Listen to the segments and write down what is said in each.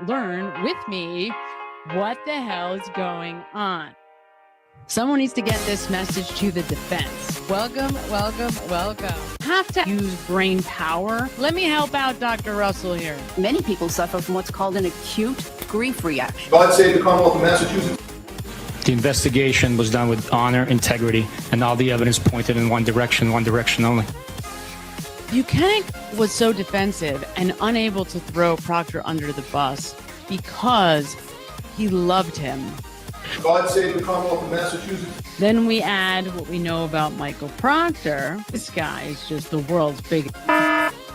learn with me what the hell is going on. Someone needs to get this message to the defense. Welcome. Have to use brain power. Let me help out Dr. Russell here. Many people suffer from what's called an acute grief reaction. God save the Commonwealth of Massachusetts. The investigation was done with honor, integrity, and all the evidence pointed in one direction only. Buchanan was so defensive and unable to throw Proctor under the bus because he loved him. God save the Commonwealth of Massachusetts. Then we add what we know about Michael Proctor. This guy is just the world's biggest.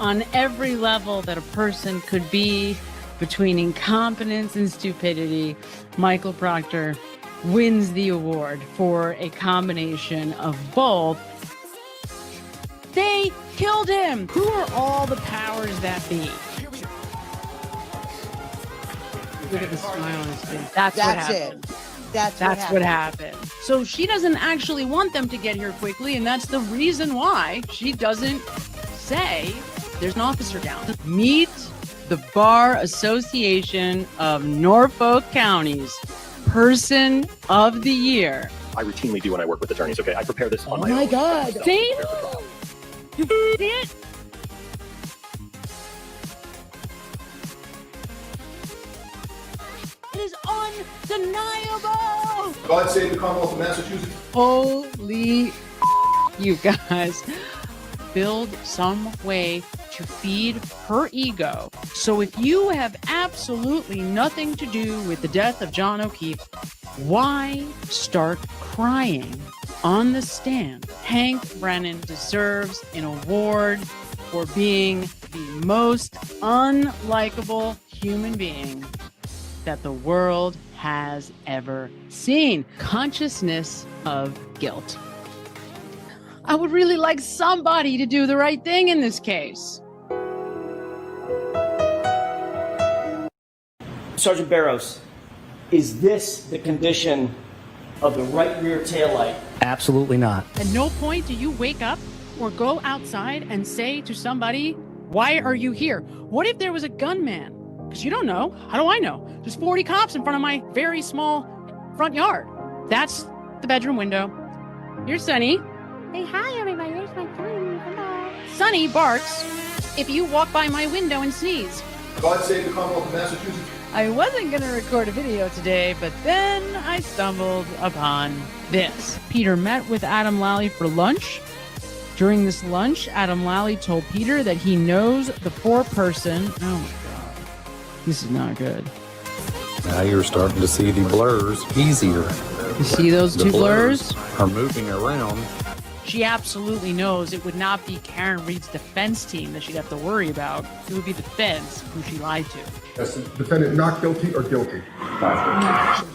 On every level that a person could be, between incompetence and stupidity, Michael Proctor wins the award for a combination of both. They killed him. Who are all the powers that be? Look at the smile on his face. That's what happened. That's what happened. So she doesn't actually want them to get here quickly, and that's the reason why she doesn't say there's an officer down. Meet the Bar Association of Norfolk County's Person of the Year. I routinely do when I work with attorneys, okay? I prepare this on my own. Oh my God. See? You see it? It is undeniable. God save the Commonwealth of Massachusetts. Holy you guys. Build some way to feed her ego. So if you have absolutely nothing to do with the death of John O'Keefe, why start crying on the stand? Hank Brennan deserves an award for being the most unlikable human being that the world has ever seen. Consciousness of guilt. I would really like somebody to do the right thing in this case. Sergeant Barrows, is this the condition of the right rear taillight? Absolutely not. At no point do you wake up or go outside and say to somebody, why are you here? What if there was a gunman? Because you don't know. How do I know? There's 40 cops in front of my very small front yard. That's the bedroom window. Here's Sonny. Hey, hi, everybody. There's my son. Hello. Sonny barks if you walk by my window and sneeze. God save the Commonwealth of Massachusetts. I wasn't going to record a video today, but then I stumbled upon this. Peter met with Adam Lally for lunch. During this lunch, Adam Lally told Peter that he knows the poor person. Oh my God. This is not good. Now you're starting to see the blurs easier. You see those two blurs? Are moving around. She absolutely knows it would not be Karen Reed's defense team that she'd have to worry about. It would be the defense who she lied to. Is the defendant not guilty or guilty?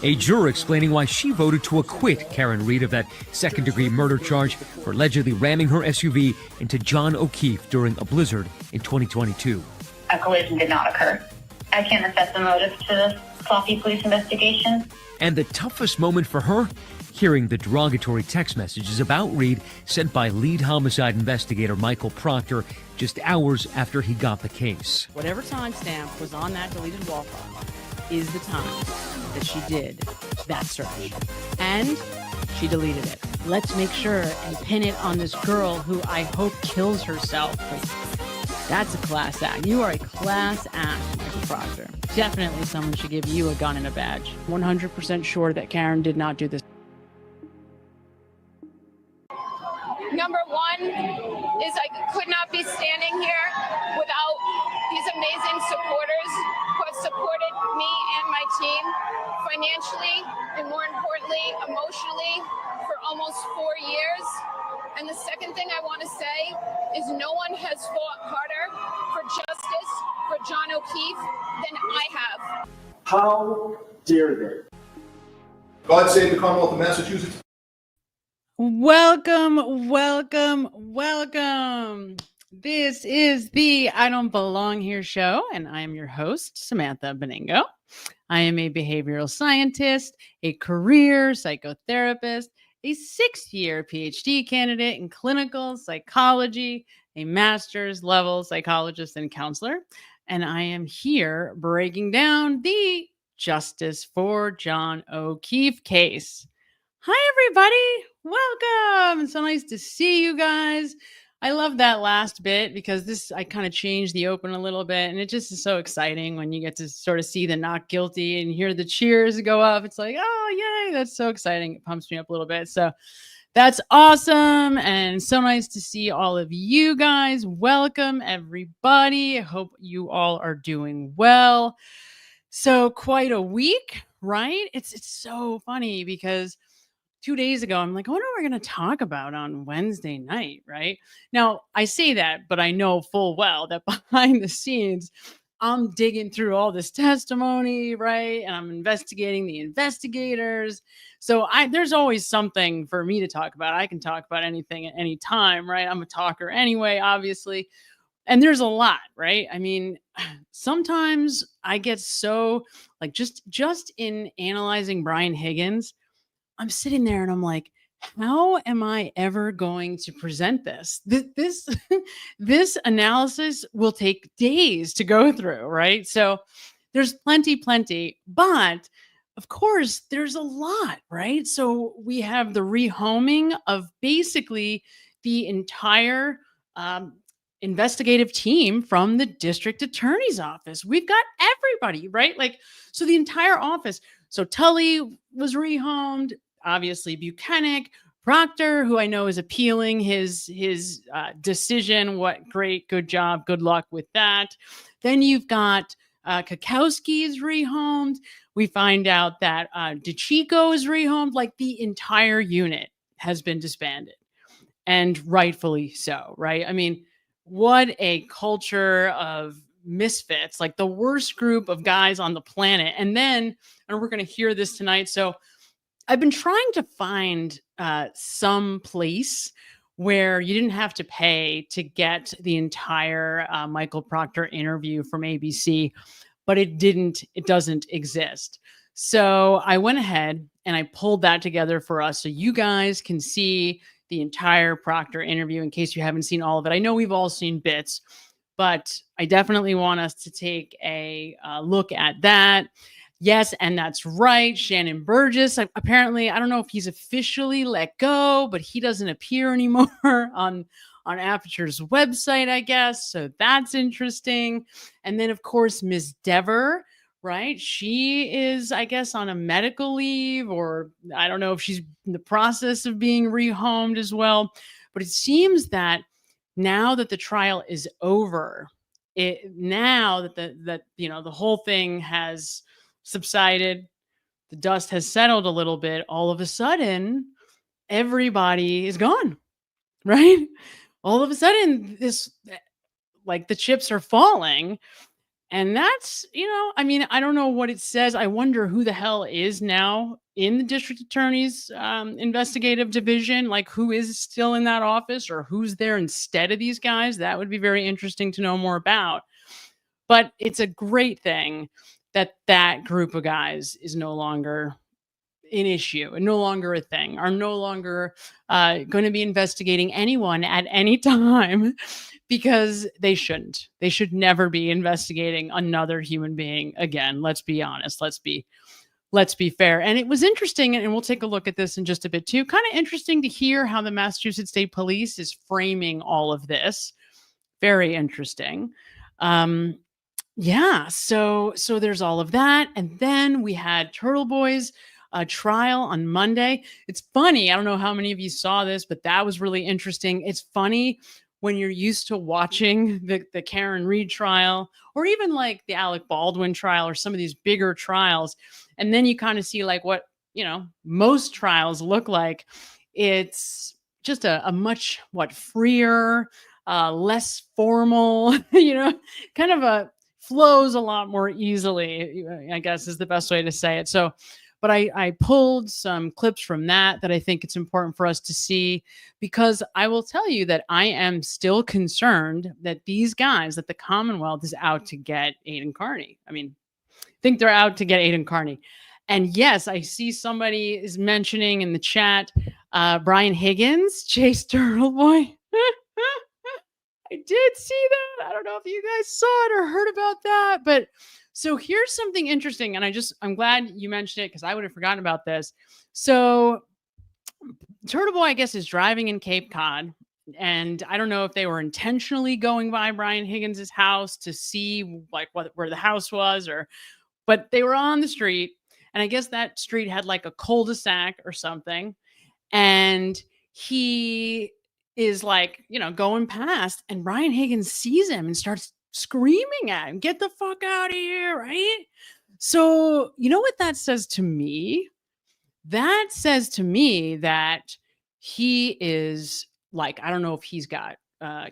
A juror explaining why she voted to acquit Karen Reed of that second-degree murder charge for allegedly ramming her SUV into John O'Keefe during a blizzard in 2022. A collision did not occur. I can't assess the motive to this sloppy police investigation. And the toughest moment for her? Hearing the derogatory text messages about Reed sent by lead homicide investigator Michael Proctor just hours after he got the case. Whatever timestamp was on that deleted wall file is the time that she did that search. And she deleted it. Let's make sure and pin it on this girl who I hope kills herself. That's a class act. You are a class act, Michael Proctor. Definitely someone should give you a gun and a badge. 100% sure that Karen did not do this. Number one is I could not be standing here without these amazing supporters who have supported me and my team financially and, more importantly, emotionally for almost 4 years. And the second thing I want to say is no one has fought harder for justice for John O'Keefe than I have. How dare they? God save the Commonwealth of Massachusetts. Welcome. This is the I Don't Belong Here show, and I am your host, Samantha Benigno. I am a behavioral scientist, a career psychotherapist, a 6-year PhD candidate in clinical psychology, a master's level psychologist and counselor. and I am here breaking down the Justice for John O'Keefe case. Hi, everybody. Welcome. It's so nice to see you guys. I love that last bit because I kind of changed the open a little bit, and it just is so exciting when you get to sort of see the not guilty and hear the cheers go up. It's like, oh, yay, that's so exciting. It pumps me up a little bit. So that's awesome, and so nice to see all of you guys. Welcome, everybody. I hope you all are doing well. So quite a week, right? It's so funny because 2 days ago, I'm like, I wonder what we're going to talk about on Wednesday night, right? Now, I say that, but I know full well that behind the scenes, I'm digging through all this testimony, right? And I'm investigating the investigators. So there's always something for me to talk about. I can talk about anything at any time, right? I'm a talker anyway, obviously. And there's a lot, right? I mean, sometimes I get so like just in analyzing Brian Higgins, I'm sitting there and I'm like, how am I ever going to present this? This analysis will take days to go through, right? So there's plenty, but of course there's a lot, right? So we have the rehoming of basically the entire investigative team from the district attorney's office. We've got everybody, right? Like, so the entire office. So Tully was rehomed, obviously Buchanan, Proctor, who I know is appealing his decision. What great, good job, good luck with that. Then you've got Kakowski is rehomed. We find out that DeChico is rehomed. Like the entire unit has been disbanded, and rightfully so, right? I mean, what a culture of misfits, like the worst group of guys on the planet. And we're going to hear this tonight. So I've been trying to find some place where you didn't have to pay to get the entire Michael Proctor interview from ABC, but it doesn't exist. So I went ahead and I pulled that together for us so you guys can see the entire Proctor interview in case you haven't seen all of it. I know we've all seen bits, but I definitely want us to take a look at that. Yes, and that's right. Shannon Burgess, apparently, I don't know if he's officially let go, but he doesn't appear anymore on Aperture's website, I guess. So that's interesting. And then, of course, Ms. Dever, right? She is, I guess, on a medical leave, or I don't know if she's in the process of being rehomed as well. But it seems that now that the trial is over, now that the whole thing has subsided, the dust has settled a little bit, all of a sudden everybody is gone, right? All of a sudden like the chips are falling, and that's, I mean, I don't know what it says. I wonder who the hell is now in the district attorney's investigative division, like who is still in that office or who's there instead of these guys. That would be very interesting to know more about. But it's a great thing that group of guys is no longer an issue and no longer a thing, are no longer going to be investigating anyone at any time, because they shouldn't. They should never be investigating another human being again. Let's be honest. Let's be fair. And it was interesting, and we'll take a look at this in just a bit too. Kind of interesting to hear how the Massachusetts State Police is framing all of this. Very interesting. Yeah, so there's all of that. And then we had Turtle Boy's trial on Monday. It's funny. I don't know how many of you saw this, but that was really interesting. It's funny when you're used to watching the Karen Reed trial, or even like the Alec Baldwin trial, or some of these bigger trials. And then you kind of see like what, most trials look like. It's just a much freer, less formal, kind of flows a lot more easily, I guess is the best way to say it. So, but I pulled some clips from that I think it's important for us to see, because I will tell you that I am still concerned that these guys, that the Commonwealth is out to get Aidan Kearney. I mean, I think they're out to get Aidan Kearney. And yes, I see somebody is mentioning in the chat, Brian Higgins, Chase Turtle Boy. I did see that. I don't know if you guys saw it or heard about that, but so here's something interesting. And I'm glad you mentioned it because I would have forgotten about this. So Turtle Boy, I guess, is driving in Cape Cod. And I don't know if they were intentionally going by Brian Higgins's house to see like where the house was, but they were on the street. And I guess that street had like a cul-de-sac or something. And he is like, going past, and Brian Higgins sees him and starts screaming at him, "Get the fuck out of here," right? So, you know what that says to me? That says to me that he is like, I don't know if he's got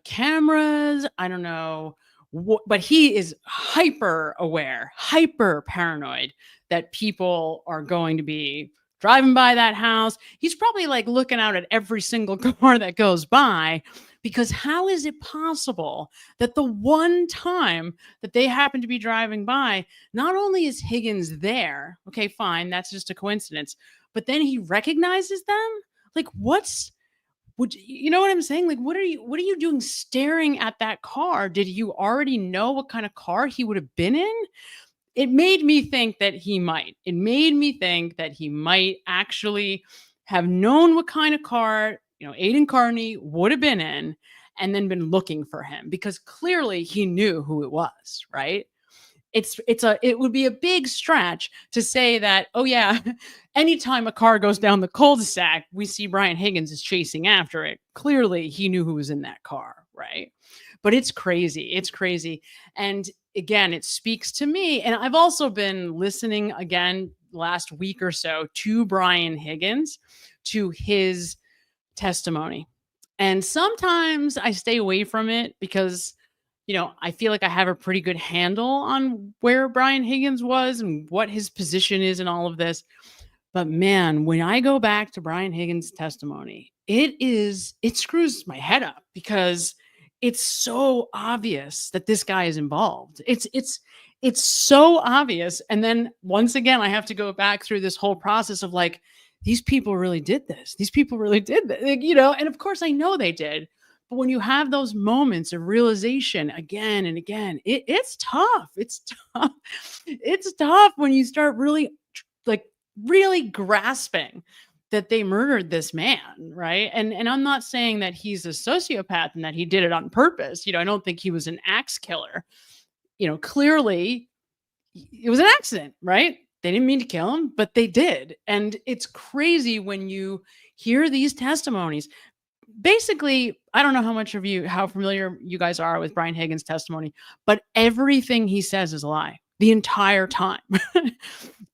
cameras, I don't know but he is hyper aware, hyper paranoid that people are going to be driving by that house. He's probably like looking out at every single car that goes by, because how is it possible that the one time that they happen to be driving by, not only is Higgins there, okay, fine, that's just a coincidence, but then he recognizes them? Like, you know what I'm saying? Like, what are you doing staring at that car? Did you already know what kind of car he would have been in? It made me think that he might. It made me think that he might actually have known what kind of car, Aidan Kearney would have been in, and then been looking for him, because clearly he knew who it was, right? It would be a big stretch to say that, oh yeah, anytime a car goes down the cul-de-sac, we see Brian Higgins is chasing after it. Clearly he knew who was in that car, right? But it's crazy. It's crazy. And again, it speaks to me. And I've also been listening again last week or so to Brian Higgins, to his testimony. And sometimes I stay away from it because I feel like I have a pretty good handle on where Brian Higgins was and what his position is in all of this. But man, when I go back to Brian Higgins' testimony, it screws my head up, because it's so obvious that this guy is involved. It's so obvious. And then once again, I have to go back through this whole process of like, these people really did this. These people really did that, and of course I know they did. But when you have those moments of realization again and again, it's tough. It's tough. It's tough when you start really grasping that they murdered this man, right? And I'm not saying that he's a sociopath and that he did it on purpose. I don't think he was an axe killer. Clearly it was an accident, right? They didn't mean to kill him, but they did. And it's crazy when you hear these testimonies. Basically, I don't know how familiar you guys are with Brian Higgins' testimony, but everything he says is a lie the entire time.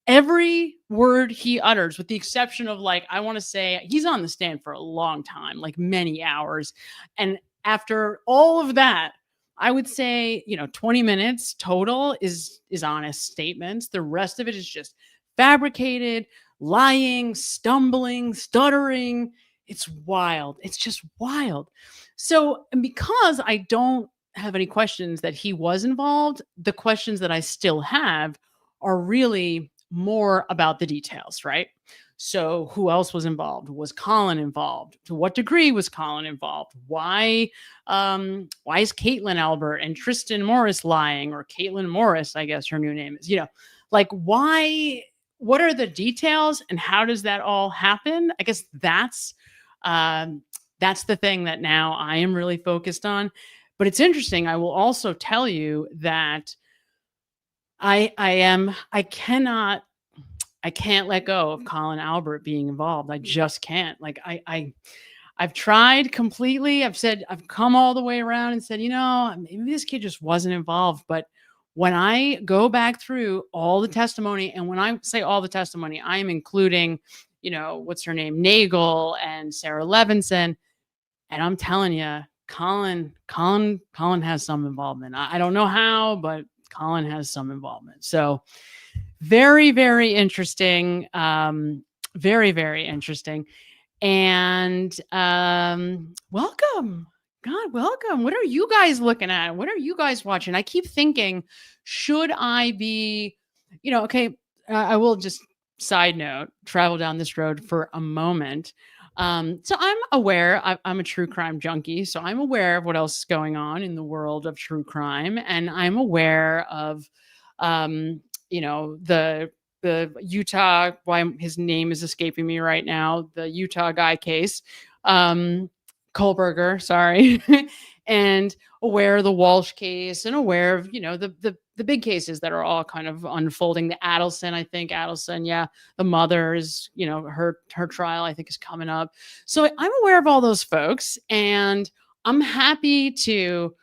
Every word he utters, with the exception of I want to say he's on the stand for a long time, like many hours. And after all of that, I would say, 20 minutes total is honest statements. The rest of it is just fabricated, lying, stumbling, stuttering. It's wild. It's just wild. So, and because I don't have any questions that he was involved, the questions that I still have are really more about the details, right? So who else was involved? Was Colin involved? To what degree was Colin involved? Why is Caitlin Albert and Tristan Morris lying? Or Caitlin Morris, I guess her new name is, why, what are the details and how does that all happen? I guess that's the thing that now I am really focused on. But it's interesting. I will also tell you that I can't let go of Colin Albert being involved. I just can't. I've tried completely. I've come all the way around and said, maybe this kid just wasn't involved. But when I go back through all the testimony, and when I say all the testimony, I am including, what's her name, Nagel and Sarah Levinson. And I'm telling you, Colin has some involvement. I don't know how, but Colin has some involvement. So very, very interesting. Very, very interesting. And welcome. God, welcome. What are you guys looking at? What are you guys watching? I keep thinking, should I be, okay, I will just side note, travel down this road for a moment. So I'm aware, I'm a true crime junkie, so I'm aware of what else is going on in the world of true crime. And I'm aware of, um, the Utah, why his name is escaping me right now, the Utah guy case, Kohlberger, sorry, and aware of the Walsh case and aware of, the big cases that are all kind of unfolding. The Adelson, I think Adelson, yeah, the mother is, her trial I think is coming up. So I'm aware of all those folks and I'm happy to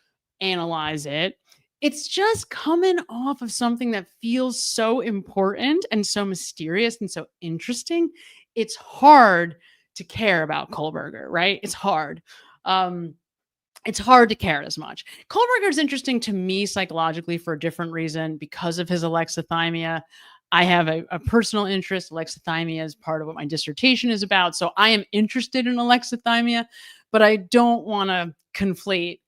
analyze it. It's just coming off of something that feels so important and so mysterious and so interesting. It's hard to care about Kohlberger, right? It's hard. It's hard to care as much. Kohlberger is interesting to me psychologically for a different reason because of his alexithymia. I have a personal interest. Alexithymia is part of what my dissertation is about. So I am interested in alexithymia, but I don't want to conflate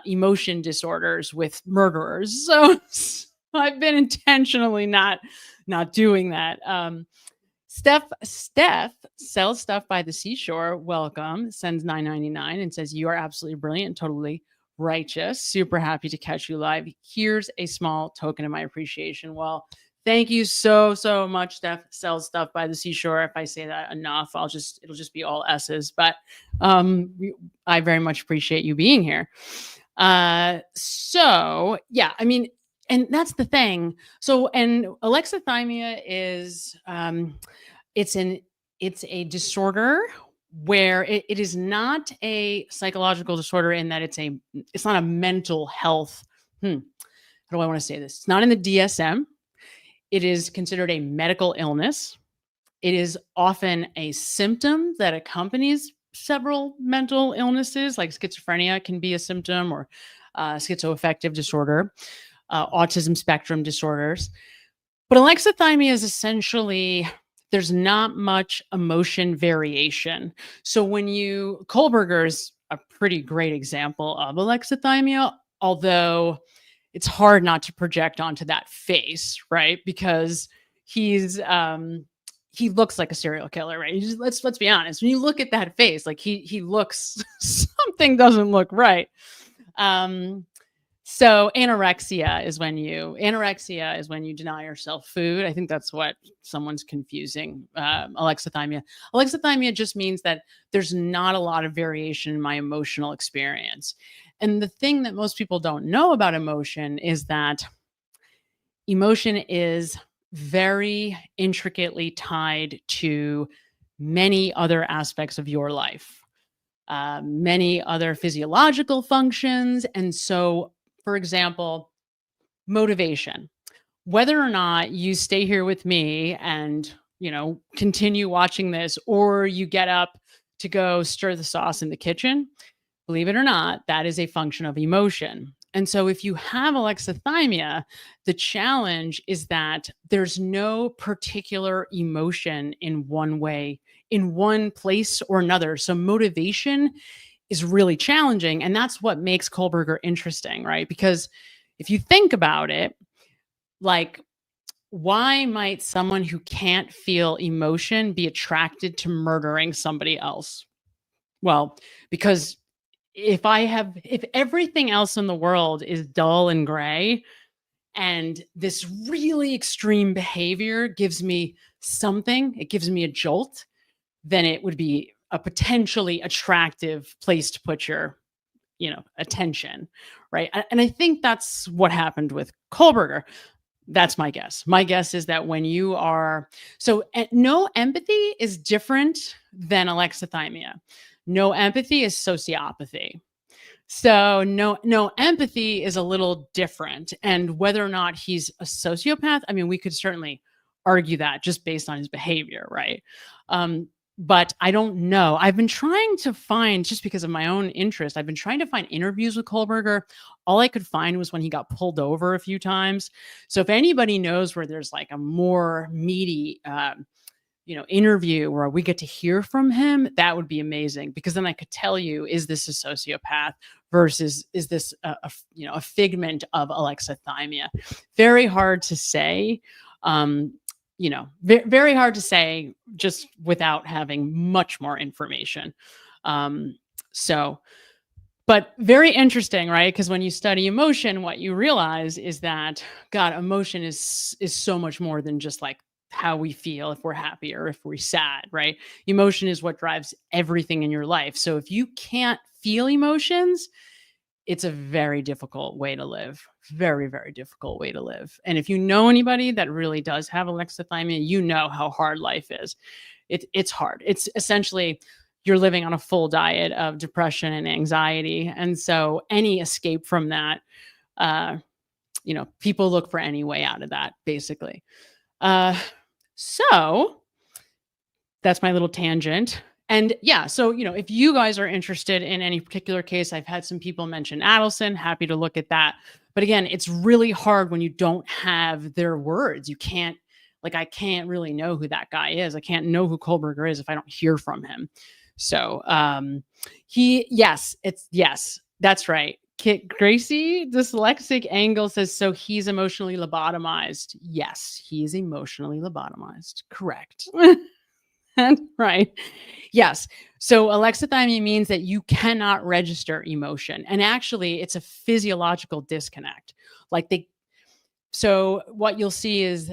emotion disorders with murderers. So I've been intentionally not doing that. Steph sells stuff by the seashore. Welcome. Sends $9.99 and says, you are absolutely brilliant and totally righteous. Super happy to catch you live. Here's a small token of my appreciation. Well, thank you so much. Steph sells stuff by the seashore. If I say that enough, it'll just be all S's. But I very much appreciate you being here. So yeah, I mean, and that's the thing. So, and alexithymia is, it's a disorder where it is not a psychological disorder in that it's not a mental health. How do I want to say this? It's not in the DSM. It is considered a medical illness. It is often a symptom that accompanies several mental illnesses, like schizophrenia can be a symptom, or schizoaffective disorder, autism spectrum disorders. But alexithymia is essentially, there's not much emotion variation. So Kohlberger is a pretty great example of alexithymia, although it's hard not to project onto that face, right? Because he looks like a serial killer, right? Let's be honest. When you look at that face, like he looks, something doesn't look right. So anorexia is when you deny yourself food. I think that's what someone's confusing alexithymia. Alexithymia just means that there's not a lot of variation in my emotional experience. And the thing that most people don't know about emotion is that emotion is very intricately tied to many other aspects of your life, many other physiological functions. And so, for example, motivation, whether or not you stay here with me and, continue watching this, or you get up to go stir the sauce in the kitchen, believe it or not, that is a function of emotion. And so if you have alexithymia, the challenge is that there's no particular emotion in one way, in one place or another. So motivation is really challenging. And that's what makes Kohlberger interesting, right? Because if you think about it, like, why might someone who can't feel emotion be attracted to murdering somebody else? Well, because if everything else in the world is dull and gray, and this really extreme behavior gives me something, it gives me a jolt, then it would be a potentially attractive place to put your, attention, right? And I think that's what happened with Kohlberger. That's my guess. My guess is that when you are, no empathy is different than alexithymia. No empathy is sociopathy. So no empathy is a little different. And whether or not he's a sociopath, I mean, we could certainly argue that just based on his behavior, right? But I don't know. I've been trying to find, just because of my own interest, I've been trying to find interviews with Kohlberger. All I could find was when he got pulled over a few times. So if anybody knows where there's like a more meaty interview where we get to hear from him, that would be amazing, because then I could tell you, is this a sociopath versus is this a figment of alexithymia? Very hard to say. very hard to say just without having much more information. But very interesting, right? Because when you study emotion, what you realize is that, God, emotion is so much more than just like how we feel, if we're happy or if we're sad, right? Emotion is what drives everything in your life. So if you can't feel emotions, it's a very difficult way to live. Very, very difficult way to live. And if you know anybody that really does have alexithymia, you know how hard life is. It's hard. It's essentially you're living on a full diet of depression and anxiety. And so any escape from that, people look for any way out of that, basically. So that's my little tangent. And yeah, so, if you guys are interested in any particular case, I've had some people mention Adelson, happy to look at that. But again, it's really hard when you don't have their words. You can't, I can't really know who that guy is. I can't know who Kohlberger is if I don't hear from him. So yes, that's right. Kit Gracie, dyslexic angle says, so he's emotionally lobotomized. Yes, he's emotionally lobotomized. Correct. Right. Yes. So alexithymia means that you cannot register emotion. And actually it's a physiological disconnect. So what you'll see is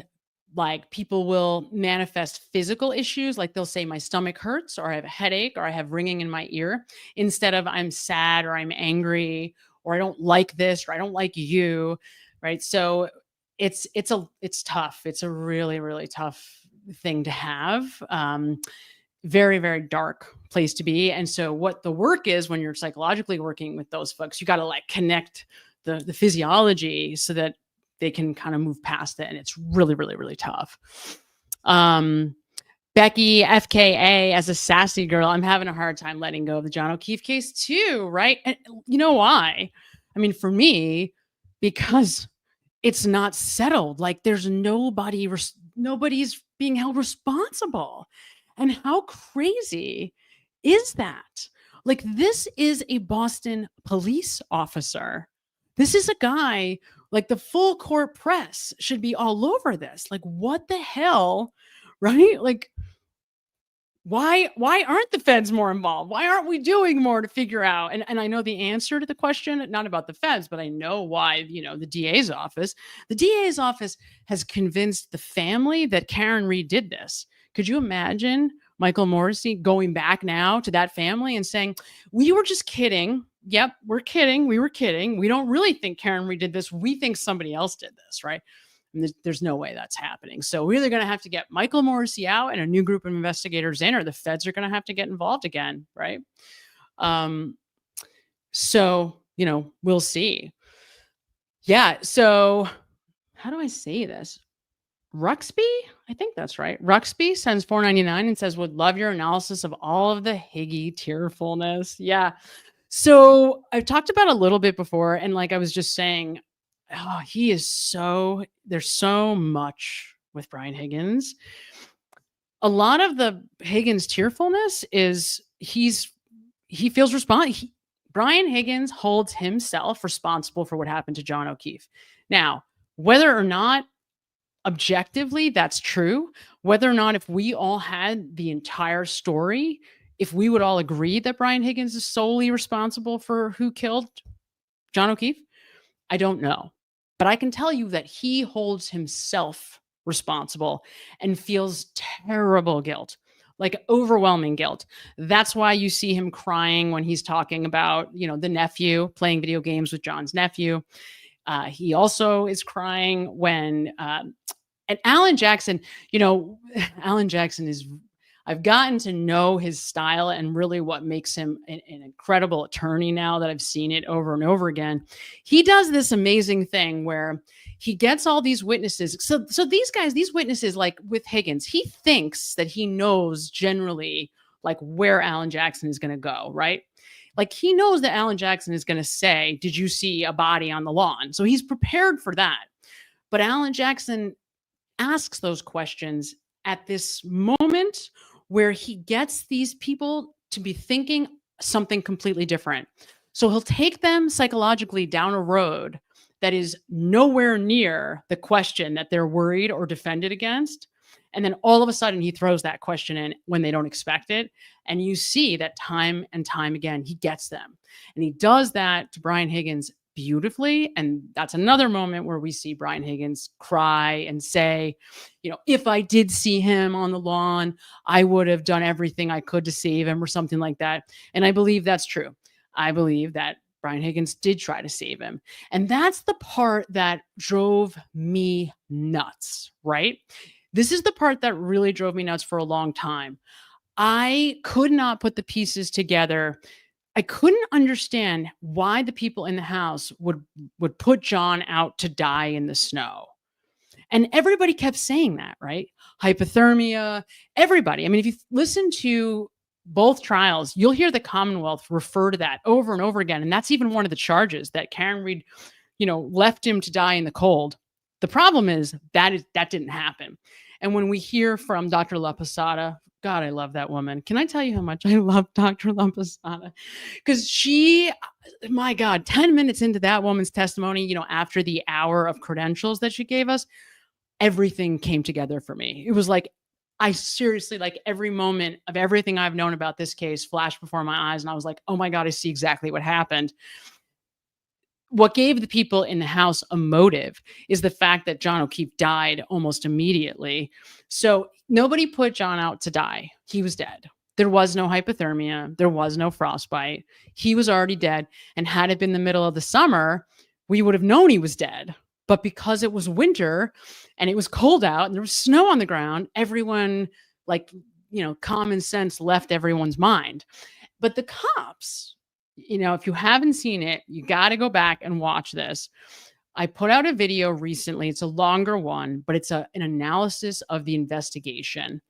people will manifest physical issues. Like they'll say my stomach hurts, or I have a headache, or I have ringing in my ear, instead of I'm sad, or I'm angry, or I don't like this, or I don't like you. Right. So it's tough. It's a really, really tough thing to have. Very, very dark place to be. And so what the work is when you're psychologically working with those folks, you got to connect the physiology so that they can kind of move past it. And it's really, really, really tough. Becky FKA, as a sassy girl, I'm having a hard time letting go of the John O'Keefe case too, right? And you know why? I mean, for me, because it's not settled. There's nobody's being held responsible. And how crazy is that? This is a Boston police officer. This is a guy, the full court press should be all over this. What the hell, right? Why aren't the feds more involved? Why aren't we doing more to figure out? And I know the answer to the question, not about the feds, but I know why, the DA's office has convinced the family that Karen Reed did this. Could you imagine Michael Morrissey going back now to that family and saying, we were just kidding. Yep, we're kidding. We were kidding. We don't really think Karen Reed did this. We think somebody else did this, right? And there's no way that's happening. So we're either going to have to get Michael Morrissey out and a new group of investigators in, or the feds are going to have to get involved again, right? So, we'll see. Yeah, so how do I say this? Ruxby, I think that's right. Ruxby sends $4.99 and says, would love your analysis of all of the Higgy tearfulness. Yeah. So I've talked about a little bit before, and I was just saying, there's so much with Brian Higgins. A lot of the Higgins tearfulness is he feels responsible. Brian Higgins holds himself responsible for what happened to John O'Keefe. Now, whether or not objectively that's true, whether or not if we all had the entire story, if we would all agree that Brian Higgins is solely responsible for who killed John O'Keefe, I don't know. But I can tell you that he holds himself responsible and feels terrible guilt, overwhelming guilt. That's why you see him crying when he's talking about, the nephew, playing video games with John's nephew. He also is crying when, and Alan Jackson, Alan Jackson I've gotten to know his style and really what makes him an incredible attorney now that I've seen it over and over again. He does this amazing thing where he gets all these witnesses. So these witnesses, with Higgins, he thinks that he knows generally where Alan Jackson is going to go, right? He knows that Alan Jackson is going to say, did you see a body on the lawn? So he's prepared for that. But Alan Jackson asks those questions at this moment where he gets these people to be thinking something completely different. So he'll take them psychologically down a road that is nowhere near the question that they're worried or defended against. And then all of a sudden he throws that question in when they don't expect it. And you see that time and time again, he gets them. And he does that to Brian Higgins beautifully. And that's another moment where we see Brian Higgins cry and say, if I did see him on the lawn, I would have done everything I could to save him or something like that. And I believe that's true. I believe that Brian Higgins did try to save him. And that's the part that drove me nuts, right? This is the part that really drove me nuts for a long time. I could not put the pieces together. I couldn't understand why the people in the house would put John out to die in the snow. And everybody kept saying that, right? Hypothermia, everybody. I mean, if you listen to both trials, you'll hear the Commonwealth refer to that over and over again. And that's even one of the charges, that Karen Read, left him to die in the cold. The problem is that didn't happen. And when we hear from Dr. La Posada, God, I love that woman. Can I tell you how much I love Dr. La Posada? Because she, my God, 10 minutes into that woman's testimony, after the hour of credentials that she gave us, everything came together for me. It was like, I seriously, like, every moment of everything I've known about this case flashed before my eyes. And I was like, oh my God, I see exactly what happened. What gave the people in the house a motive is the fact that John O'Keefe died almost immediately. So nobody put John out to die. He was dead. There was no hypothermia. There was no frostbite. He was already dead. And had it been the middle of the summer, we would have known he was dead. But because it was winter and it was cold out and there was snow on the ground, everyone, common sense left everyone's mind. But the cops, if you haven't seen it, you got to go back and watch this. I put out a video recently. It's a longer one, but it's an analysis of the investigation.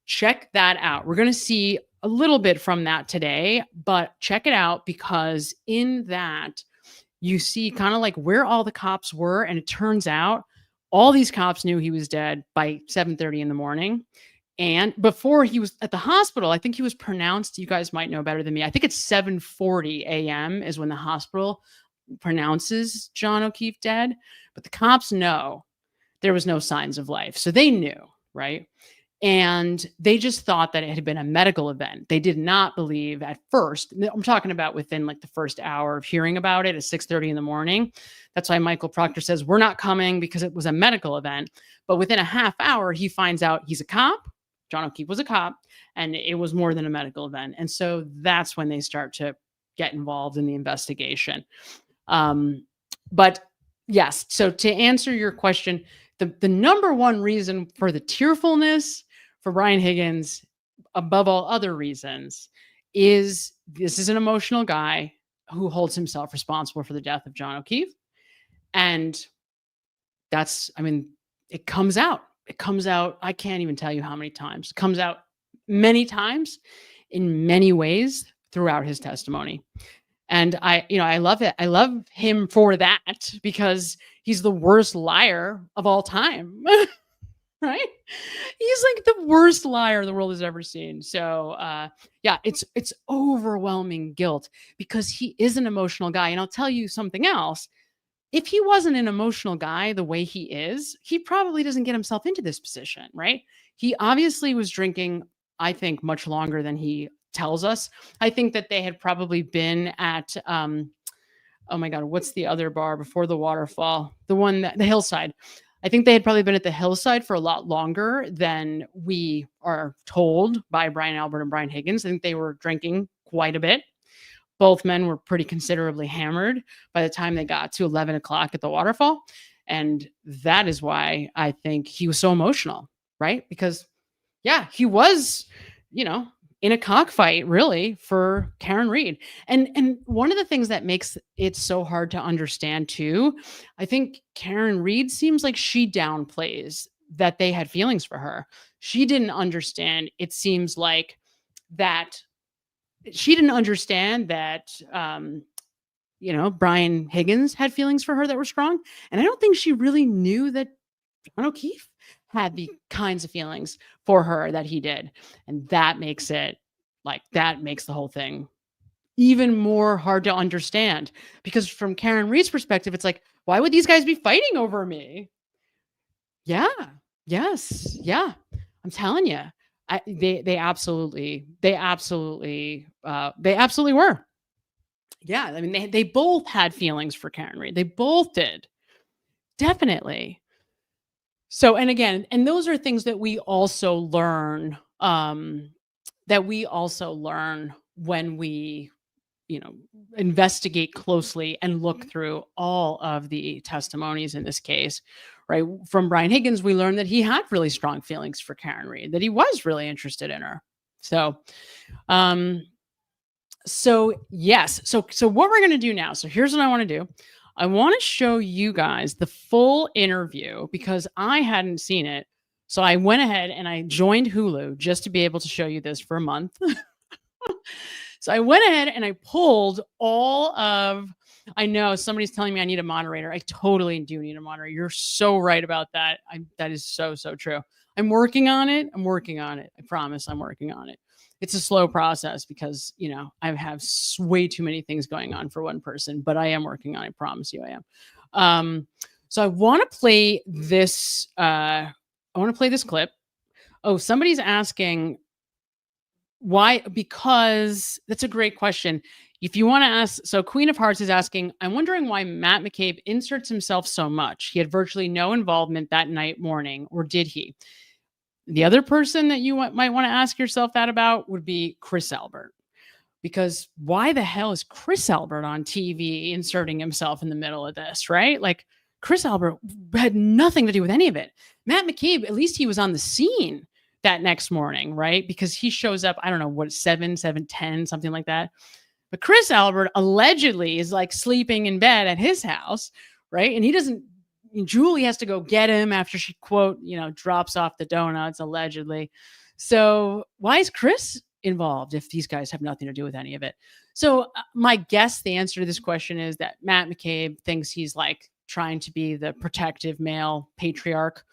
Check that out. We're going to see a little bit from that today, but check it out, because in that, you see kind of like where all the cops were. And it turns out all these cops knew he was dead by 7:30 in the morning. And before he was at the hospital, I think he was pronounced, you guys might know better than me, I think it's 7:40 a.m. is when the hospital pronounces John O'Keefe dead. But the cops know there was no signs of life. So they knew, right? And they just thought that it had been a medical event. They did not believe at first. I'm talking about within the first hour of hearing about it at 6:30 in the morning. That's why Michael Proctor says, we're not coming, because it was a medical event. But within a half hour, he finds out he's a cop. John O'Keefe was a cop, and it was more than a medical event. And so that's when they start to get involved in the investigation. But yes, so to answer your question, the number one reason for the tearfulness for Brian Higgins, above all other reasons, is this is an emotional guy who holds himself responsible for the death of John O'Keefe. And that's, it comes out. It comes out, I can't even tell you how many times. It comes out many times in many ways throughout his testimony. And I love it. I love him for that, because he's the worst liar of all time. Right? He's like the worst liar the world has ever seen. So it's overwhelming guilt, because he is an emotional guy. And I'll tell you something else. If he wasn't an emotional guy the way he is, he probably doesn't get himself into this position, right? He obviously was drinking, I think, much longer than he tells us. I think that they had probably been at, oh my God, what's the other bar before the waterfall? The Hillside. I think they had probably been at the Hillside for a lot longer than we are told by Brian Albert and Brian Higgins. I think they were drinking quite a bit. Both men were pretty considerably hammered by the time they got to 11 o'clock at the waterfall. And that is why I think he was so emotional, right? Because, he was, in a cockfight, really, for Karen Read. And one of the things that makes it so hard to understand, too, I think Karen Read seems like she downplays that they had feelings for her. She didn't understand. It seems like that she didn't understand that, Brian Higgins had feelings for her that were strong. And I don't think she really knew that John O'Keefe had the kinds of feelings for her that he did. And that makes it that makes the whole thing even more hard to understand, because from Karen Read's perspective, it's like, why would these guys be fighting over me? Yeah. Yes. Yeah. I'm telling you, they absolutely were. Yeah, I mean, they both had feelings for Karen Reed. They both did. Definitely. So, and again, and those are things that we also learn, when we, investigate closely and look through all of the testimonies in this case, right? From Brian Higgins, we learned that he had really strong feelings for Karen Reed, that he was really interested in her. So, yes. So what we're going to do now. So here's what I want to do. I want to show you guys the full interview because I hadn't seen it. So I went ahead and I joined Hulu just to be able to show you this for a month. So I went ahead and I pulled I know somebody's telling me I need a moderator. I totally do need a moderator. You're so right about that. That is so true. I'm working on it. I promise I'm working on it. It's a slow process because, I have way too many things going on for one person, but I am working on it. I promise you I am. So I want to play this. I want to play this clip. Oh, somebody's asking why, because that's a great question. If you want to ask, so Queen of Hearts is asking, I'm wondering why Matt McCabe inserts himself so much. He had virtually no involvement that morning, or did he? The other person that you might want to ask yourself that about would be Chris Albert. Because why the hell is Chris Albert on TV inserting himself in the middle of this, right? Like, Chris Albert had nothing to do with any of it. Matt McCabe, at least he was on the scene that next morning, right? Because he shows up, I don't know, what, 7:10, something like that. But Chris Albert allegedly is like sleeping in bed at his house, right? And Julie has to go get him after she, quote, drops off the donuts, allegedly. So why is Chris involved if these guys have nothing to do with any of it? So my guess, the answer to this question is that Matt McCabe thinks he's like trying to be the protective male patriarch.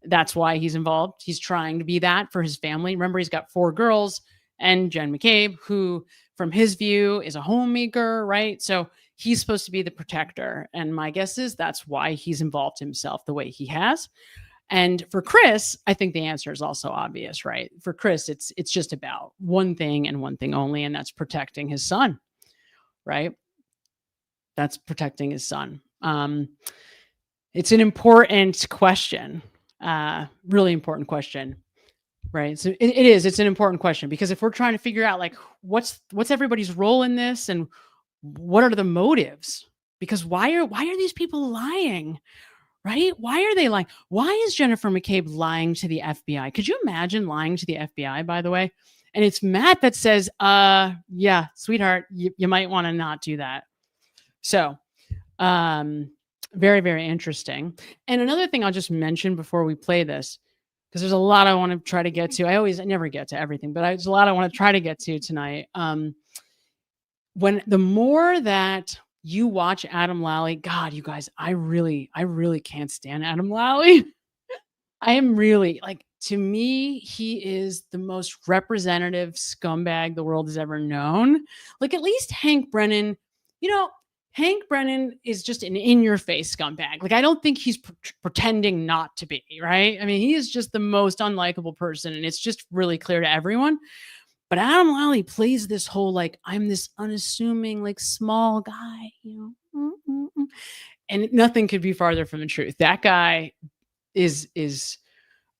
That's why he's involved. He's trying to be that for his family. Remember, he's got 4 girls and Jen McCabe, who from his view is a homemaker, right? So he's supposed to be the protector. And my guess is that's why he's involved himself the way he has. And for Chris, I think the answer is also obvious, right? For Chris, it's just about one thing and one thing only, and that's protecting his son, right? That's protecting his son. It's an important question, really important question, right? So it's an important question because if we're trying to figure out like what's everybody's role in this and what are the motives? Because why are these people lying? Right? Why are they lying? Why is Jennifer McCabe lying to the FBI? Could you imagine lying to the FBI, by the way? And it's Matt that says, yeah, sweetheart, you might want to not do that. So, very, very interesting. And another thing I'll just mention before we play this, because there's a lot I want to try to get to. I never get to everything, but there's a lot I want to try to get to tonight. The more that you watch Adam Lally, God, you guys, I really can't stand Adam Lally. I am really to me, he is the most representative scumbag the world has ever known. Like, at least Hank Brennan, Hank Brennan is just an in-your-face scumbag. Like, I don't think he's pretending not to be, right? I mean, he is just the most unlikable person, and it's just really clear to everyone. But Adam Lally plays this whole, I'm this unassuming, small guy, and nothing could be farther from the truth. That guy is,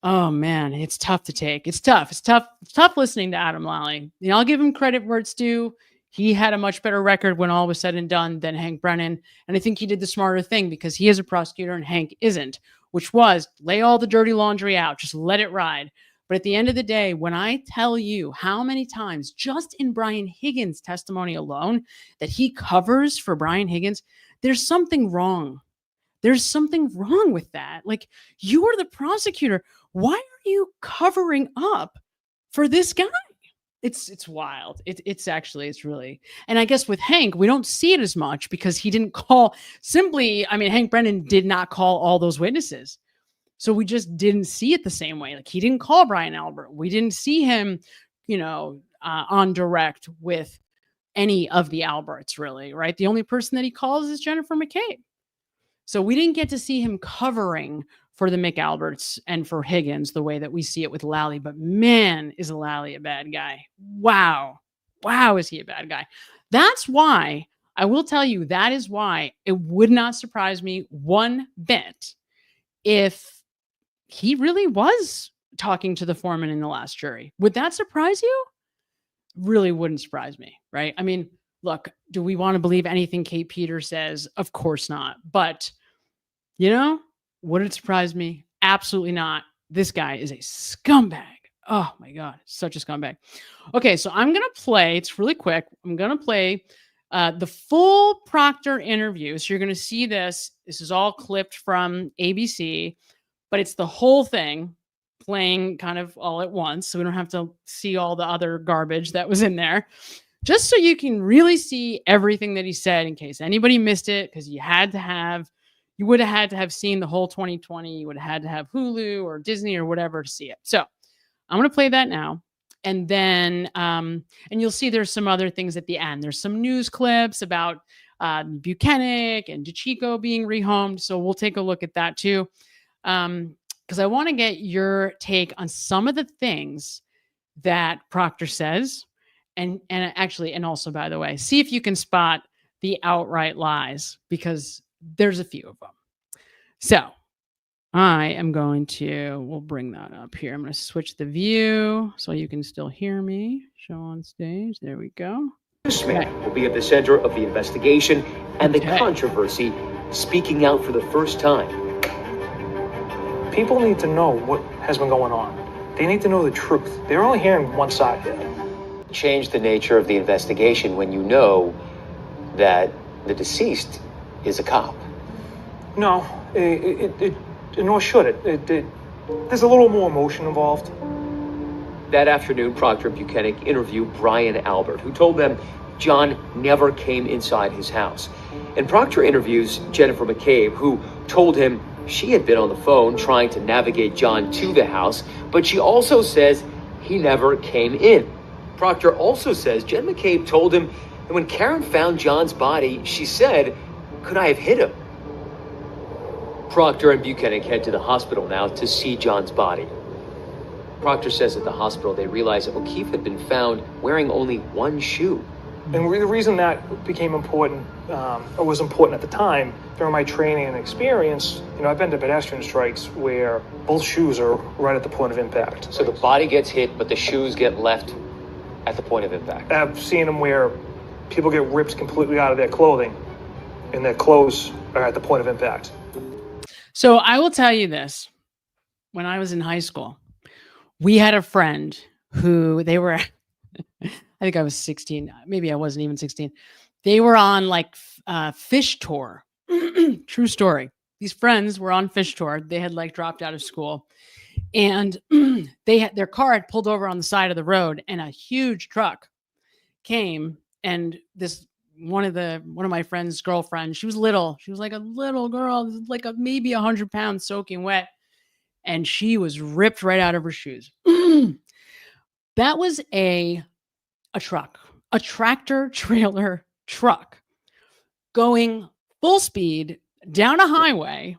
oh man, it's tough to take. It's tough. It's tough listening to Adam Lally. I'll give him credit where it's due. He had a much better record when all was said and done than Hank Brennan. And I think he did the smarter thing because he is a prosecutor and Hank isn't, which was lay all the dirty laundry out, just let it ride. But at the end of the day, when I tell you how many times just in Brian Higgins' testimony alone that he covers for Brian Higgins, there's something wrong. There's something wrong with that. You are the prosecutor. Why are you covering up for this guy? It's wild. It's really, and I guess with Hank, we don't see it as much because he didn't call Hank Brennan did not call all those witnesses. So we just didn't see it the same way. He didn't call Brian Albert. We didn't see him, on direct with any of the Alberts, really, right? The only person that he calls is Jennifer McCabe. So we didn't get to see him covering for the McAlberts and for Higgins the way that we see it with Lally. But man, is Lally a bad guy. Wow. Wow, is he a bad guy. That's why, I will tell you, that is why it would not surprise me one bit if he really was talking to the foreman in the last jury. Would that surprise you? Really wouldn't surprise me, right? I mean, look, do we want to believe anything Kate Peters says? Of course not. But, you know, would it surprise me? Absolutely not. This guy is a scumbag. Oh my God, such a scumbag. Okay, so I'm going to play, it's really quick. I'm going to play the full Proctor interview. So you're going to see this. This is all clipped from ABC, but it's the whole thing playing kind of all at once. So we don't have to see all the other garbage that was in there, just so you can really see everything that he said in case anybody missed it, because you would have had to have seen the whole 2020. You would have had to have Hulu or Disney or whatever to see it. So I'm going to play that now. And then, and you'll see there's some other things at the end. There's some news clips about Buchanan and DeChico being rehomed. So we'll take a look at that too. Because I want to get your take on some of the things that Proctor says. And also, by the way, see if you can spot the outright lies, because there's a few of them. So I am going to, we'll bring that up here. I'm going to switch the view so you can still hear me. Show on stage. There we go. This man will be at the center of the investigation and the controversy, speaking out for the first time. People need to know what has been going on. They need to know the truth. They're only hearing one side here. Change the nature of the investigation when you know that the deceased is a cop. No, nor should it. There's a little more emotion involved. That afternoon, Proctor and Buchanan interviewed Brian Albert, who told them John never came inside his house. And Proctor interviews Jennifer McCabe, who told him she had been on the phone trying to navigate John to the house, but she also says he never came in. Proctor also says Jen McCabe told him that when Karen found John's body, she said, "Could I have hit him?" Proctor and Buchanan head to the hospital now to see John's body. Proctor says at the hospital they realized that O'Keefe had been found wearing only one shoe. And the reason that became important, or was important at the time, during my training and experience, I've been to pedestrian strikes where both shoes are right at the point of impact. So the body gets hit, but the shoes get left at the point of impact. I've seen them where people get ripped completely out of their clothing, and their clothes are at the point of impact. So I will tell you this. When I was in high school, we had a friend who they were, I think I was 16. Maybe I wasn't even 16. They were on like fish tour. True story. These friends were on fish tour. They had like dropped out of school, and their car had pulled over on the side of the road, and a huge truck came, and one of my friend's girlfriends, she was little. She was like a little girl, like maybe 100 pounds soaking wet. And she was ripped right out of her shoes. That was a truck, a tractor trailer truck going full speed down a highway.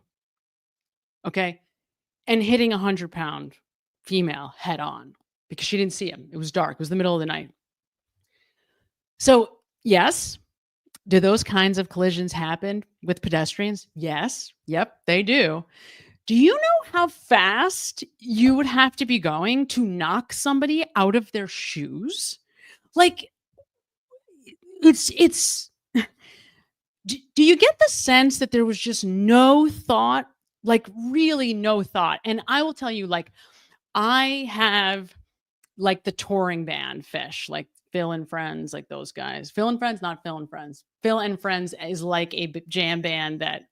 Okay. And hitting a 100-pound female head on because she didn't see him. It was dark. It was the middle of the night. So yes, do those kinds of collisions happen with pedestrians? Yes. Yep, they do. Do you know how fast you would have to be going to knock somebody out of their shoes? Like, it's, do you get the sense that there was just no thought, like really no thought? And I will tell you, like, I have like the touring band Fish, like Phil and Friends, like those guys. Phil and Friends, not Phil and Friends. Phil and Friends is like a jam band that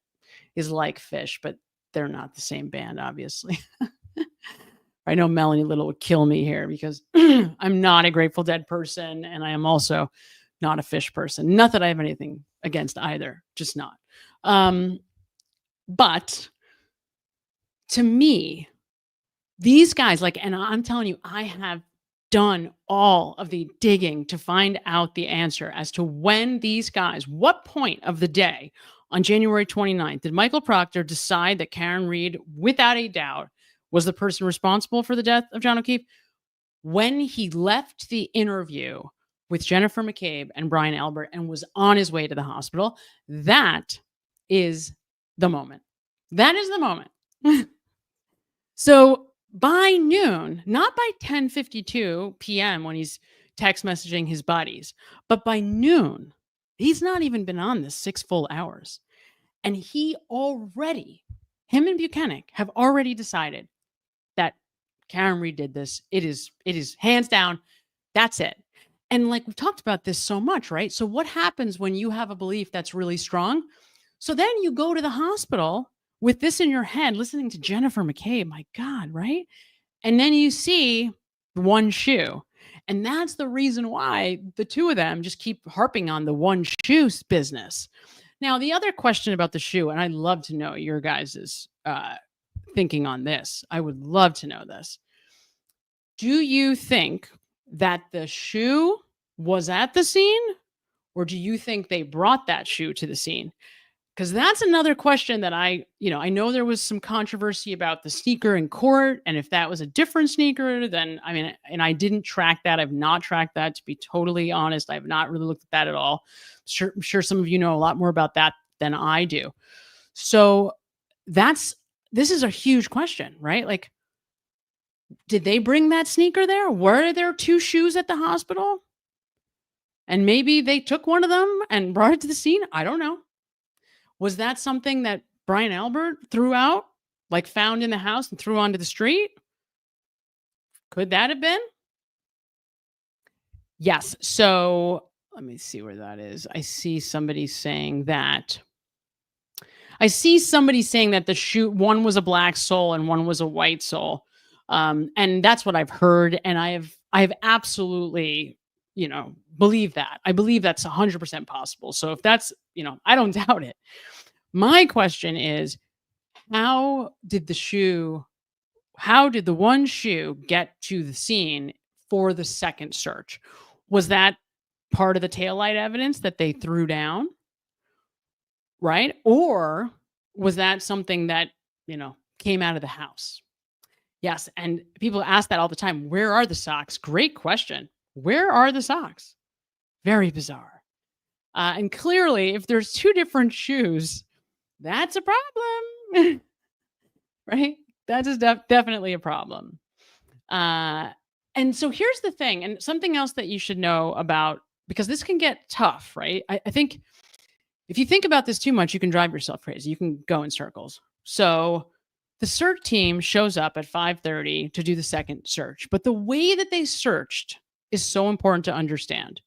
is like Fish, but they're not the same band, obviously. I know Melanie Little would kill me here because I'm not a Grateful Dead person, and I am also not a Fish person. Not that I have anything against either, just not. But to me, these guys, like, and I'm telling you, I have done all of the digging to find out the answer as to when these guys, what point of the day on January 29th, did Michael Proctor decide that Karen Read, without a doubt, was the person responsible for the death of John O'Keefe? When he left the interview with Jennifer McCabe and Brian Albert and was on his way to the hospital, that is the moment. That is the moment. So by noon, not by 10:52 p.m. when he's text messaging his buddies, but by noon, he's not even been on this 6 full hours. And him and Buchanan have already decided that Karen Read did this. It is hands down. That's it. And like we've talked about this so much, right? So what happens when you have a belief that's really strong? So then you go to the hospital with this in your head, listening to Jennifer McCabe, my God, right? And then you see one shoe. And that's the reason why the two of them just keep harping on the one shoe business. Now, the other question about the shoe, and I'd love to know your guys' thinking on this. I would love to know this. Do you think that the shoe was at the scene, or do you think they brought that shoe to the scene? Because that's another question that I know there was some controversy about the sneaker in court, and if that was a different sneaker, then and I didn't track that. I've not tracked that, to be totally honest. I've not really looked at that at all. I'm sure some of you know a lot more about that than I do. So this is a huge question, right? Like, did they bring that sneaker there? Were there two shoes at the hospital? And maybe they took one of them and brought it to the scene? I don't know. Was that something that Brian Albert threw out, like found in the house and threw onto the street? Could that have been? Yes. So let me see where that is. I see somebody saying that the shoe, one was a black sole and one was a white sole. And that's what I've heard. And I have absolutely, believe that. I believe that's 100% possible. So if that's, I don't doubt it. My question is, how did the one shoe get to the scene for the second search? Was that part of the taillight evidence that they threw down? Right? Or was that something that, came out of the house? Yes. And people ask that all the time. Where are the socks? Great question. Where are the socks? Very bizarre. And clearly, if there's two different shoes, that's a problem. Right? That is definitely a problem. And so here's the thing, and something else that you should know about, because this can get tough, right? I think if you think about this too much, you can drive yourself crazy. You can go in circles. So the search team shows up at 5:30 to do the second search, but the way that they searched is so important to understand.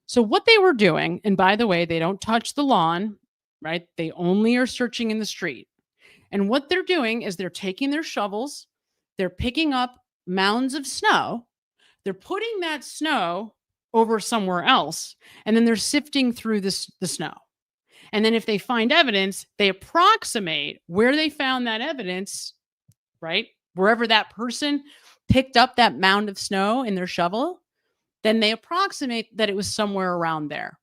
So what they were doing, and by the way, they don't touch the lawn, right? They only are searching in the street. And what they're doing is they're taking their shovels, they're picking up mounds of snow, they're putting that snow over somewhere else, and then they're sifting through the snow. And then if they find evidence, they approximate where they found that evidence, right? Wherever that person picked up that mound of snow in their shovel, then they approximate that it was somewhere around there.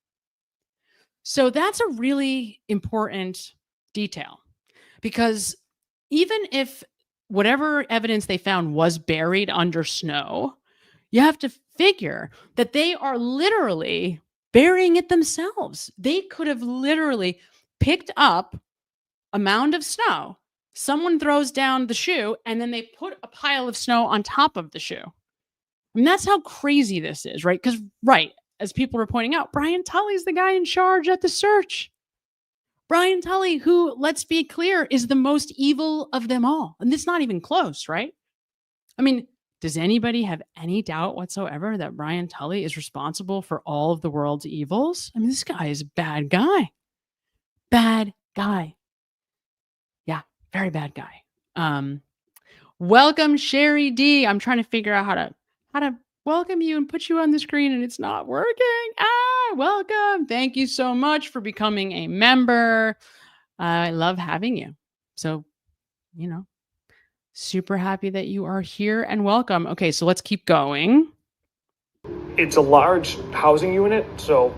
So that's a really important detail, because even if whatever evidence they found was buried under snow, you have to figure that they are literally burying it themselves. They could have literally picked up a mound of snow, someone throws down the shoe, and then they put a pile of snow on top of the shoe. I mean, that's how crazy this is, right? Because, right, as people are pointing out, Brian Tully's the guy in charge at the search. Brian Tully, who, let's be clear, is the most evil of them all. And it's not even close, right? I mean, does anybody have any doubt whatsoever that Brian Tully is responsible for all of the world's evils? I mean, this guy is a bad guy. Bad guy. Yeah, very bad guy. Welcome, Sherry D. I'm trying to figure out how to welcome you and put you on the screen, and it's not working. Welcome. Thank you so much for becoming a member. I love having you. So, super happy that you are here, and welcome. Okay, so let's keep going. It's a large housing unit, so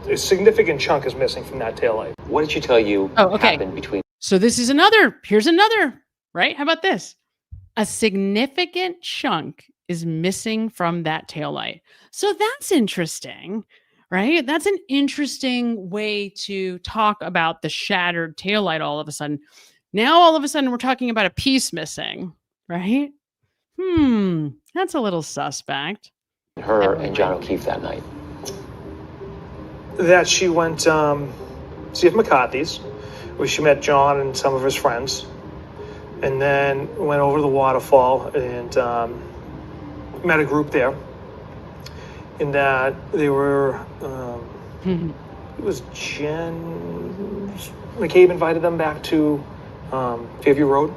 A significant chunk is missing from that taillight. What did she tell you happened between? So here's another, right? How about this? A significant chunk is missing from that taillight. So that's interesting, right? That's an interesting way to talk about the shattered taillight all of a sudden. Now, all of a sudden, we're talking about a piece missing, right? That's a little suspect. Her and John O'Keefe that night. That she went see McCarthy's, where she met John and some of his friends, and then went over to the waterfall and met a group there. And that they were, it was Jen McCabe invited them back to Fairview Road.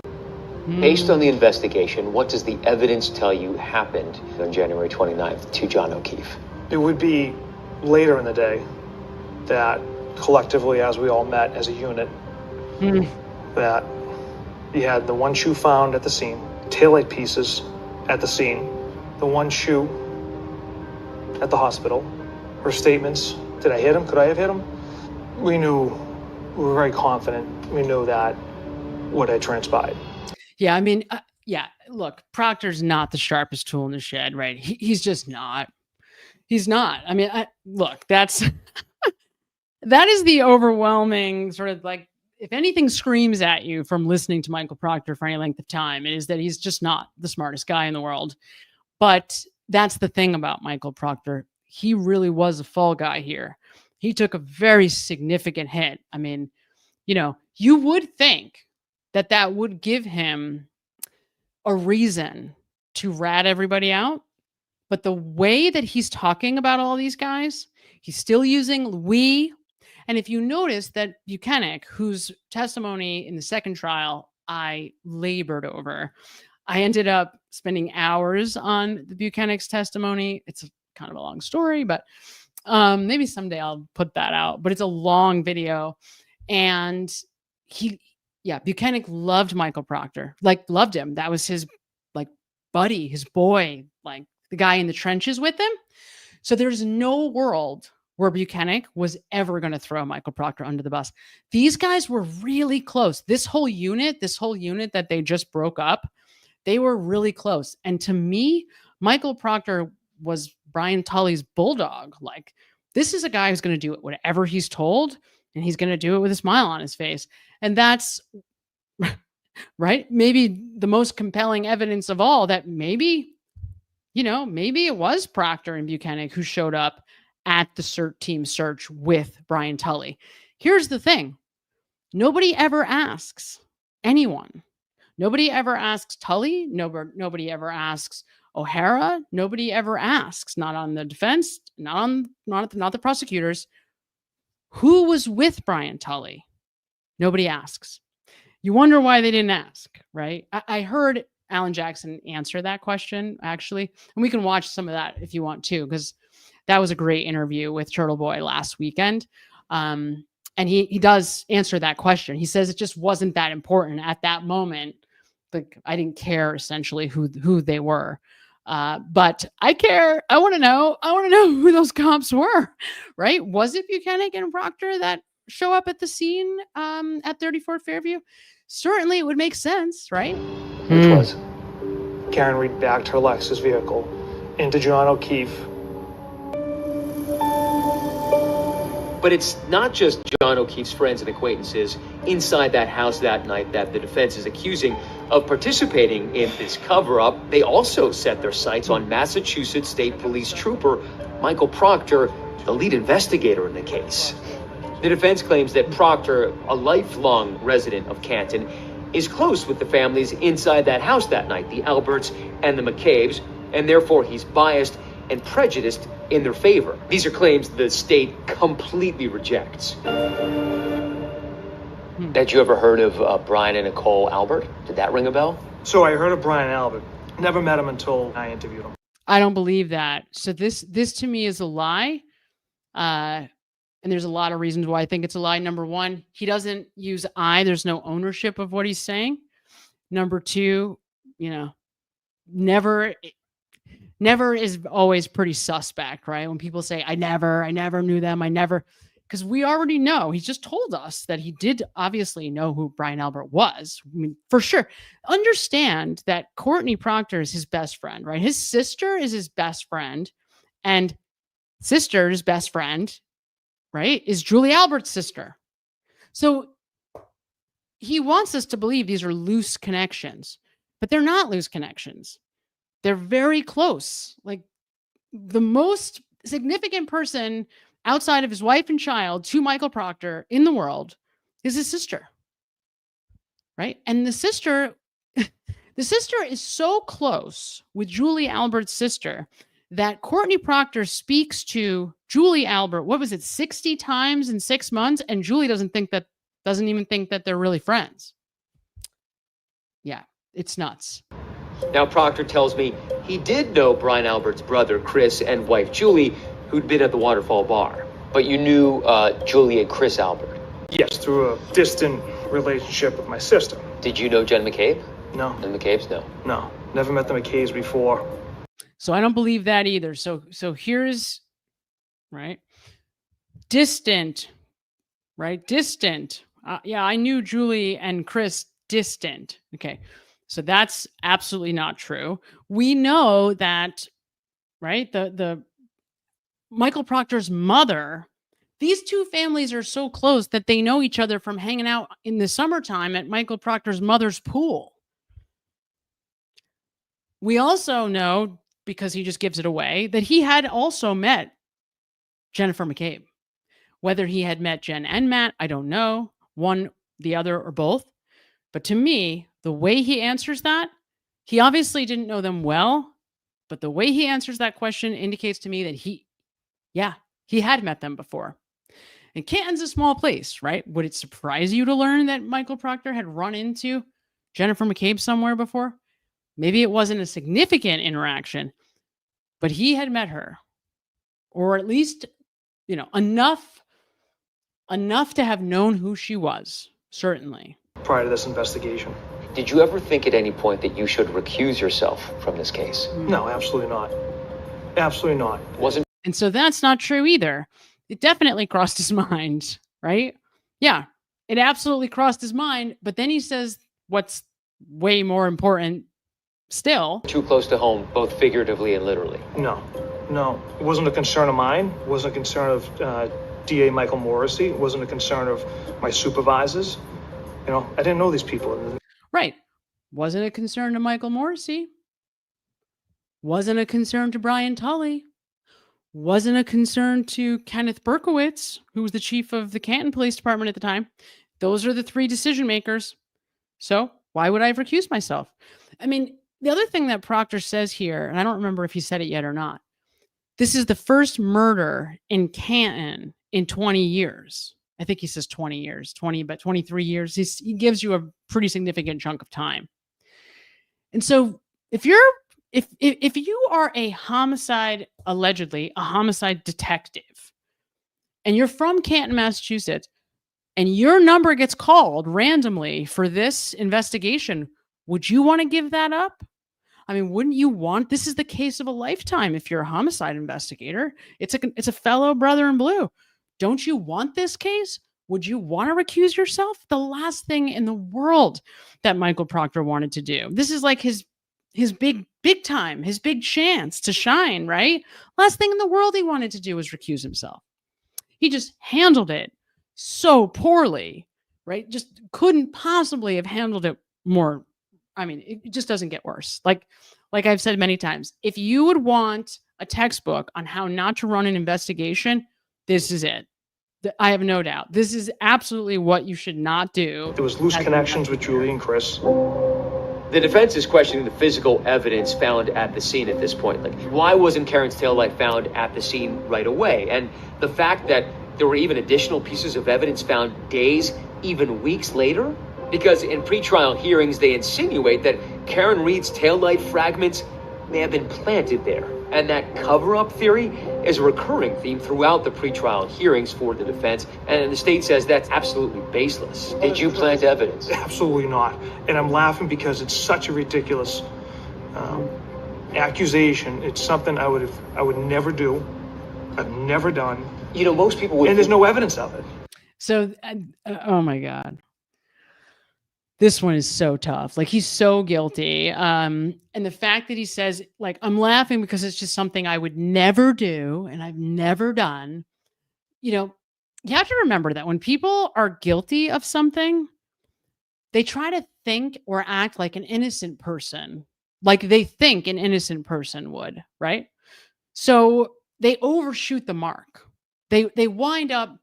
Based on the investigation, what does the evidence tell you happened on January 29th to John O'Keefe? It would be later in the day that collectively, as we all met as a unit, that you had the one shoe found at the scene, taillight pieces at the scene, the one shoe at the hospital, her statements, did I hit him? Could I have hit him? We were very confident. We knew that what had transpired. Yeah, I mean, look, Proctor's not the sharpest tool in the shed, right? He's just not. He's not. I mean, look, that is the overwhelming sort of like, if anything screams at you from listening to Michael Proctor for any length of time, it is that he's just not the smartest guy in the world. But that's the thing about Michael Proctor. He really was a fall guy here. He took a very significant hit. I mean, you would think that would give him a reason to rat everybody out. But the way that he's talking about all these guys, he's still using we. And if you notice that Buchanan, whose testimony in the second trial I labored over, I ended up spending hours on the Buchanan's testimony. It's kind of a long story, but maybe someday I'll put that out. But it's a long video. And Buchanan loved Michael Proctor, loved him. That was his buddy, his boy, the guy in the trenches with him. So there's no world where Buchanan was ever going to throw Michael Proctor under the bus. These guys were really close. This whole unit that they just broke up, they were really close. And to me, Michael Proctor was Brian Tully's bulldog. This is a guy who's going to do whatever he's told, and he's going to do it with a smile on his face. And that's right. Maybe the most compelling evidence of all that maybe it was Proctor and Buchanan who showed up at the CERT team search with Brian Tully. Here's the thing. Nobody ever asks anyone. Nobody ever asks Tully. Nobody ever asks O'Hara. Nobody ever asks, not on the defense, not the prosecutors, who was with Brian Tully. Nobody asks. You wonder why they didn't ask, right? I heard Alan Jackson answer that question, actually. And we can watch some of that if you want to, because that was a great interview with Turtle Boy last weekend. And he does answer that question. He says it just wasn't that important at that moment. I didn't care essentially who they were. But I care. I want to know who those cops were, right? Was it Buchanan and Proctor that show up at the scene at 34 Fairview? Certainly it would make sense, right? Which was Karen Reed backed her Lexus vehicle into John O'Keefe. But it's not just John O'Keefe's friends and acquaintances inside that house that night that the defense is accusing of participating in this cover-up. They also set their sights on Massachusetts State Police Trooper Michael Proctor, the lead investigator in the case. The defense claims that Proctor, a lifelong resident of Canton, is close with the families inside that house that night, the Alberts and the McCabe's, and therefore he's biased and prejudiced in their favor. These are claims the state completely rejects. Had you ever heard of Brian and Nicole Albert? Did that ring a bell? So I heard of Brian Albert. Never met him until I interviewed him. I don't believe that. So this to me is a lie. And there's a lot of reasons why I think it's a lie. Number one, he doesn't use I. There's no ownership of what he's saying. Number two, never never is always pretty suspect, right? When people say, I never knew them, because we already know, he just told us that he did obviously know who Brian Albert was. I mean, for sure. Understand that Courtney Proctor is his best friend, right? His sister is his best friend, and sister's best friend, right, is Julie Albert's sister. So he wants us to believe these are loose connections, but they're not loose connections. They're very close. Like, the most significant person outside of his wife and child to Michael Proctor in the world is his sister, right? And the sister is so close with Julie Albert's sister that Courtney Proctor speaks to Julie Albert, 60 times in 6 months, and Julie doesn't even think that they're really friends. Yeah, it's nuts. Now, Proctor tells me he did know Brian Albert's brother, Chris, and wife, Julie, who'd been at the Waterfall Bar. But you knew Julie and Chris Albert? Yes, through a distant relationship with my sister. Did you know Jen McCabe? No. And McCabe's? No. No, never met the McCabe's before. So I don't believe that either. So here's, right, distant, right, distant. Yeah, I knew Julie and Chris distant. Okay, so that's absolutely not true. We know that, right, the Michael Proctor's mother, these two families are so close that they know each other from hanging out in the summertime at Michael Proctor's mother's pool. We also know, because he just gives it away, that he had also met Jennifer McCabe. Whether he had met Jen and Matt, I don't know. One, the other, or both. But to me, the way he answers that, he obviously didn't know them well, but the way he answers that question indicates to me that he had met them before. And Canton's a small place, right? Would it surprise you to learn that Michael Proctor had run into Jennifer McCabe somewhere before? Maybe it wasn't a significant interaction, but he had met her, or at least, enough to have known who she was, certainly. Prior to this investigation. Did you ever think at any point that you should recuse yourself from this case? No, absolutely not. Absolutely not. And so that's not true either. It definitely crossed his mind, right? Yeah, it absolutely crossed his mind. But then he says what's way more important still. Too close to home, both figuratively and literally. No. It wasn't a concern of mine. It wasn't a concern of DA Michael Morrissey. It wasn't a concern of my supervisors. I didn't know these people. Right. Wasn't a concern to Michael Morrissey. Wasn't a concern to Brian Tully. Wasn't a concern to Kenneth Berkowitz, who was the chief of the Canton Police Department at the time. Those are the three decision makers. So why would I have recused myself? I mean, the other thing that Proctor says here, and I don't remember if he said it yet or not, this is the first murder in Canton in 20 years. I think he says 20 years, 23 years. He gives you a pretty significant chunk of time. And so if you are allegedly a homicide detective, and you're from Canton, Massachusetts, and your number gets called randomly for this investigation, would you want to give that up? I mean, wouldn't you want, this is the case of a lifetime if you're a homicide investigator. It's a fellow brother in blue. Don't you want this case? Would you want to recuse yourself? The last thing in the world that Michael Proctor wanted to do. This is like his big time, his big chance to shine, right? Last thing in the world he wanted to do was recuse himself. He just handled it so poorly, right? Just couldn't possibly have handled it more. I mean, it just doesn't get worse. Like I've said many times, if you would want a textbook on how not to run an investigation, this is it. I have no doubt. This is absolutely what you should not do. There was loose connections with Julie and Chris. The defense is questioning the physical evidence found at the scene at this point. Like, why wasn't Karen's taillight found at the scene right away? And the fact that there were even additional pieces of evidence found days, even weeks later? Because in pretrial hearings, they insinuate that Karen Reed's taillight fragments may have been planted there. And that cover-up theory is a recurring theme throughout the pretrial hearings for the defense, and the state says that's absolutely baseless. Did you plant evidence? Absolutely not. And I'm laughing because it's such a ridiculous accusation. It's something I would never do. I've never done. You know, most people would. And there's no evidence of it. So, oh my God. This one is so tough. Like, he's so guilty. And the fact that he says, like, I'm laughing because it's just something I would never do and I've never done. You know, you have to remember that when people are guilty of something, they try to think or act like an innocent person, like they think an innocent person would, right? So they overshoot the mark. They wind up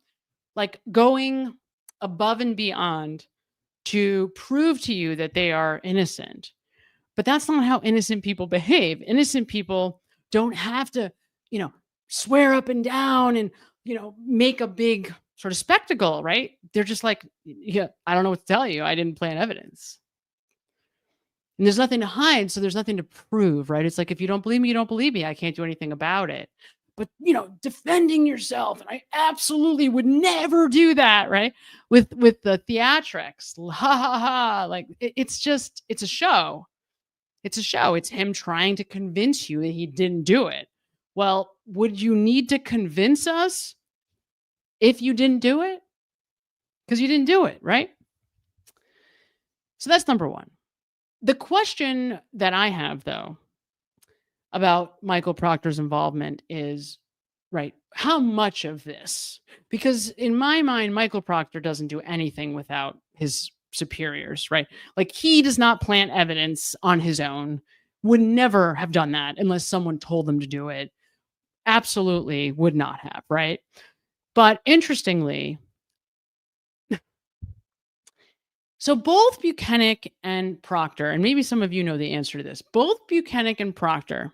like going above and beyond to prove to you that they are innocent. But that's not how innocent people behave. Innocent people don't have to, you know, swear up and down and, you know, make a big sort of spectacle, right? They're just like, yeah, I don't know what to tell you. I didn't plant evidence. And there's nothing to hide, so there's nothing to prove, right? It's like, if you don't believe me, you don't believe me. I can't do anything about it. But, you know, defending yourself, and I absolutely would never do that, right? With the theatrics, ha ha ha, like it's a show. It's a show. It's him trying to convince you that he didn't do it. Well, would you need to convince us if you didn't do it? Because you didn't do it, right? So that's number one. The question that I have, though, about Michael Proctor's involvement is, right, how much of this? Because in my mind, Michael Proctor doesn't do anything without his superiors, right? Like, he does not plant evidence on his own, would never have done that unless someone told them to do it. Absolutely would not have, right? But interestingly, so both Buchanan and Proctor, and maybe some of you know the answer to this, both Buchanan and Proctor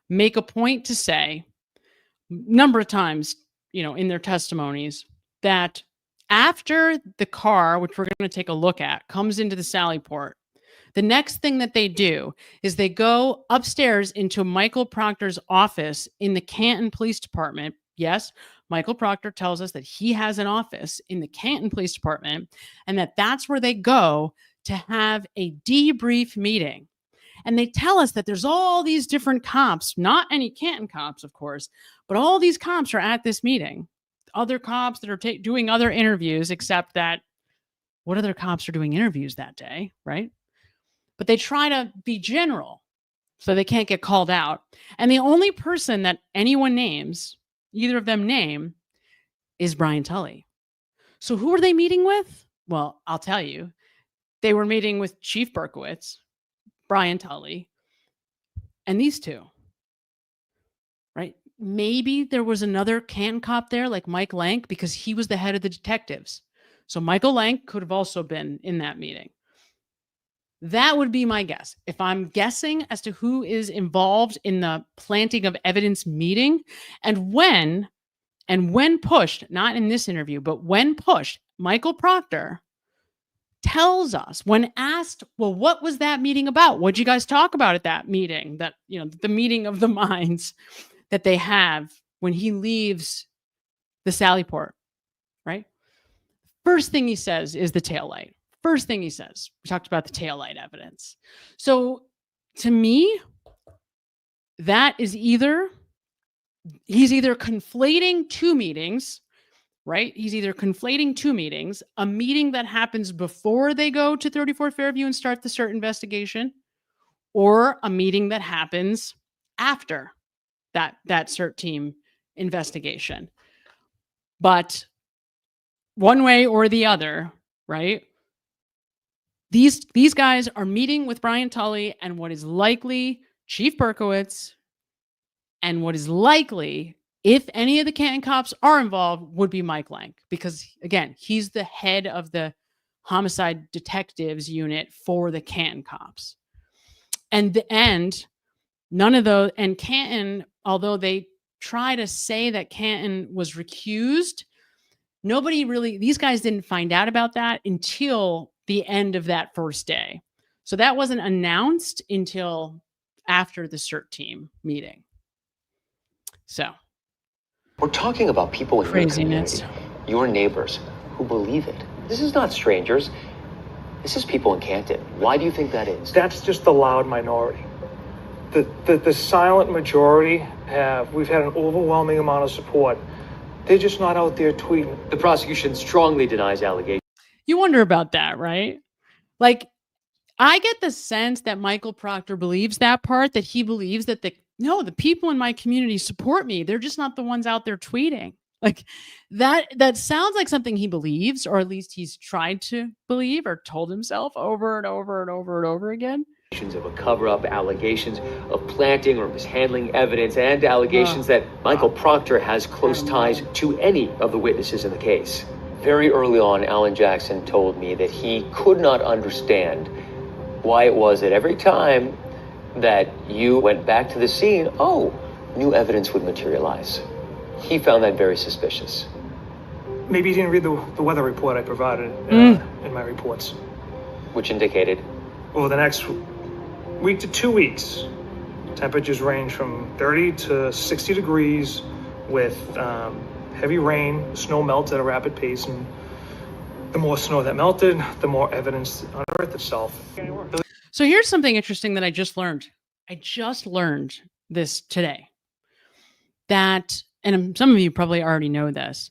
make a point to say a number of times, you know, in their testimonies, that after the car, which we're going to take a look at, comes into the Sallyport, the next thing that they do is they go upstairs into Michael Proctor's office in the Canton Police Department. Yes, Michael Proctor tells us that he has an office in the Canton Police Department, and that's where they go to have a debrief meeting. And they tell us that there's all these different cops, not any Canton cops, of course, but all these cops are at this meeting. Other cops that are doing other interviews, except that what other cops are doing interviews that day, right? But they try to be general so they can't get called out. And the only person that anyone names, either of them name, is Brian Tully. So who are they meeting with? Well, I'll tell you. They were meeting with Chief Berkowitz, Brian Tully, and these two, right? Maybe there was another Canton cop there, like Mike Lank, because he was the head of the detectives. So Michael Lank could have also been in that meeting. That would be my guess. If I'm guessing as to who is involved in the planting of evidence meeting, and when pushed, not in this interview, but when pushed, Michael Proctor tells us, when asked, well, what was that meeting about? What'd you guys talk about at that meeting? That, you know, the meeting of the minds that they have when he leaves the Sallyport, right? First thing he says is the taillight. First thing he says, we talked about the taillight evidence. So to me, that is he's either conflating two meetings, right? He's either conflating two meetings, a meeting that happens before they go to 34 Fairview and start the CERT investigation, or a meeting that happens after that CERT team investigation. But one way or the other, right? These guys are meeting with Brian Tully and what is likely Chief Berkowitz, and what is likely, if any of the Canton cops are involved, would be Mike Lank, because again, he's the head of the homicide detectives unit for the Canton cops. And none of those, and Canton, although they try to say that Canton was recused, nobody really, these guys didn't find out about that until the end of that first day. So that wasn't announced until after the CERT team meeting. So we're talking about people in craziness, your community, your neighbors who believe it. This is not strangers. This is people in Canton. Why do you think that is? That's just the loud minority. The silent majority we've had an overwhelming amount of support. They're just not out there tweeting. The prosecution strongly denies allegations. You wonder about that, right? Like, I get the sense that Michael Proctor believes that part, that he believes that the people in my community support me. They're just not the ones out there tweeting. Like that sounds like something he believes, or at least he's tried to believe or told himself over and over and over and over again. Of a cover-up, allegations of planting or mishandling evidence, and allegations that Michael Proctor has close ties to any of the witnesses in the case. Very early on, Alan Jackson told me that he could not understand why it was that every time that you went back to the scene, new evidence would materialize. He found that very suspicious. Maybe you didn't read the weather report I provided in my reports. Which indicated? Over the next week to 2 weeks, temperatures range from 30 to 60 degrees with heavy rain. Snow melts at a rapid pace, and the more snow that melted, the more evidence unearthed itself. So here's something interesting that I just learned. I just learned this today. That, and some of you probably already know this,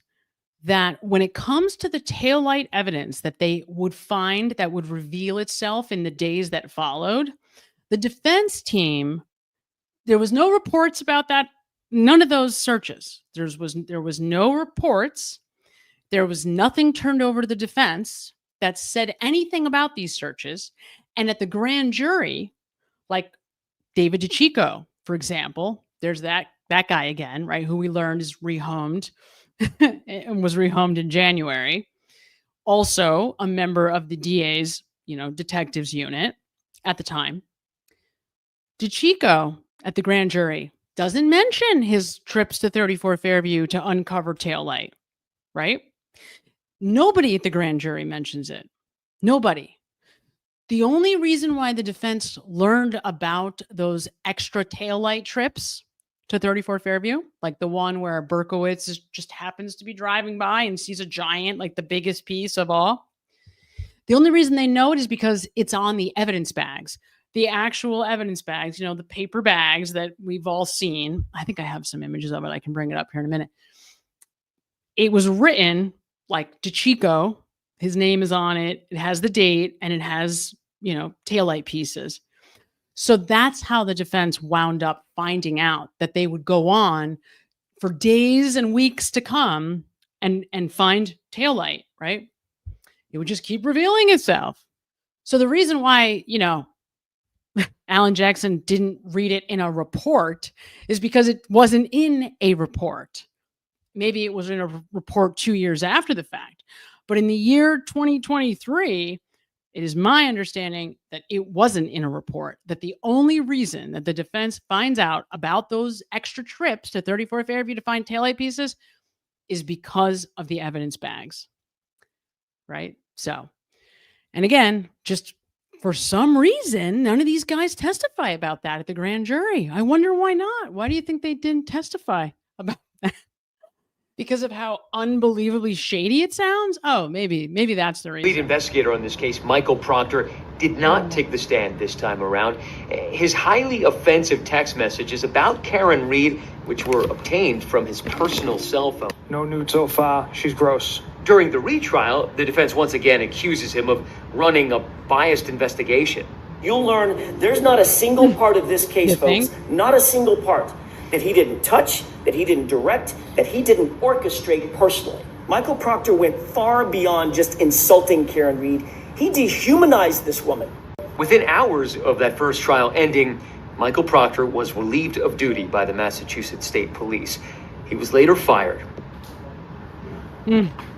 that when it comes to the taillight evidence that they would find that would reveal itself in the days that followed, the defense team, there was no reports about that. None of those searches. There was no reports. There was nothing turned over to the defense that said anything about these searches. And at the grand jury, like David DeCicco, for example, there's that guy again, right? Who we learned is rehomed and was rehomed in January. Also a member of the DA's, detectives unit at the time. DeCicco at the grand jury doesn't mention his trips to 34 Fairview to uncover taillight, right? Nobody at the grand jury mentions it. Nobody. The only reason why the defense learned about those extra taillight trips to 34 Fairview, like the one where Berkowitz just happens to be driving by and sees a giant, like the biggest piece of all. The only reason they know it is because it's on the evidence bags, the actual evidence bags, the paper bags that we've all seen. I think I have some images of it. I can bring it up here in a minute. It was written like DeCicco. His name is on it. It has the date and it has, taillight pieces. So that's how the defense wound up finding out that they would go on for days and weeks to come and find taillight, right? It would just keep revealing itself. So the reason why, Alan Jackson didn't read it in a report is because it wasn't in a report. Maybe it was in a report 2 years after the fact. But in the year 2023, it is my understanding that it wasn't in a report, that the only reason that the defense finds out about those extra trips to 34 Fairview to find taillight pieces is because of the evidence bags, right? So, and again, just for some reason, none of these guys testify about that at the grand jury. I wonder why not. Why do you think they didn't testify about that? Because of how unbelievably shady it sounds? Oh, maybe that's the reason. Lead investigator on this case, Michael Proctor, did not take the stand this time around. His highly offensive text messages about Karen Reed, which were obtained from his personal cell phone. No nude so far. She's gross. During the retrial, the defense once again accuses him of running a biased investigation. You'll learn there's not a single part of this case, folks, not a single part, that he didn't touch, that he didn't direct, that he didn't orchestrate personally. Michael Proctor went far beyond just insulting Karen Reed. He dehumanized this woman. Within hours of that first trial ending, Michael Proctor was relieved of duty by the Massachusetts State Police. He was later fired.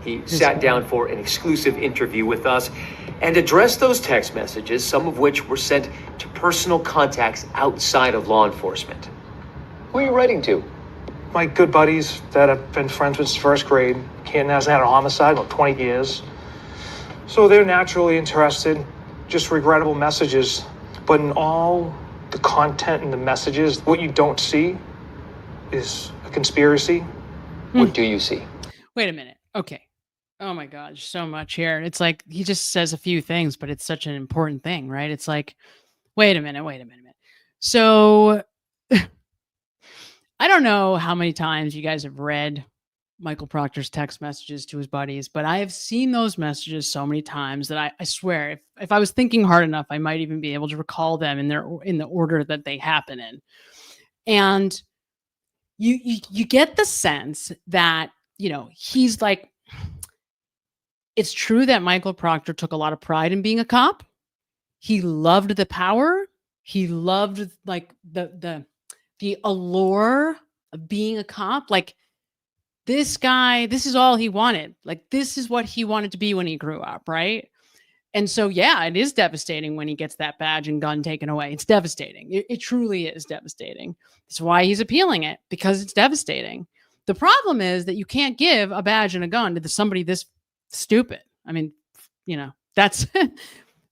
He sat down for an exclusive interview with us and addressed those text messages, some of which were sent to personal contacts outside of law enforcement. Who are you writing to? My good buddies that have been friends since first grade. Canton hasn't had a homicide in about 20 years. So they're naturally interested, just regrettable messages. But in all the content and the messages, what you don't see is a conspiracy. What do you see? Wait a minute. Okay. Oh my God, there's so much here. It's like he just says a few things, but it's such an important thing, right? It's like, wait a minute. So I don't know how many times you guys have read Michael Proctor's text messages to his buddies, but I have seen those messages so many times that I swear if I was thinking hard enough, I might even be able to recall them in the order that they happen in. And you get the sense that, he's like, it's true that Michael Proctor took a lot of pride in being a cop. He loved the power. He loved like the allure of being a cop. Like, this guy, this is all he wanted. Like, this is what he wanted to be when he grew up, right? And so, yeah, it is devastating when he gets that badge and gun taken away. It's devastating. It truly is devastating. That's why he's appealing it, because it's devastating. The problem is that you can't give a badge and a gun to somebody this stupid. I mean, that's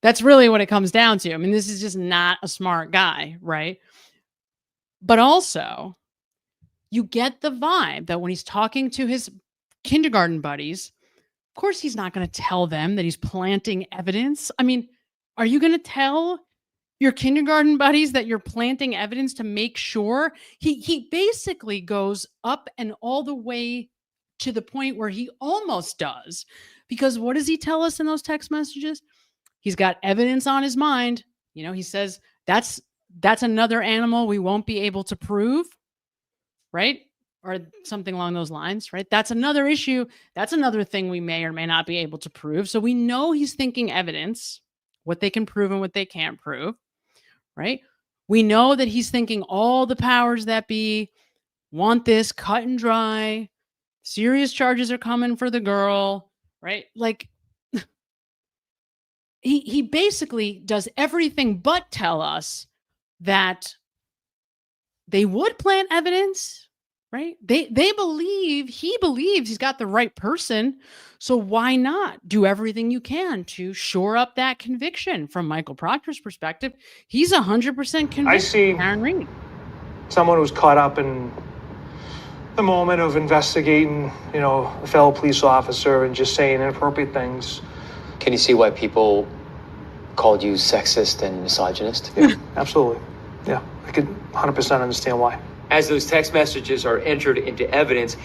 that's really what it comes down to. I mean, this is just not a smart guy, right? But also, you get the vibe that when he's talking to his kindergarten buddies, of course, he's not going to tell them that he's planting evidence. I mean, are you going to tell your kindergarten buddies that you're planting evidence to make sure? He basically goes up and all the way to the point where he almost does. Because what does he tell us in those text messages? He's got evidence on his mind. He says, that's another animal we won't be able to prove. Right? Or something along those lines, right? That's another issue. That's another thing we may or may not be able to prove. So we know he's thinking evidence, what they can prove and what they can't prove, right? We know that he's thinking all the powers that be want this cut and dry. Serious charges are coming for the girl, right? Like, he basically does everything but tell us that they would plant evidence, right? He believes he's got the right person. So why not do everything you can to shore up that conviction? From Michael Proctor's perspective, he's 100% convinced. I see Aaron Reed, someone who's caught up in the moment of investigating, a fellow police officer and just saying inappropriate things. Can you see why people called you sexist and misogynist? Yeah, absolutely. Yeah, I could 100% understand why. As those text messages are entered into evidence,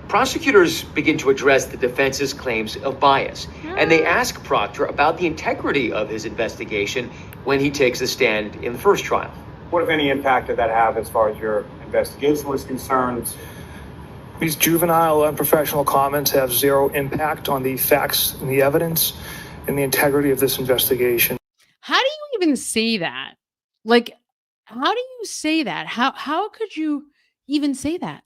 prosecutors begin to address the defense's claims of bias. And they ask Proctor about the integrity of his investigation when he takes a stand in the first trial. What, if any, impact did that have as far as your investigation was concerned? These juvenile, unprofessional comments have zero impact on the facts and the evidence and the integrity of this investigation. how do you even say that? Like, how do you say that? How could you even say that?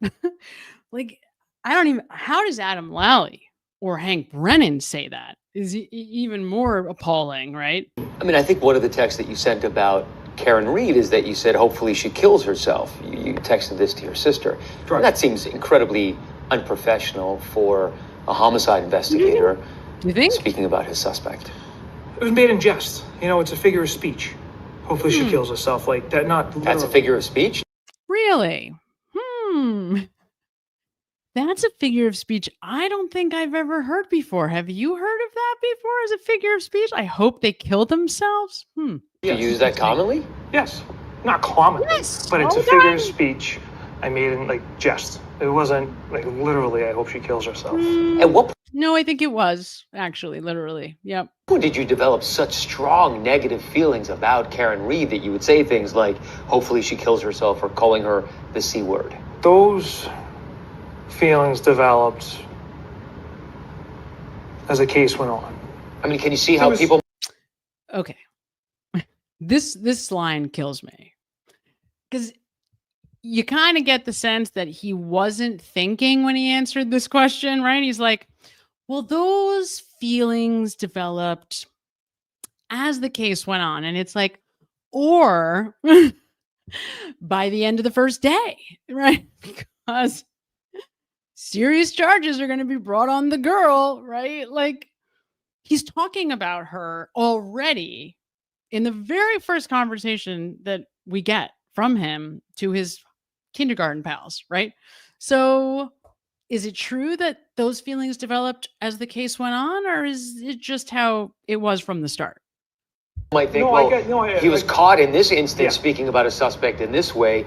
Like, how does Adam Lally or Hank Brennan say that? Is even more appalling, right? I mean, I think one of the texts that you sent about Karen Reed is that you said, hopefully she kills herself. You texted this to your sister. Right. That seems incredibly unprofessional for a homicide investigator. You think? Speaking about his suspect. It was made in jest. It's a figure of speech. Hopefully she kills herself. Like that, not literally. That's a figure of speech? Really? That's a figure of speech I don't think I've ever heard before. Have you heard of that before as a figure of speech? I hope they kill themselves. Do you use that commonly? Yes. Not commonly, Yes, but it's all a figure the of speech I made in jest. It wasn't literally, I hope she kills herself. At what No, I think it was actually literally. Yep. point did you develop such strong negative feelings about Karen Reed that you would say things like, hopefully she kills herself, or calling her the C word? Those feelings developed as the case went on. I mean, can you see how people... Okay. This line kills me. Because you kind of get the sense that he wasn't thinking when he answered this question, right? He's like, well, those feelings developed as the case went on. And it's like, or by the end of the first day, right? Because serious charges are going to be brought on the girl, right? Like, he's talking about her already in the very first conversation that we get from him to his kindergarten pals, right? So is it true that those feelings developed as the case went on, or is it just how it was from the start? Might think, he was caught in this instance speaking about a suspect in this way.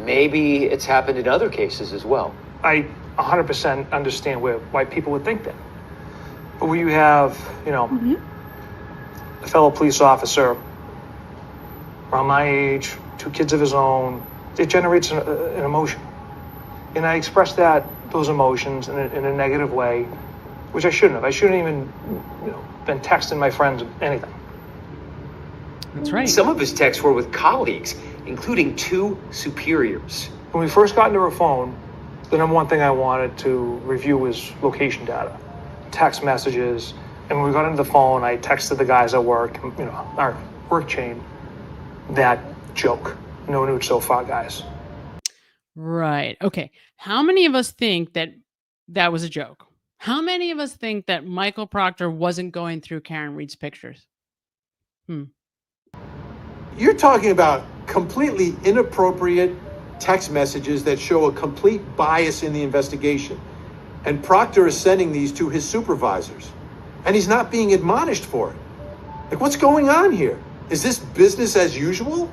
Maybe it's happened in other cases as well. I 100% understand why people would think that. But when you have, a fellow police officer around my age, 2 kids of his own, it generates an emotion. And I express those emotions in a negative way, which I shouldn't have. I shouldn't even been texting my friends anything. That's right. Some of his texts were with colleagues, including 2 superiors. When we first got into her phone, the number one thing I wanted to review was location data, text messages. And when we got into the phone, I texted the guys at work, our work chain, that joke. No nude so far, guys. Right. Okay. How many of us think that was a joke? How many of us think that Michael Proctor wasn't going through Karen Reid's pictures? You're talking about completely inappropriate text messages that show a complete bias in the investigation. And Proctor is sending these to his supervisors. And he's not being admonished for it. Like, what's going on here? Is this business as usual?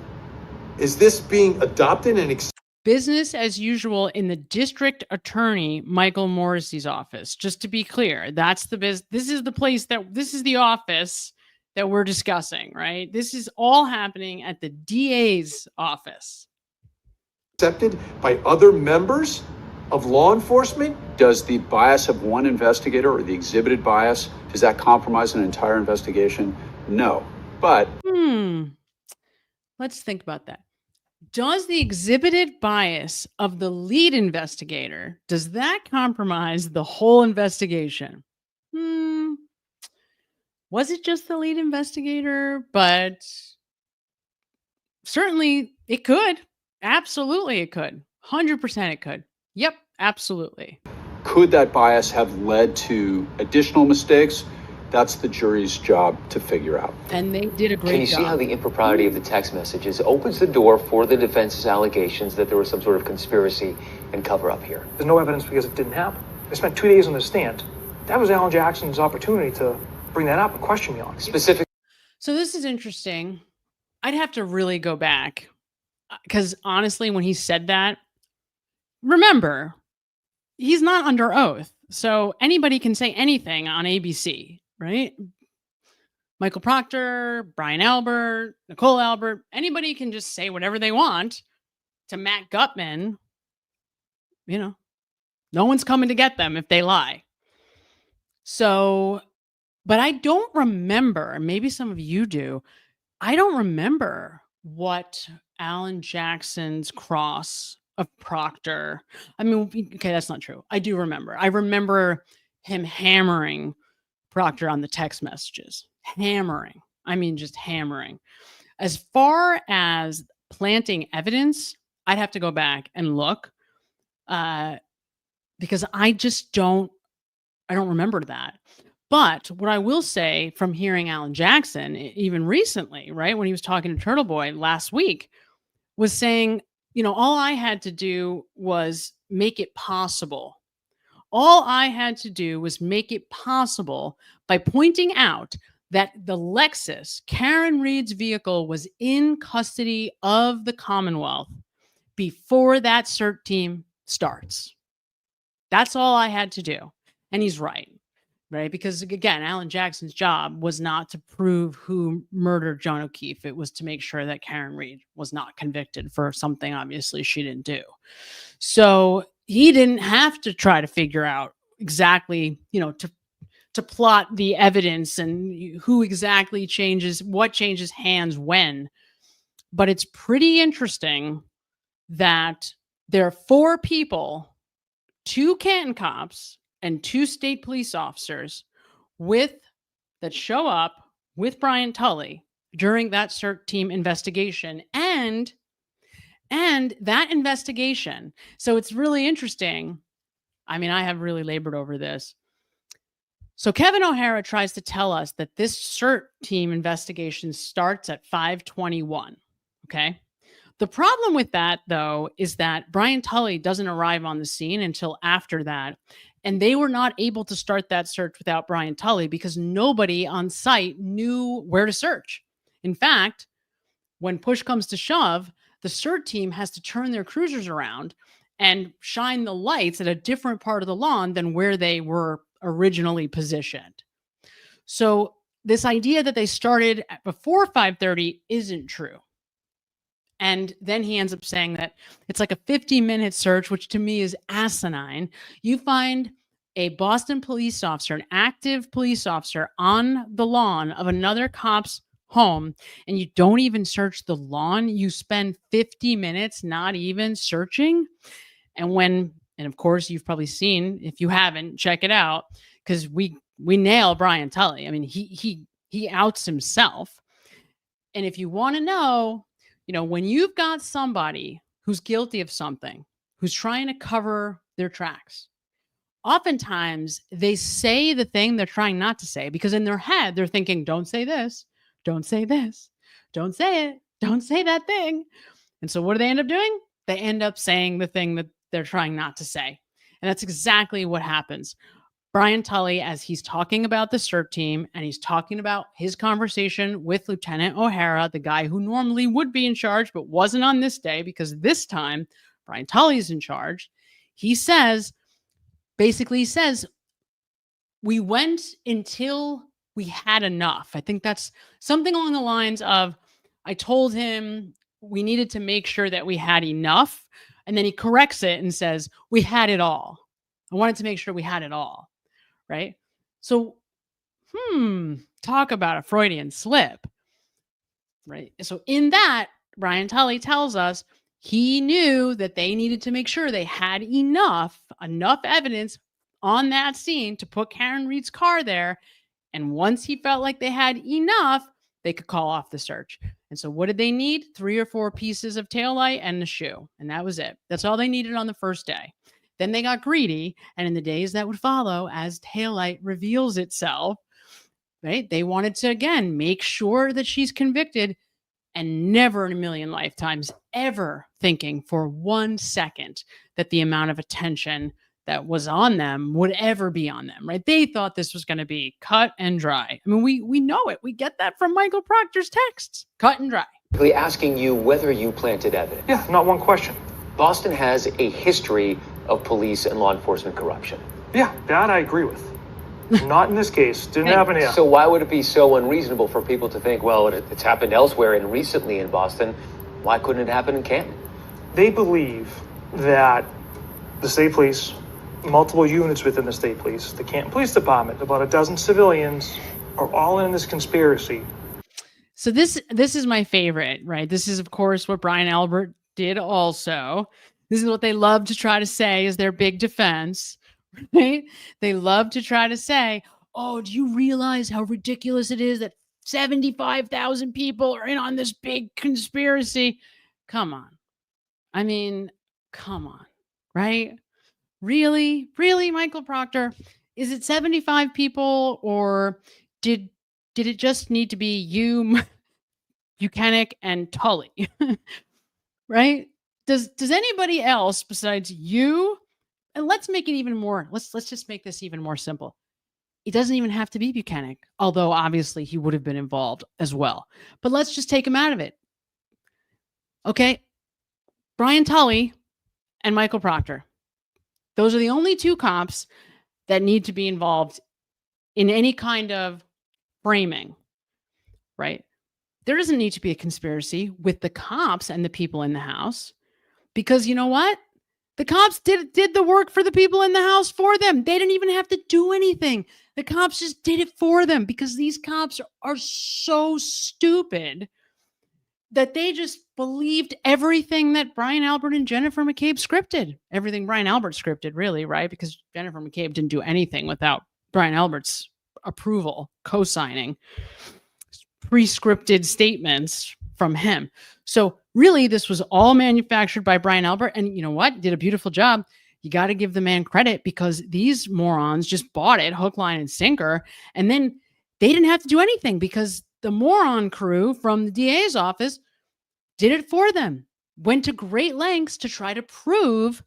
Is this being adopted and Business as usual in the district attorney Michael Morrissey's office? Just to be clear, that's this is the office that we're discussing, right? This is all happening at the DA's office. accepted by other members of law enforcement? Does the bias of one investigator or the exhibited bias, does that compromise an entire investigation? No. But let's think about that. Does the exhibited bias of the lead investigator, does that compromise the whole investigation? Was it just the lead investigator? But certainly it could. Absolutely it could. 100% it could. Yep, absolutely. could that bias have led to additional mistakes? That's the jury's job to figure out. And they did a great job. Can you see how the impropriety of the text messages opens the door for the defense's allegations that there was some sort of conspiracy and cover-up here? There's no evidence because it didn't happen. I spent 2 days on the stand. That was Alan Jackson's opportunity to bring that up and question me on it. Specific. So this is interesting. I'd have to really go back because honestly, when he said that, remember, he's not under oath. So anybody can say anything on ABC, right? Michael Proctor, Brian Albert, Nicole Albert, anybody can just say whatever they want to Matt Gutman. You know, no one's coming to get them if they lie. So, but I don't remember, maybe some of you do, I don't remember what Alan Jackson's cross of Proctor. I mean, okay, that's not true. I do remember. I remember him hammering Proctor on the text messages. Hammering. I mean, just hammering. As far as planting evidence, I'd have to go back and look because I just don't remember that. But what I will say from hearing Alan Jackson, even recently, right, when he was talking to Turtle Boy last week, was saying, you know, all I had to do was make it possible. All I had to do was make it possible by pointing out that the Lexus, Karen Reid's vehicle, was in custody of the Commonwealth before that CERT team starts. That's all I had to do. And he's right. Right? Because again, Alan Jackson's job was not to prove who murdered John O'Keefe. It was to make sure that Karen Reid was not convicted for something obviously she didn't do. So he didn't have to try to figure out exactly, you know, to plot the evidence and who exactly changes, what changes hands when. But it's pretty interesting that there are 4 people, 2 Canton cops, and 2 state police officers that show up with Brian Tully during that CERT team investigation and that investigation. So it's really interesting. I mean, I have really labored over this. So Kevin O'Hara tries to tell us that this CERT team investigation starts at 5:21. Okay. The problem with that, though, is that Brian Tully doesn't arrive on the scene until after that. And they were not able to start that search without Brian Tully because nobody on site knew where to search. In fact, when push comes to shove, the CERT team has to turn their cruisers around and shine the lights at a different part of the lawn than where they were originally positioned. So this idea that they started before 5:30 isn't true. And then he ends up saying that it's like a 50-minute search, which to me is asinine. You find a Boston police officer, an active police officer, on the lawn of another cop's home, and you don't even search the lawn. You spend 50 minutes not even searching. And of course, you've probably seen, if you haven't, check it out, because we nail Brian Tully. I mean, he outs himself. And if you want to know, when you've got somebody who's guilty of something, who's trying to cover their tracks, oftentimes they say the thing they're trying not to say, because in their head, they're thinking, don't say this, don't say this, don't say it, don't say that thing. And so what do they end up doing? They end up saying the thing that they're trying not to say. And that's exactly what happens. Brian Tully, as he's talking about the CERT team and he's talking about his conversation with Lieutenant O'Hara, the guy who normally would be in charge but wasn't on this day because this time Brian Tully's in charge, he says, we went until we had enough. I think that's something along the lines of, I told him we needed to make sure that we had enough. And then he corrects it and says, we had it all. I wanted to make sure we had it all. Right? So, talk about a Freudian slip. Right? So in that, Brian Tully tells us he knew that they needed to make sure they had enough evidence on that scene to put Karen Reed's car there. And once he felt like they had enough, they could call off the search. And so what did they need? 3 or 4 pieces of taillight and the shoe. And that was it. That's all they needed on the first day. Then they got greedy, and in the days that would follow, as taillight reveals itself, right, they wanted to, again, make sure that she's convicted, and never in a million lifetimes ever thinking for 1 second that the amount of attention that was on them would ever be on them, right? They thought this was going to be cut and dry. I mean, we know it. We get that from Michael Proctor's texts. Cut and dry. Asking you whether you planted evidence. Yeah, not one question. Boston has a history of police and law enforcement corruption. Yeah, that I agree with. Not in this case. Didn't happen here. So why would it be so unreasonable for people to think, well, it's happened elsewhere and recently in Boston? Why couldn't it happen in Canton? They believe that the state police, multiple units within the state police, the Canton Police Department, about a dozen civilians are all in this conspiracy. So this is my favorite, right? This is, of course, what Brian Albert did also. This is what they love to try to say is their big defense, right? They love to try to say, oh, do you realize how ridiculous it is that 75,000 people are in on this big conspiracy? Come on. I mean, come on, right? Really, Michael Proctor? Is it 75 people, or did it just need to be you, Buchanan, and Tully? Right? Does anybody else besides you? And let's make it even more. Let's just make this even more simple. It doesn't even have to be Buchanan, although obviously he would have been involved as well. But let's just take him out of it. Okay, Brian Tully and Michael Proctor. Those are the only 2 cops that need to be involved in any kind of framing, right? There doesn't need to be a conspiracy with the cops and the people in the house, because you know what? The cops did the work for the people in the house for them. They didn't even have to do anything. The cops just did it for them, because these cops are so stupid that they just believed everything that Brian Albert and Jennifer McCabe scripted. Everything Brian Albert scripted, really, right? Because Jennifer McCabe didn't do anything without Brian Albert's approval, co-signing pre-scripted statements from him. So really, this was all manufactured by Brian Albert. And you know what? Did a beautiful job. You got to give the man credit, because these morons just bought it hook, line, and sinker. And then they didn't have to do anything, because the moron crew from the DA's office did it for them. Went to great lengths to try to prove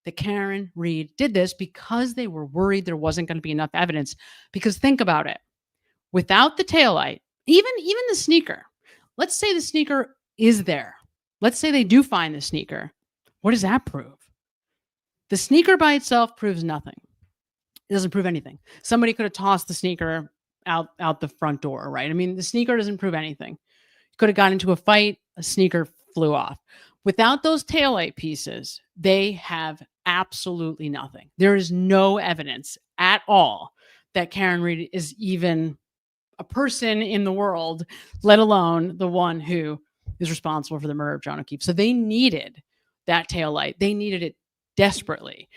that Karen Reed did this, because they were worried there wasn't going to be enough evidence. Because think about it. Without the taillight, even the sneaker, let's say the sneaker is there. Let's say they do find the sneaker. What does that prove? The sneaker by itself proves nothing. It doesn't prove anything. Somebody could have tossed the sneaker out the front door, right? I mean, the sneaker doesn't prove anything. You could have gotten into a fight, a sneaker flew off. Without those taillight pieces, they have absolutely nothing. There is no evidence at all that Karen Reed is even a person in the world, let alone the one who is responsible for the murder of John O'Keefe. So they needed that taillight. They needed it desperately.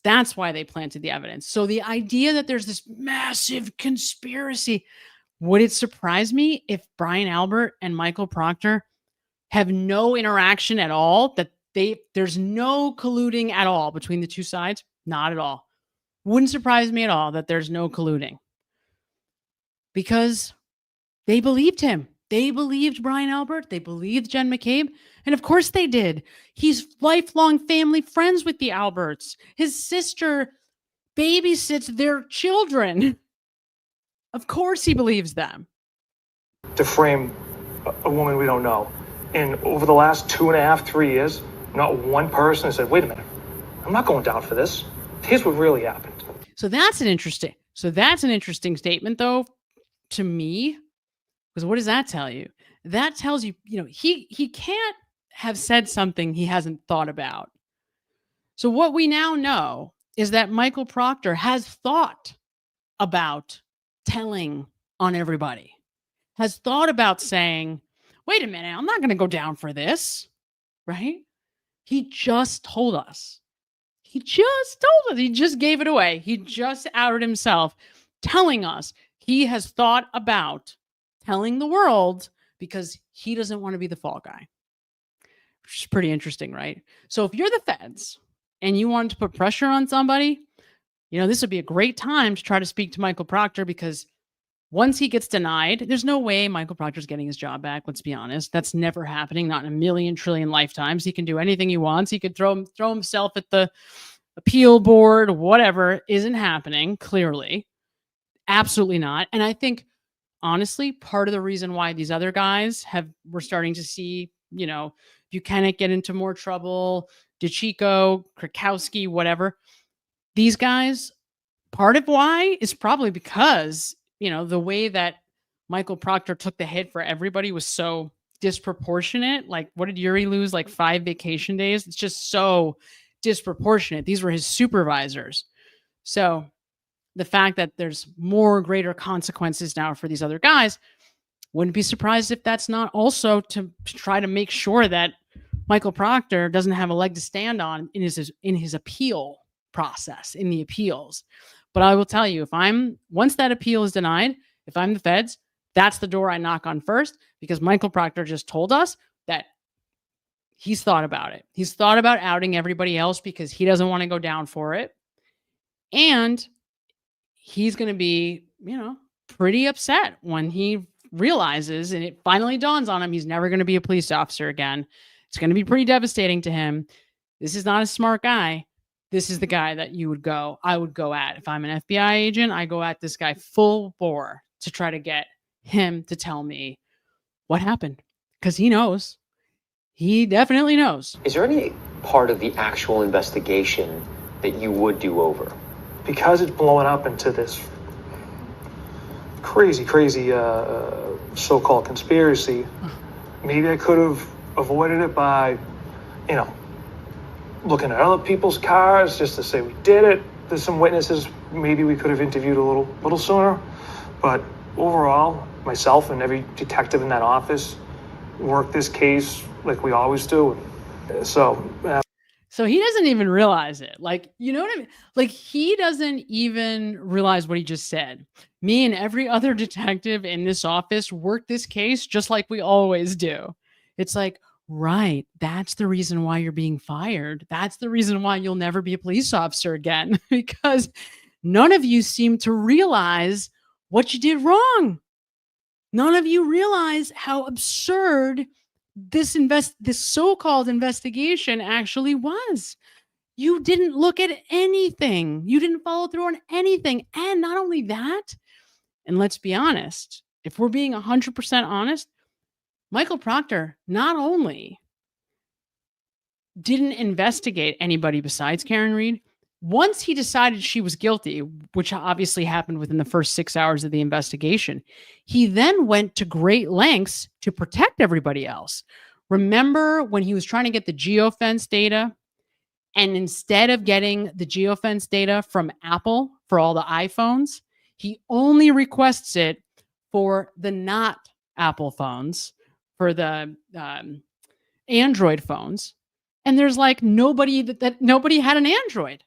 That's why they planted the evidence. So the idea that there's this massive conspiracy, would it surprise me if Brian Albert and Michael Proctor have no interaction at all, that there's no colluding at all between the two sides? Not at all. Wouldn't surprise me at all that there's no colluding, because they believed him. They believed Brian Albert. They believed Jen McCabe. And of course they did. He's lifelong family friends with the Alberts. His sister babysits their children. Of course he believes them. To frame a woman we don't know. And over the last 2.5, 3 years, not one person has said, wait a minute, I'm not going down for this. Here's what really happened. So that's an interesting statement, though, to me. Because what does that tell you? That tells you, he can't have said something he hasn't thought about. So what we now know is that Michael Proctor has thought about telling on everybody, has thought about saying, wait a minute, I'm not going to go down for this, right? He just told us. He just gave it away. He just outed himself, telling us he has thought about telling the world because he doesn't want to be the fall guy. Which is pretty interesting, right? So if you're the feds and you want to put pressure on somebody, this would be a great time to try to speak to Michael Proctor, because once he gets denied, there's no way Michael Proctor's getting his job back. Let's be honest. That's never happening. Not in a million trillion lifetimes. He can do anything he wants. He could throw himself at the appeal board, whatever. Isn't happening, clearly. Absolutely not. And I think, honestly, part of the reason why these other guys we're starting to see, Buchanan get into more trouble, DeChico, Krakowski, whatever. These guys, part of why is probably because, the way that Michael Proctor took the hit for everybody was so disproportionate. Like, what did Yuri lose? Like 5 vacation days? It's just so disproportionate. These were his supervisors. So the fact that there's greater consequences now for these other guys, wouldn't be surprised if that's not also to try to make sure that Michael Proctor doesn't have a leg to stand on in his appeal process, in the appeals. But I will tell you, once that appeal is denied, if I'm the feds, that's the door I knock on first, because Michael Proctor just told us that he's thought about it. He's thought about outing everybody else because he doesn't want to go down for it. And he's going to be, pretty upset when he realizes, and it finally dawns on him, he's never going to be a police officer again. It's going to be pretty devastating to him. This is not a smart guy. This is the guy that I would go at. If I'm an FBI agent, I go at this guy full bore to try to get him to tell me what happened, because he knows. He definitely knows. Is there any part of the actual investigation that you would do over? Because it's blowing up into this crazy so-called conspiracy, maybe I could have avoided it by, looking at other people's cars just to say we did it. There's some witnesses maybe we could have interviewed a little sooner. But overall, myself and every detective in that office worked this case like we always do. So he doesn't even realize it. Like, you know what I mean? Like, he doesn't even realize what he just said. Me and every other detective in this office work this case just like we always do. It's like, right, that's the reason why you're being fired. That's the reason why you'll never be a police officer again, because none of you seem to realize what you did wrong. None of you realize how absurd this so-called investigation actually was. You didn't look at anything. You didn't follow through on anything. And not only that, and let's be honest, if we're being 100% honest, Michael Proctor not only didn't investigate anybody besides Karen Reed, once he decided she was guilty, which obviously happened within the first 6 hours of the investigation, he then went to great lengths to protect everybody else. Remember when he was trying to get the geofence data, and instead of getting the geofence data from Apple for all the iPhones, he only requests it for the not Apple phones, for the Android phones. And there's like nobody that nobody had an Android.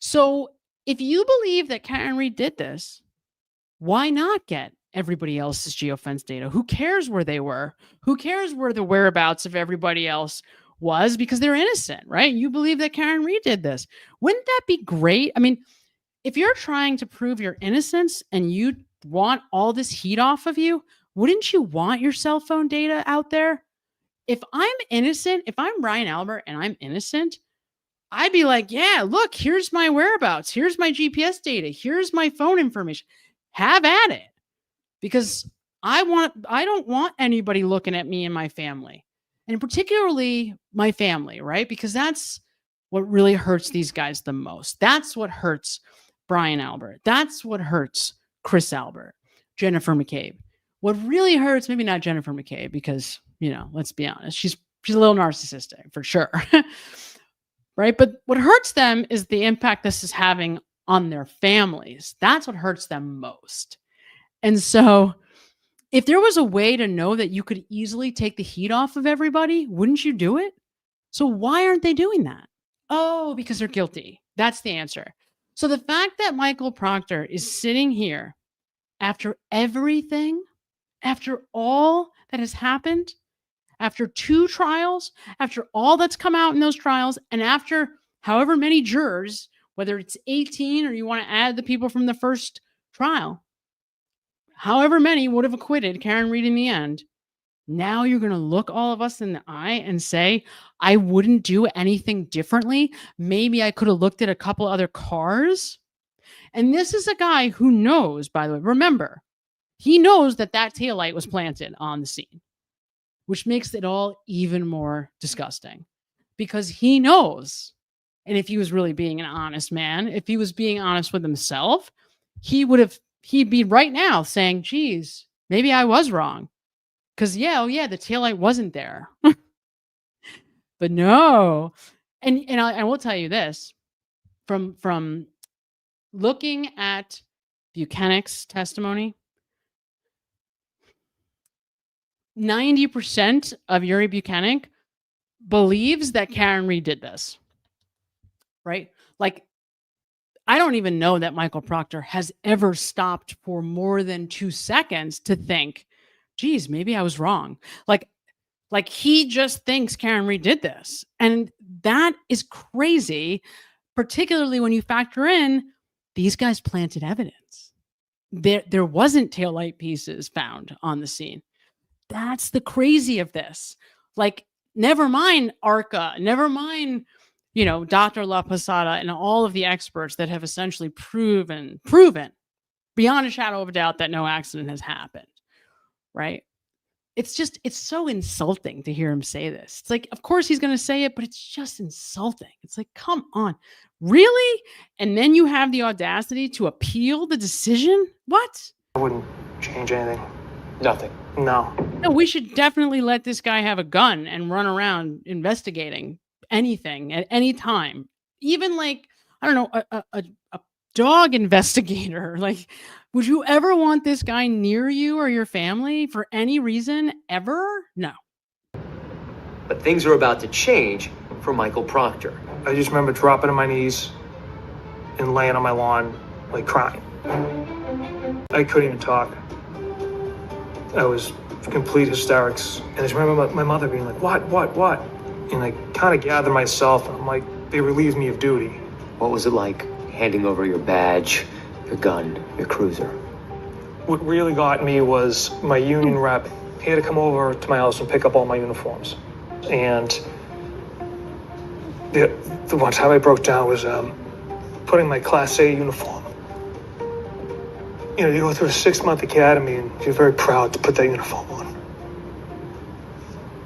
So if you believe that Karen Reed did this, why not get everybody else's geofence data? Who cares where they were? Who cares where the whereabouts of everybody else was? Because they're innocent, right? You believe that Karen Reed did this. Wouldn't that be great? I mean, if you're trying to prove your innocence and you want all this heat off of you, wouldn't you want your cell phone data out there? If I'm innocent, if I'm Brian Albert and I'm innocent, I'd be like, yeah, look, here's my whereabouts. Here's my GPS data. Here's my phone information. Have at it. Because I don't want anybody looking at me and my family. And particularly my family, right? Because that's what really hurts these guys the most. That's what hurts Brian Albert. That's what hurts Chris Albert, Jennifer McCabe. What really hurts, maybe not Jennifer McCabe, because, you know, let's be honest, she's a little narcissistic for sure. Right? But what hurts them is the impact this is having on their families. That's what hurts them most. And so if there was a way to know that you could easily take the heat off of everybody, wouldn't you do it? So why aren't they doing that? Oh, because they're guilty. That's the answer. So the fact that Michael Proctor is sitting here after everything, after all that has happened, after 2 trials, after all that's come out in those trials, and after however many jurors, whether it's 18 or you want to add the people from the first trial, however many would have acquitted Karen Reed in the end, now you're going to look all of us in the eye and say, I wouldn't do anything differently. Maybe I could have looked at a couple other cars. And this is a guy who knows, by the way, remember, he knows that that taillight was planted on the scene, which makes it all even more disgusting because he knows. And if he was really being an honest man, if he was being honest with himself, he'd be right now saying, geez, maybe I was wrong. Because the taillight wasn't there. But no. And I will tell you this, from looking at Buchanan's testimony, 90% of Yuri Buchanan believes that Karen Reed did this, right? Like, I don't even know that Michael Proctor has ever stopped for more than 2 seconds to think, geez, maybe I was wrong. Like he just thinks Karen Reed did this. And that is crazy, particularly when you factor in these guys planted evidence. There wasn't taillight pieces found on the scene. That's the crazy of this. Like, never mind ARCA, never mind, Dr. La Posada and all of the experts that have essentially proven beyond a shadow of a doubt that no accident has happened, right? It's so insulting to hear him say this. It's like, of course he's going to say it, but it's just insulting. It's like, come on, really? And then you have the audacity to appeal the decision? What? I wouldn't change anything. Nothing. No, we should definitely let this guy have a gun and run around investigating anything at any time. Even like, I don't know, a dog investigator. Like, would you ever want this guy near you or your family for any reason ever? No. But things are about to change for Michael Proctor. I just remember dropping on my knees and laying on my lawn, like crying. I couldn't even talk. I was complete hysterics. And I just remember my mother being like, what? And I kind of gathered myself, and I'm like, they relieved me of duty. What was it like handing over your badge, your gun, your cruiser? What really got me was my union rep. He had to come over to my house and pick up all my uniforms. And the one time I broke down was putting my Class A uniform. You go through a 6-month academy and you're very proud to put that uniform on.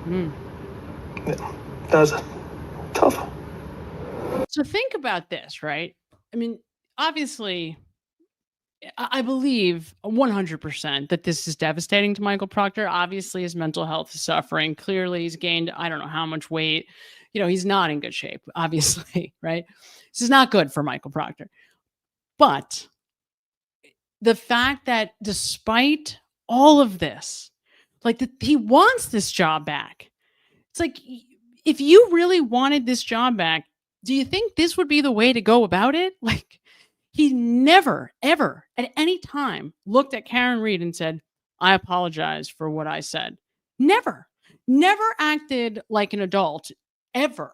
That was tough. So think about this, right? I mean, obviously, I believe 100% that this is devastating to Michael Proctor. Obviously, his mental health is suffering. Clearly, he's gained, I don't know how much weight. He's not in good shape, obviously, right? This is not good for Michael Proctor. But the fact that despite all of this, he wants this job back. It's like, if you really wanted this job back, do you think this would be the way to go about it? He never, ever, at any time looked at Karen Reed and said, I apologize for what I said. Never acted like an adult, ever.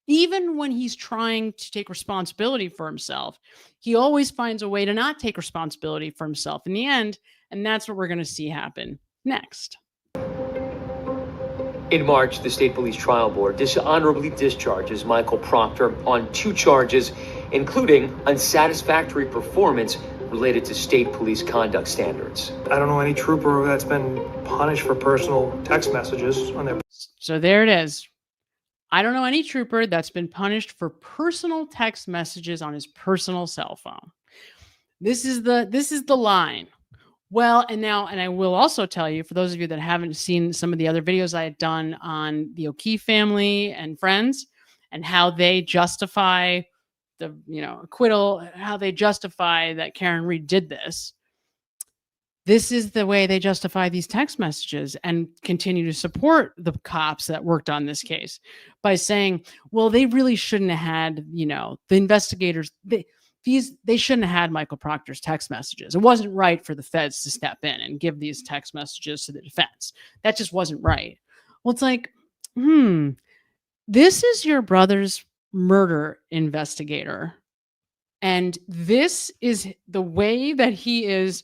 Even when he's trying to take responsibility for himself, he always finds a way to not take responsibility for himself in the end. And that's what we're going to see happen next. In March, the State Police Trial Board dishonorably discharges Michael Proctor on 2 charges, including unsatisfactory performance related to state police conduct standards. I don't know any trooper that's been punished for personal text messages on their... So there it is. I don't know any trooper that's been punished for personal text messages on his personal cell phone. This is the line. Well, and I will also tell you, for those of you that haven't seen some of the other videos I had done on the O'Keefe family and friends and how they justify the acquittal, how they justify that Karen Reed did this. This is the way they justify these text messages and continue to support the cops that worked on this case by saying, well, they really shouldn't have had, the investigators, they shouldn't have had Michael Proctor's text messages. It wasn't right for the feds to step in and give these text messages to the defense. That just wasn't right. Well, it's like, this is your brother's murder investigator. And this is the way that he is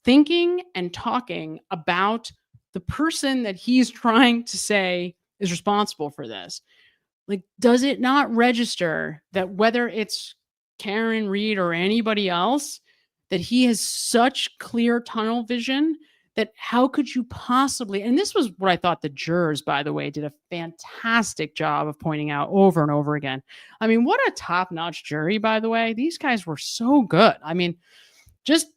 thinking and talking about the person that he's trying to say is responsible for this. Does it not register that whether it's Karen Reed or anybody else, that he has such clear tunnel vision that how could you possibly, and this was what I thought the jurors, by the way, did a fantastic job of pointing out over and over again. I mean, what a top-notch jury, by the way. These guys were so good. I mean, just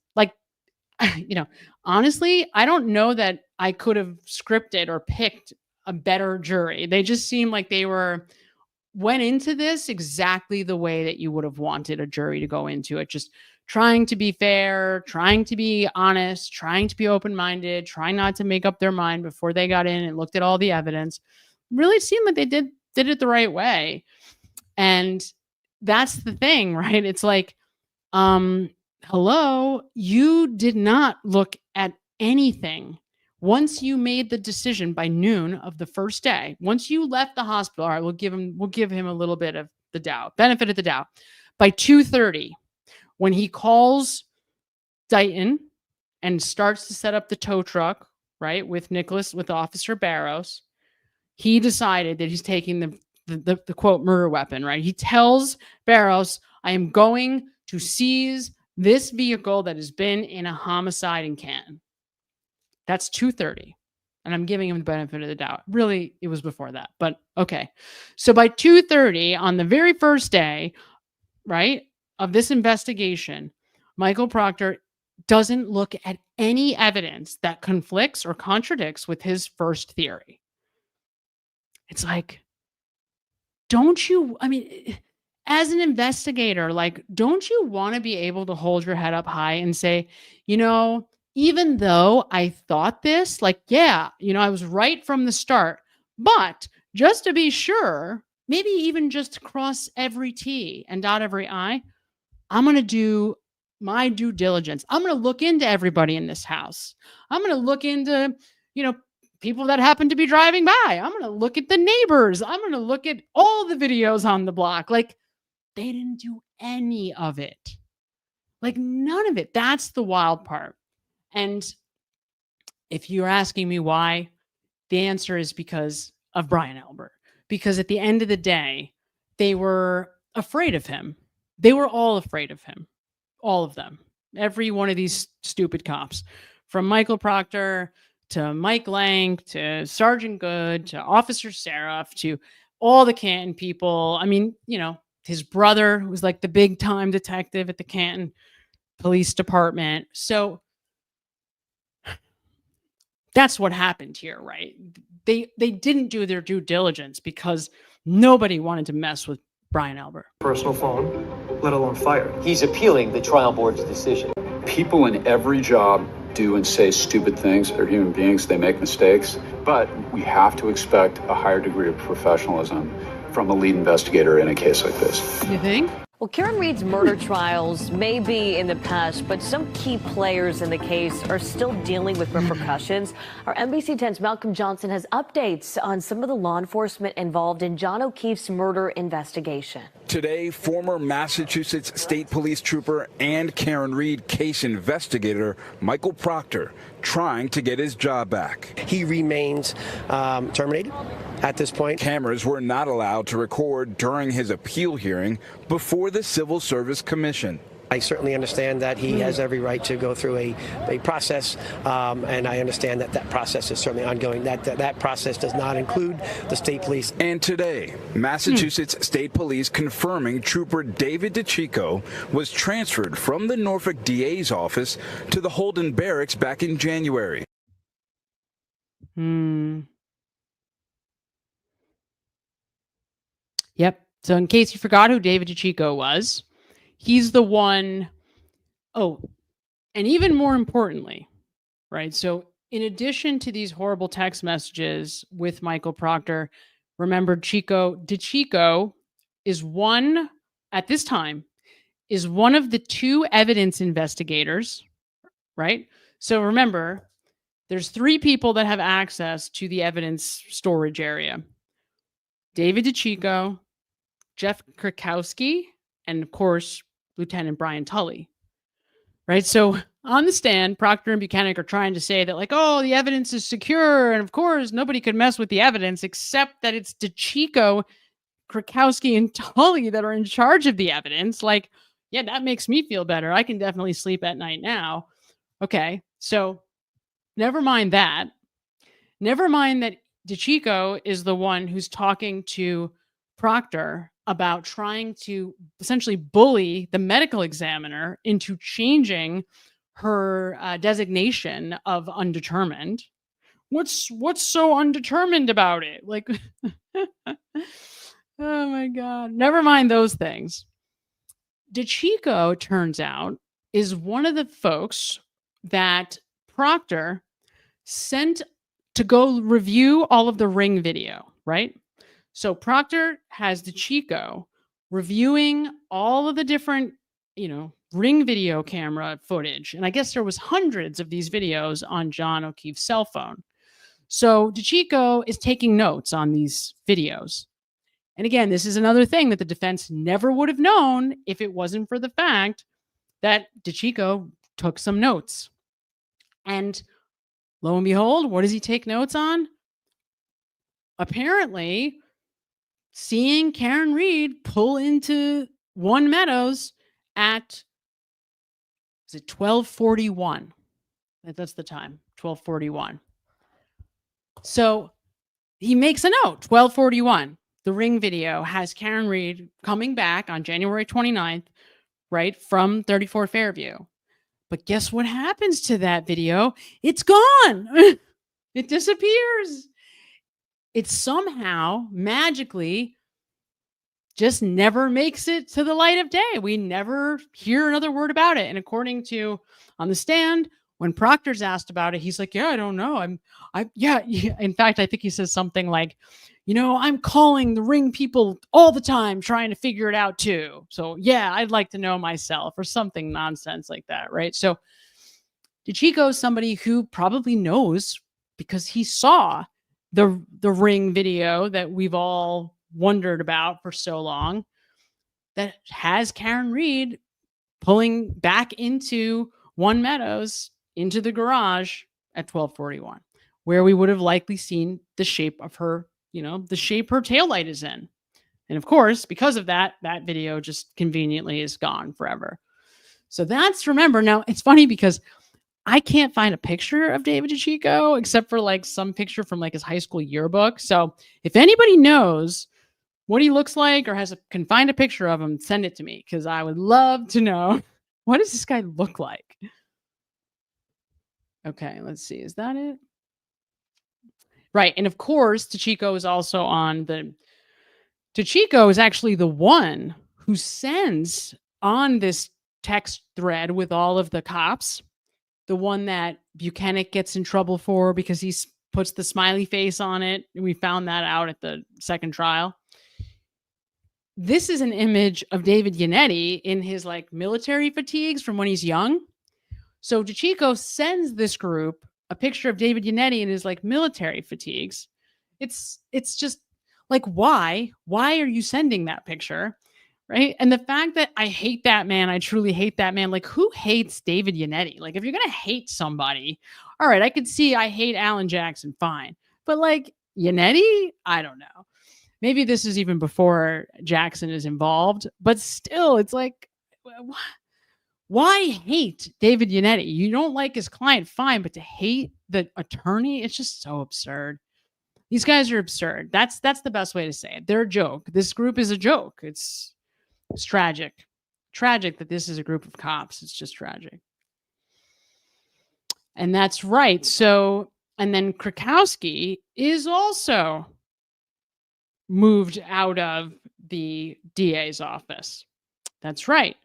honestly, I don't know that I could have scripted or picked a better jury. They just seemed like they went into this exactly the way that you would have wanted a jury to go into it. Just trying to be fair, trying to be honest, trying to be open-minded, trying not to make up their mind before they got in and looked at all the evidence. Really seemed like they did it the right way. And that's the thing, right? It's like, hello, you did not look at anything. Once you made the decision by noon of the first day, once you left the hospital, all right, we'll give him a little bit of the benefit of the doubt. By 2:30, when he calls Dighton and starts to set up the tow truck, right, with Officer Barrows, he decided that he's taking the quote murder weapon, right? He tells Barrows, I am going to seize this vehicle that has been in a homicide in Canton. That's 2:30. And I'm giving him the benefit of the doubt. Really, it was before that, but okay. So by 2:30 on the very first day, right, of this investigation, Michael Proctor doesn't look at any evidence that conflicts or contradicts with his first theory. It's like, as an investigator, don't you want to be able to hold your head up high and say, even though I thought this, I was right from the start, but just to be sure, maybe even just to cross every T and dot every I, I'm going to do my due diligence. I'm going to look into everybody in this house. I'm going to look into, people that happen to be driving by. I'm going to look at the neighbors. I'm going to look at all the videos on the block. They didn't do any of it. None of it. That's the wild part. And if you're asking me why, the answer is because of Brian Albert. Because at the end of the day, they were afraid of him. They were all afraid of him. All of them. Every one of these stupid cops. From Michael Proctor to Mike Lang, to Sergeant Good, to Officer Seraph, to all the Canton people. I mean, you know, his brother was like the big time detective at the Canton Police Department. So that's what happened here, right? They didn't do their due diligence because nobody wanted to mess with Brian Albert. Personal phone, let alone fired. He's appealing the trial board's decision. People in every job do and say stupid things. They're human beings. They make mistakes. But we have to expect a higher degree of professionalism from a lead investigator in a case like this. You think? Well, Karen Reed's murder trials may be in the past, but some key players in the case are still dealing with repercussions. Our NBC 10's Malcolm Johnson has updates on some of the law enforcement involved in John O'Keefe's murder investigation. Today, former Massachusetts State Police trooper and Karen Reed case investigator Michael Proctor trying to get his job back. He remains terminated at this point. Cameras were not allowed to record during his appeal hearing before the Civil Service Commission. I certainly understand that he has every right to go through a process, and I understand that that process is certainly ongoing. That process does not include the state police. And today, Massachusetts State Police confirming Trooper David DeChico was transferred from the Norfolk DA's office to the Holden Barracks back in January. Yep. So in case you forgot who David DeChico was, he's the one. Oh, and even more importantly, right? So in addition to these horrible text messages with Michael Proctor, remember DeChico is one, at this time, is one of the two evidence investigators, right? So remember, there's three people that have access to the evidence storage area. David DeChico, Jeff Krakowski, and of course, Lieutenant Brian Tully, right? So on the stand, Proctor and Buchanan are trying to say that like, oh, the evidence is secure. And of course, nobody could mess with the evidence except that it's DeChico, Krakowski, and Tully that are in charge of the evidence. Like, yeah, that makes me feel better. I can definitely sleep at night now. Okay, so never mind that. Never mind that DeChico is the one who's talking to Proctor about trying to essentially bully the medical examiner into changing her designation of undetermined. What's so undetermined about it? Like, oh my God. Never mind those things. DeChico, turns out, is one of the folks that Proctor sent to go review all of the Ring video, right? So Proctor has DeChico reviewing all of the different, Ring video camera footage. And I guess there was hundreds of these videos on John O'Keefe's cell phone. So DeChico is taking notes on these videos. And again, this is another thing that the defense never would have known if it wasn't for the fact that DeChico took some notes. And lo and behold, what does he take notes on? Apparently, seeing Karen Reed pull into One Meadows at, is it 12:41? That's the time, 12:41. So he makes a note, 12:41. The Ring video has Karen Reed coming back on January 29th, right, from 34 Fairview. But guess what happens to that video? It's gone. It disappears. It somehow magically just never makes it to the light of day. We never hear another word about it. And according to on the stand, when Proctor's asked about it, he's like, yeah, I don't know. Yeah. In fact, I think he says something like, I'm calling the Ring people all the time, trying to figure it out too. So yeah, I'd like to know myself, or something nonsense like that. Right. So DeChico is somebody who probably knows because he saw the Ring video that we've all wondered about for so long, that has Karen Reed pulling back into One Meadows into the garage at 12:41, where we would have likely seen the shape of her, the shape her taillight is in. And of course, because of that video just conveniently is gone forever. So remember, now it's funny because I can't find a picture of David DeCicco except for like some picture from like his high school yearbook. So if anybody knows what he looks like or can find a picture of him, send it to me because I would love to know what does this guy look like. Okay, let's see. Is that it? Right. And of course, DeCicco is also on the. DeCicco is actually the one who sends on this text thread with all of the cops, the one that Buchanan gets in trouble for because he puts the smiley face on it. We found that out at the second trial. This is an image of David Yannetti in his like military fatigues from when he's young. So DeCicco sends this group a picture of David Yannetti in his like military fatigues. It's just like, why are you sending that picture? Right. And the fact that I hate that man, I truly hate that man. Like, who hates David Yannetti? Like, if you're going to hate somebody, all right, I could see I hate Alan Jackson. Fine. But like Yannetti, I don't know. Maybe this is even before Jackson is involved, but still, it's like, why hate David Yannetti? You don't like his client, fine, but to hate the attorney, it's just so absurd. These guys are absurd. That's the best way to say it. They're a joke. This group is a joke. It's tragic. Tragic that this is a group of cops. It's just tragic. And that's right. So, and then Krakowski is also moved out of the DA's office. That's right.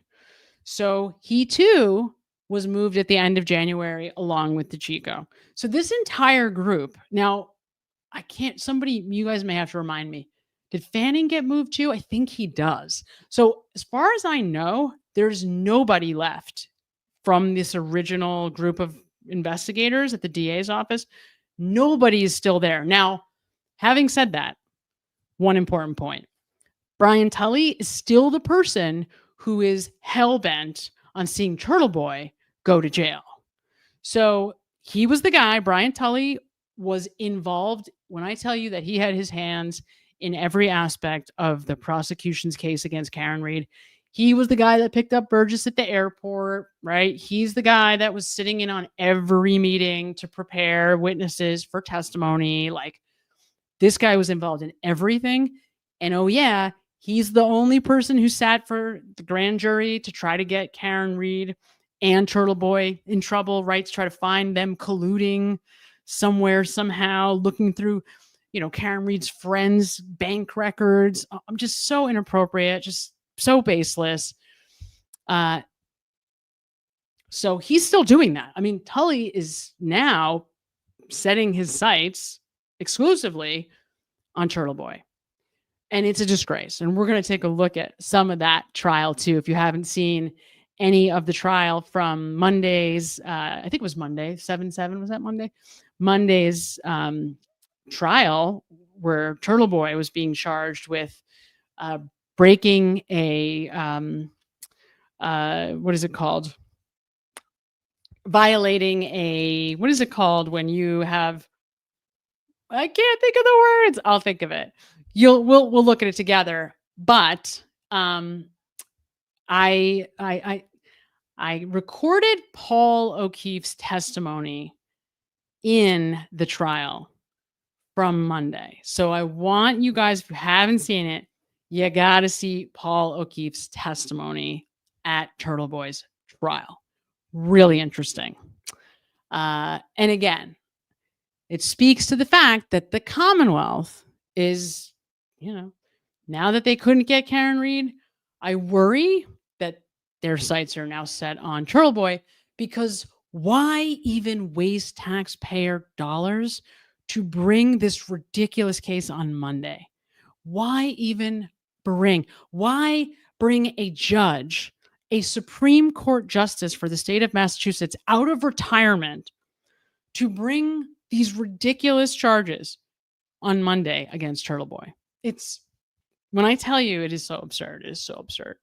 So he too was moved at the end of January along with DeCicco. So this entire group, now you guys may have to remind me, did Fanning get moved too? I think he does. So as far as I know, there's nobody left from this original group of investigators at the DA's office. Nobody is still there. Now, having said that, one important point. Brian Tully is still the person who is hell-bent on seeing Turtle Boy go to jail. So he was the guy, Brian Tully was involved. When I tell you that he had his hands in every aspect of the prosecution's case against Karen Read, he was the guy that picked up Burgess at the airport, right? He's the guy that was sitting in on every meeting to prepare witnesses for testimony. Like, this guy was involved in everything. And oh yeah, he's the only person who sat for the grand jury to try to get Karen Read and Turtle Boy in trouble, right? To try to find them colluding somewhere, somehow, looking through, Karen Read's friends' bank records. I'm just so inappropriate, just so baseless. So he's still doing that. I mean, Tully is now setting his sights exclusively on Turtle Boy. And it's a disgrace. And we're going to take a look at some of that trial too. If you haven't seen any of the trial from Monday's, I think it was Monday, 7/7, was that Monday? Monday's trial where Turtle Boy was being charged with breaking a, what is it called? Violating a, what is it called when you have, I can't think of the words. I'll think of it. We'll look at it together. But I recorded Paul O'Keefe's testimony in the trial from Monday. So I want you guys, if you haven't seen it, you got to see Paul O'Keefe's testimony at Turtle Boy's trial. Really interesting. And again, it speaks to the fact that the Commonwealth is, now that they couldn't get Karen Read, I worry that their sights are now set on Turtle Boy, because why even waste taxpayer dollars to bring this ridiculous case on Monday? Why bring a judge, a Supreme Court justice for the state of Massachusetts out of retirement to bring these ridiculous charges on Monday against Turtle Boy? It's, when I tell you, it is so absurd. It is so absurd.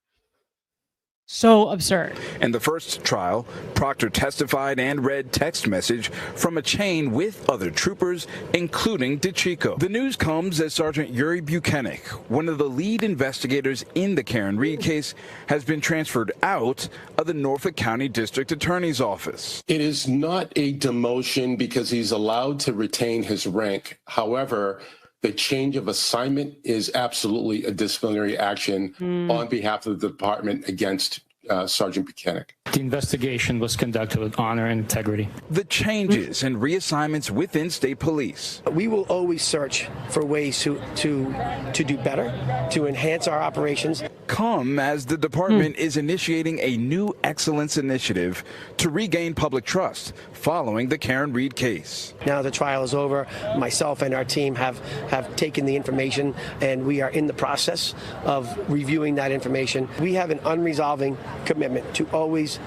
So absurd. In the first trial, Proctor testified and read text message from a chain with other troopers, including DeChico. The news comes as Sergeant Yuri Buchanan, one of the lead investigators in the Karen Reed case, has been transferred out of the Norfolk County District Attorney's Office. It is not a demotion because he's allowed to retain his rank. However, the change of assignment is absolutely a disciplinary action on behalf of the department against Sergeant Buchanan. The investigation was conducted with honor and integrity. The changes and reassignments within state police. We will always search for ways to do better, to enhance our operations. Come as the department is initiating a new excellence initiative to regain public trust following the Karen Reed case. Now the trial is over, myself and our team have taken the information and we are in the process of reviewing that information. We have an unresolving commitment to always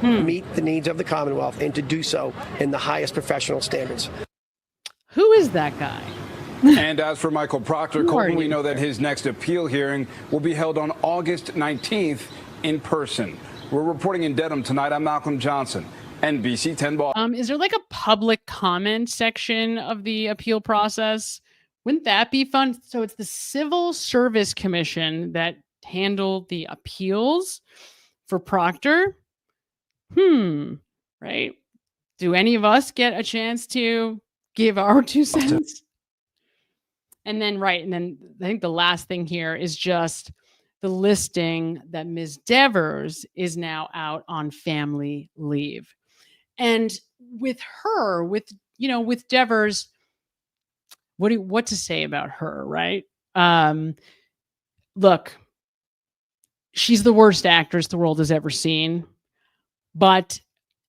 meet the needs of the Commonwealth and to do so in the highest professional standards. Who is that guy? And as for Michael Proctor, Colton, we know that his next appeal hearing will be held on August 19th in person. We're reporting in Dedham tonight. I'm Malcolm Johnson, NBC 10 Boston. Is there like a public comment section of the appeal process? Wouldn't that be fun? So it's the Civil Service Commission that handled the appeals for Proctor. Right. Do any of us get a chance to give our 2 cents? And then, right. And then I think the last thing here is just the listing that Ms. Devers is now out on family leave. And with her, with Devers, what to say about her, right? Look, she's the worst actress the world has ever seen. But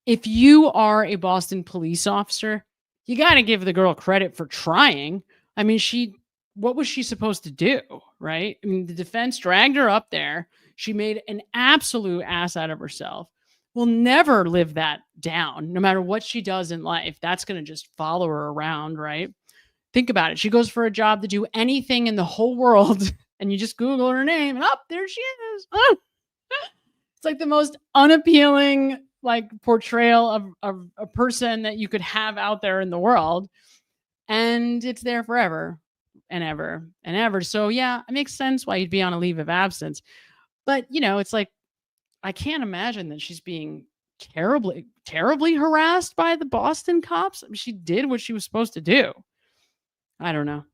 if you are a Boston police officer, you got to give the girl credit for trying. I mean, what was she supposed to do, right? I mean, the defense dragged her up there. She made an absolute ass out of herself. Will never live that down. No matter what she does in life, that's going to just follow her around, right? Think about it. She goes for a job to do anything in the whole world, and you just Google her name, and there she is. It's like the most unappealing portrayal of a person that you could have out there in the world. And it's there forever and ever and ever. So yeah, it makes sense why you'd be on a leave of absence. But it's like, I can't imagine that she's being terribly, terribly harassed by the Boston cops. I mean, she did what she was supposed to do. I don't know.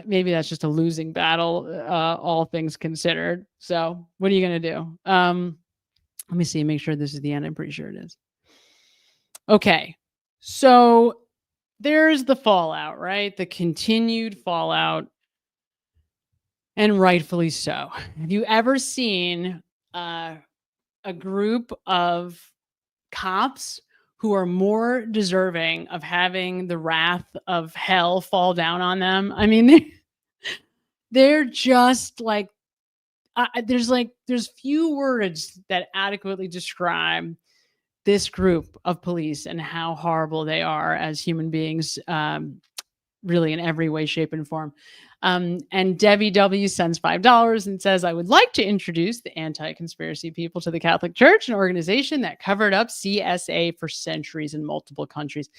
Maybe that's just a losing battle, all things considered. So what are you going to do? Let me see, make sure this is the end. I'm pretty sure it is. Okay. So there's the fallout, right? The continued fallout, and rightfully so. Have you ever seen a group of cops who are more deserving of having the wrath of hell fall down on them? I mean, they're just like, there's few words that adequately describe this group of police and how horrible they are as human beings, really in every way, shape, and form. And Debbie W sends $5 and says, I would like to introduce the anti-conspiracy people to the Catholic Church, an organization that covered up CSA for centuries in multiple countries.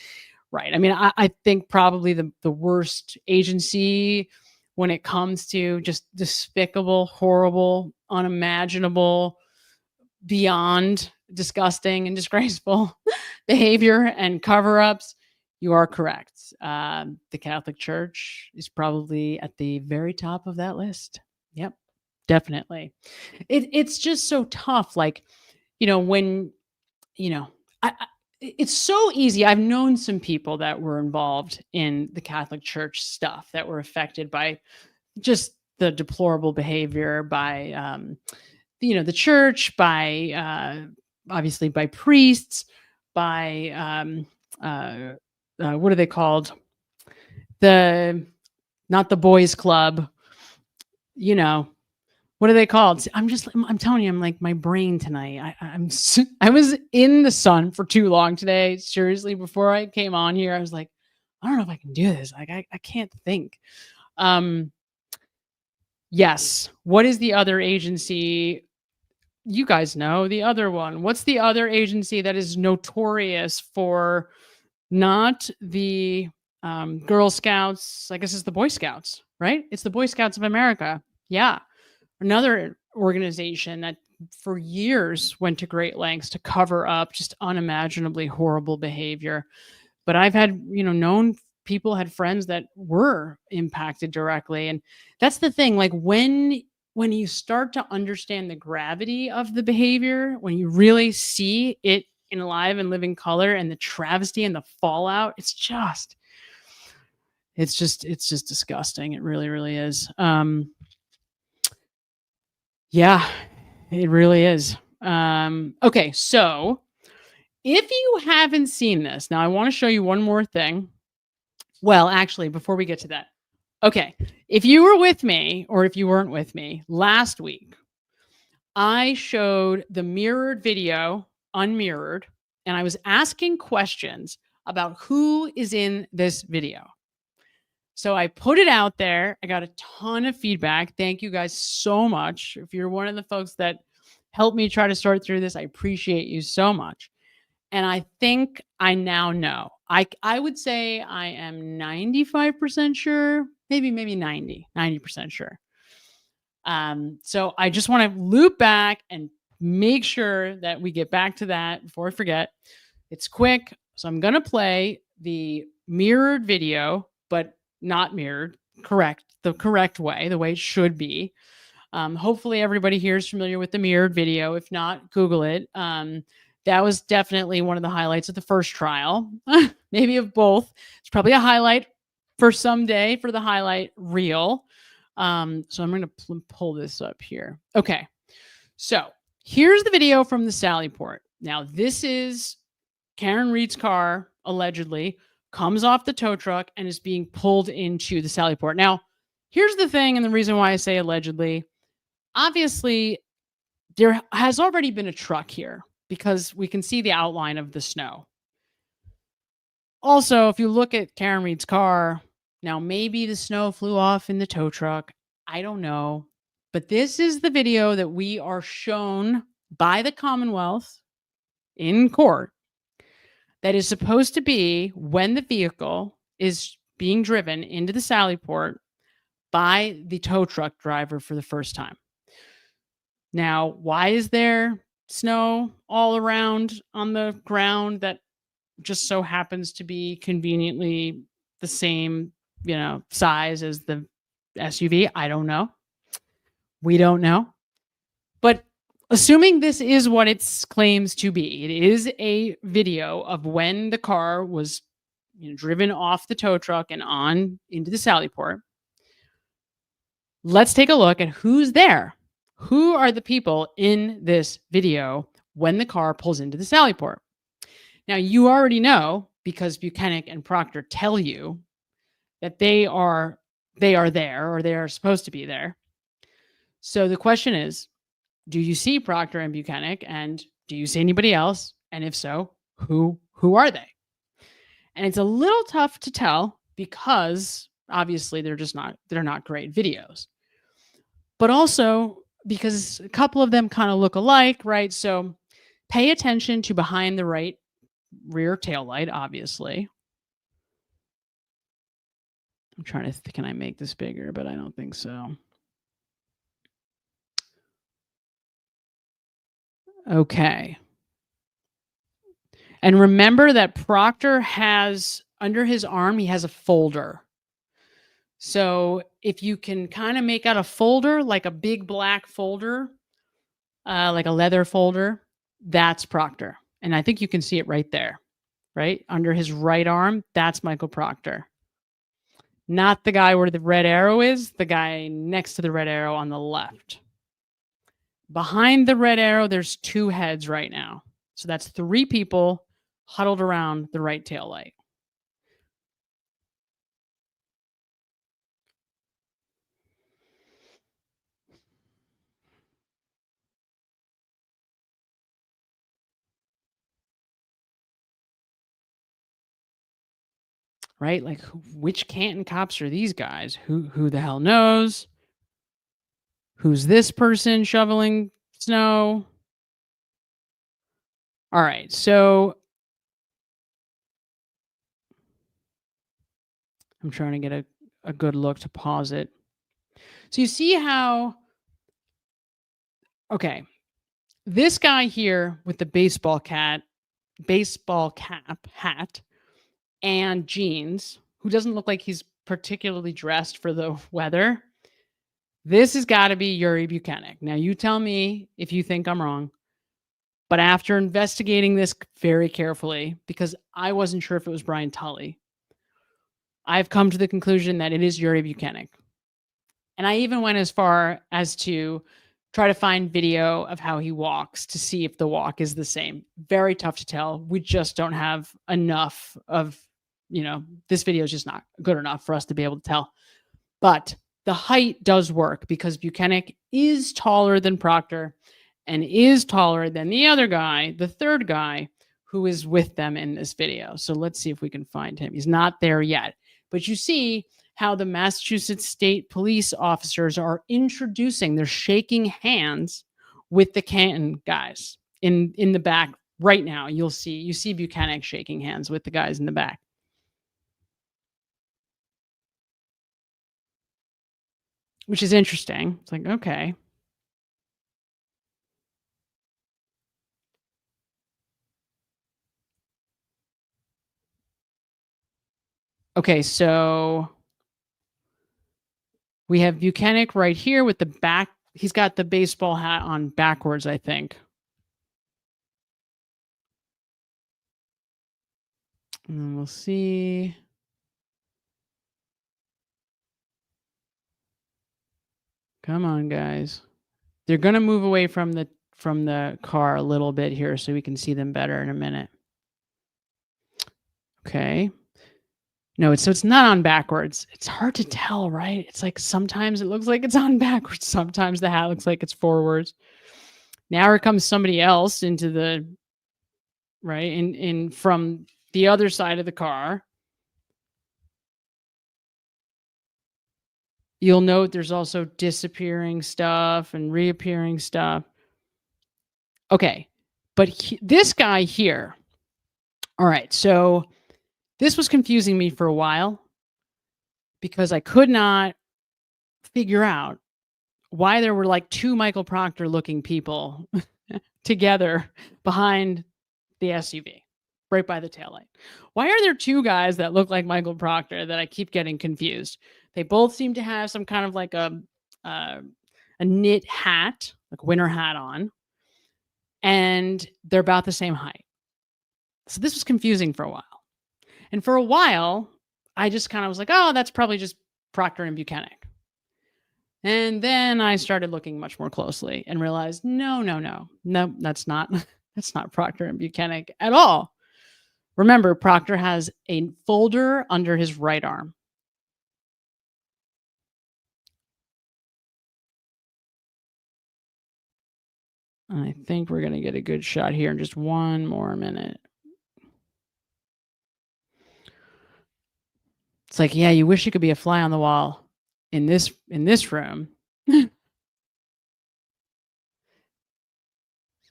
Right. I mean, I think probably the worst agency when it comes to just despicable, horrible, unimaginable, beyond disgusting and disgraceful behavior and cover-ups. You are correct. The Catholic Church is probably at the very top of that list. Yep, definitely. It's just so tough. It's so easy. I've known some people that were involved in the Catholic Church stuff that were affected by just the deplorable behavior by, the church, by obviously by priests, by what are they called? Not the boys club, what are they called? I'm telling you, I'm like my brain tonight. I was in the sun for too long today. Seriously, before I came on here, I was like, I don't know if I can do this. Like, I can't think. Yes. What is the other agency? You guys know the other one. What's the other agency that is notorious for not the Girl Scouts? I guess it's the Boy Scouts, right? It's the Boy Scouts of America. Yeah. Another organization that for years went to great lengths to cover up just unimaginably horrible behavior. But I've had, known people, had friends that were impacted directly. And that's the thing, like when you start to understand the gravity of the behavior, when you really see it in live and living color and the travesty and the fallout, it's just disgusting. It really, really is. Yeah, it really is. Okay, so if you haven't seen this, now I want to show you one more thing. Well, actually, before we get to that, okay, if you were with me or if you weren't with me last week, I showed the mirrored video, unmirrored, and I was asking questions about who is in this video. So I put it out there. I got a ton of feedback. Thank you guys so much. If you're one of the folks that helped me try to sort through this, I appreciate you so much. And I think I now know. I would say I am 95% sure, maybe 90% sure. So I just want to loop back and make sure that we get back to that before I forget. It's quick. So I'm going to play the mirrored video, but not mirrored, the correct way, the way it should be. Hopefully everybody here is familiar with the mirrored video. If not, Google it. That was definitely one of the highlights of the first trial, maybe of both. It's probably a highlight for someday for the highlight reel. So I'm going to pull this up here. Okay. So here's the video from the Sallyport. Now, this is Karen Reed's car, allegedly, comes off the tow truck and is being pulled into the Sallyport. Now, here's the thing, and the reason why I say allegedly. Obviously, there has already been a truck here because we can see the outline of the snow. Also, if you look at Karen Reed's car, now maybe the snow flew off in the tow truck. I don't know. But this is the video that we are shown by the Commonwealth in court that is supposed to be when the vehicle is being driven into the Sallyport by the tow truck driver for the first time. Now, why is there snow all around on the ground that just so happens to be conveniently the same, size as the SUV? I don't know. We don't know. But assuming this is what it claims to be, it is a video of when the car was driven off the tow truck and on into the Sallyport. Let's take a look at who's there. Who are the people in this video when the car pulls into the Sallyport? Now, you already know because Buchanan and Proctor tell you that they are there, or they are supposed to be there. So the question is, do you see Proctor and Buchanan, and do you see anybody else? And if so, who are they? And it's a little tough to tell because obviously they're not great videos. But also because a couple of them kind of look alike, right? So pay attention to behind the right rear taillight, obviously. I'm trying to can I make this bigger, but I don't think so. Okay. And remember that Proctor has, under his arm, he has a folder. So if you can kind of make out a folder, like a big black folder, like a leather folder, that's Proctor. And I think you can see it right there, right? Under his right arm, that's Michael Proctor. Not the guy where the red arrow is, the guy next to the red arrow on the left. Behind the red arrow, there's two heads right now. So that's three people huddled around the right tail light. Right? Like, which Canton cops are these guys? Who the hell knows? Who's this person shoveling snow? All right, so I'm trying to get a good look to pause it. So you see how, okay, this guy here with the baseball cap hat and jeans, who doesn't look like he's particularly dressed for the weather. This has got to be Yuri Buchanan. Now you tell me if you think I'm wrong. But after investigating this very carefully, because I wasn't sure if it was Brian Tully, I've come to the conclusion that it is Yuri Buchanan. And I even went as far as to try to find video of how he walks to see if the walk is the same. Very tough to tell. We just don't have enough of, this video is just not good enough for us to be able to tell. But the height does work because Buchanan is taller than Proctor and is taller than the other guy, the third guy, who is with them in this video. So let's see if we can find him. He's not there yet. But you see how the Massachusetts State Police officers are introducing, they're shaking hands with the Canton guys in the back right now. You see Buchanan shaking hands with the guys in the back. Which is interesting. It's like, okay. Okay, so we have Buchanan right here with the back. He's got the baseball hat on backwards, I think. And we'll see. Come on, guys. They're going to move away from the car a little bit here so we can see them better in a minute. Okay. No, it's not on backwards. It's hard to tell, right? It's like sometimes it looks like it's on backwards. Sometimes the hat looks like it's forwards. Now here comes somebody else into the right in from the other side of the car. You'll note there's also disappearing stuff and reappearing stuff. Okay, but this guy here. All right, so this was confusing me for a while because I could not figure out why there were like two Michael Proctor looking people together behind the SUV, right by the taillight. Why are there two guys that look like Michael Proctor that I keep getting confused? They both seem to have some kind of like a knit hat, like winter hat on, and they're about the same height. So this was confusing for a while. And for a while, I just kind of was like, oh, that's probably just Proctor and Buchanan. And then I started looking much more closely and realized, no, that's not Proctor and Buchanan at all. Remember, Proctor has a folder under his right arm. I think we're going to get a good shot here in just one more minute. It's like, yeah, you wish you could be a fly on the wall in this room. So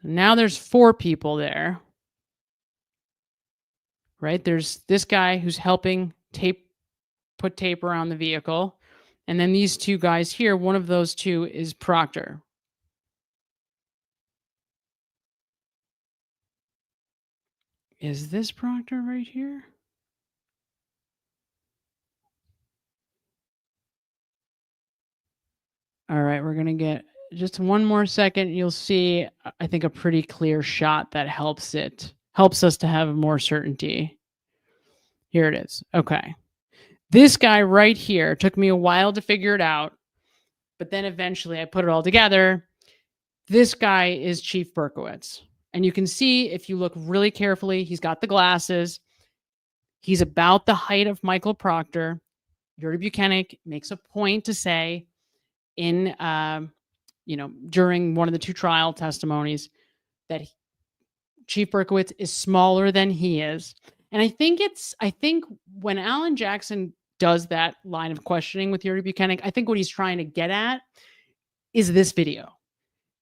now there's 4 people there. Right? There's this guy who's helping put tape around the vehicle. And then these 2 guys here, one of those 2 is Proctor. Is this Proctor right here? All right, we're going to get just one more second. You'll see, I think, a pretty clear shot that helps us to have more certainty. Here it is. Okay. This guy right here took me a while to figure it out, but then eventually I put it all together. This guy is Chief Berkowitz. And you can see, if you look really carefully, he's got the glasses. He's about the height of Michael Proctor. Yuri Buchanan makes a point to say in, during one of the 2 trial testimonies that Chief Berkowitz is smaller than he is. And I think when Alan Jackson does that line of questioning with Yuri Buchanan, I think what he's trying to get at is this video.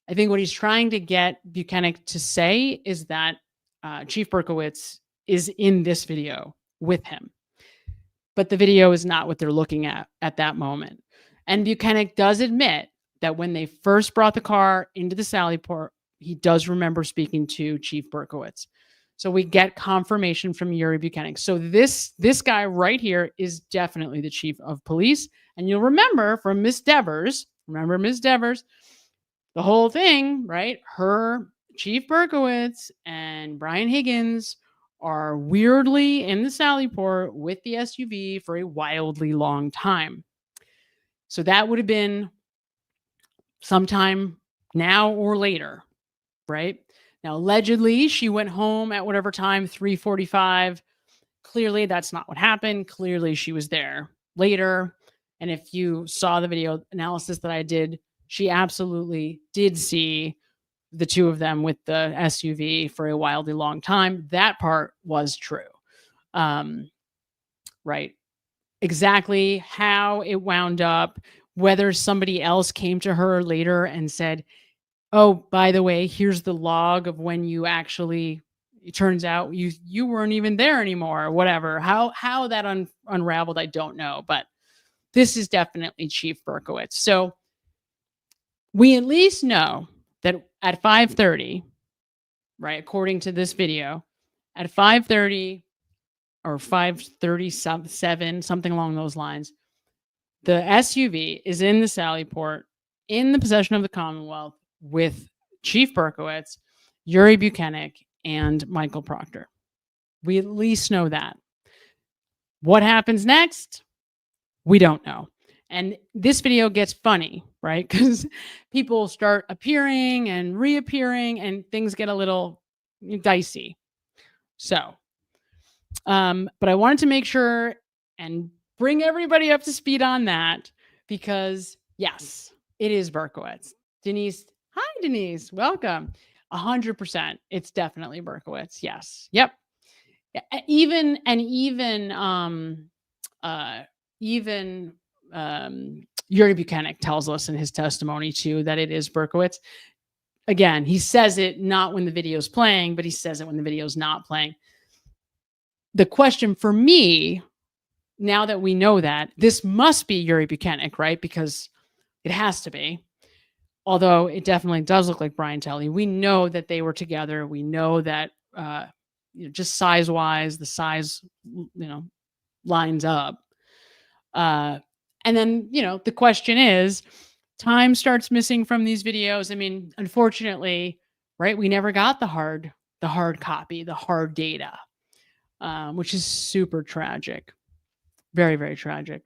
I think what he's trying to get Buchanan to say is that Chief Berkowitz is in this video with him. But the video is not what they're looking at that moment. And Buchanan does admit that when they first brought the car into the Sallyport, he does remember speaking to Chief Berkowitz. So we get confirmation from Yuri Buchanan. So this guy right here is definitely the chief of police. And you'll remember from Miss Devers, the whole thing, right? Her, Chief Berkowitz and Brian Higgins are weirdly in the Sallyport with the SUV for a wildly long time. So that would have been sometime now or later, right? Now, allegedly, she went home at whatever time, 3:45. Clearly, that's not what happened. Clearly, she was there later. And if you saw the video analysis that I did, she absolutely did see the two of them with the SUV for a wildly long time. That part was true. Right. Exactly how it wound up, whether somebody else came to her later and said, oh, by the way, here's the log of when you actually, it turns out you weren't even there anymore, or whatever. How that unraveled, I don't know. But this is definitely Chief Berkowitz. So we at least know that at 5:30, right, according to this video, at 5:30 or 5:37, something along those lines, the SUV is in the Sallyport, in the possession of the Commonwealth, with Chief Berkowitz, Yuri Buchanan, and Michael Proctor. We at least know that. What happens next? We don't know. And this video gets funny, right? Because people start appearing and reappearing and things get a little dicey. So, but I wanted to make sure and bring everybody up to speed on that because, yes, it is Berkowitz. Denise, hi, Denise. Welcome. 100%. It's definitely Berkowitz. Yes. Yep. Even Yuri Buchanan tells us in his testimony too that it is Berkowitz. Again, he says it not when the video is playing, but he says it when the video is not playing. The question for me, now that we know that, this must be Yuri Buchanan, right? Because it has to be. Although it definitely does look like Brian Telly. We know that they were together. We know that just size-wise, the size, lines up. And then, the question is, time starts missing from these videos. I mean, unfortunately, right, we never got the hard copy, the hard data, which is super tragic. Very, very tragic.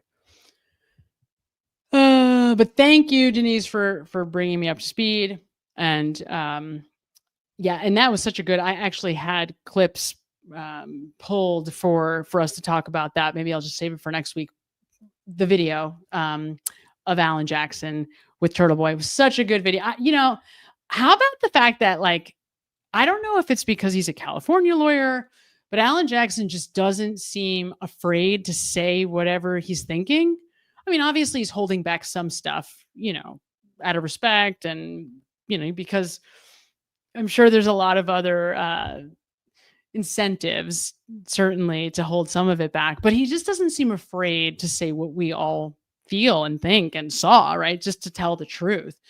But thank you, Denise, for bringing me up to speed. And yeah, and that was such a good, I actually had clips pulled for us to talk about that. Maybe I'll just save it for next week. The video of Alan Jackson with Turtle Boy. It was such a good video. How about the fact that, I don't know if it's because he's a California lawyer, but Alan Jackson just doesn't seem afraid to say whatever he's thinking. I mean, obviously he's holding back some stuff, out of respect and, because I'm sure there's a lot of other incentives, certainly, to hold some of it back, but he just doesn't seem afraid to say what we all feel and think and saw, right? Just to tell the truth.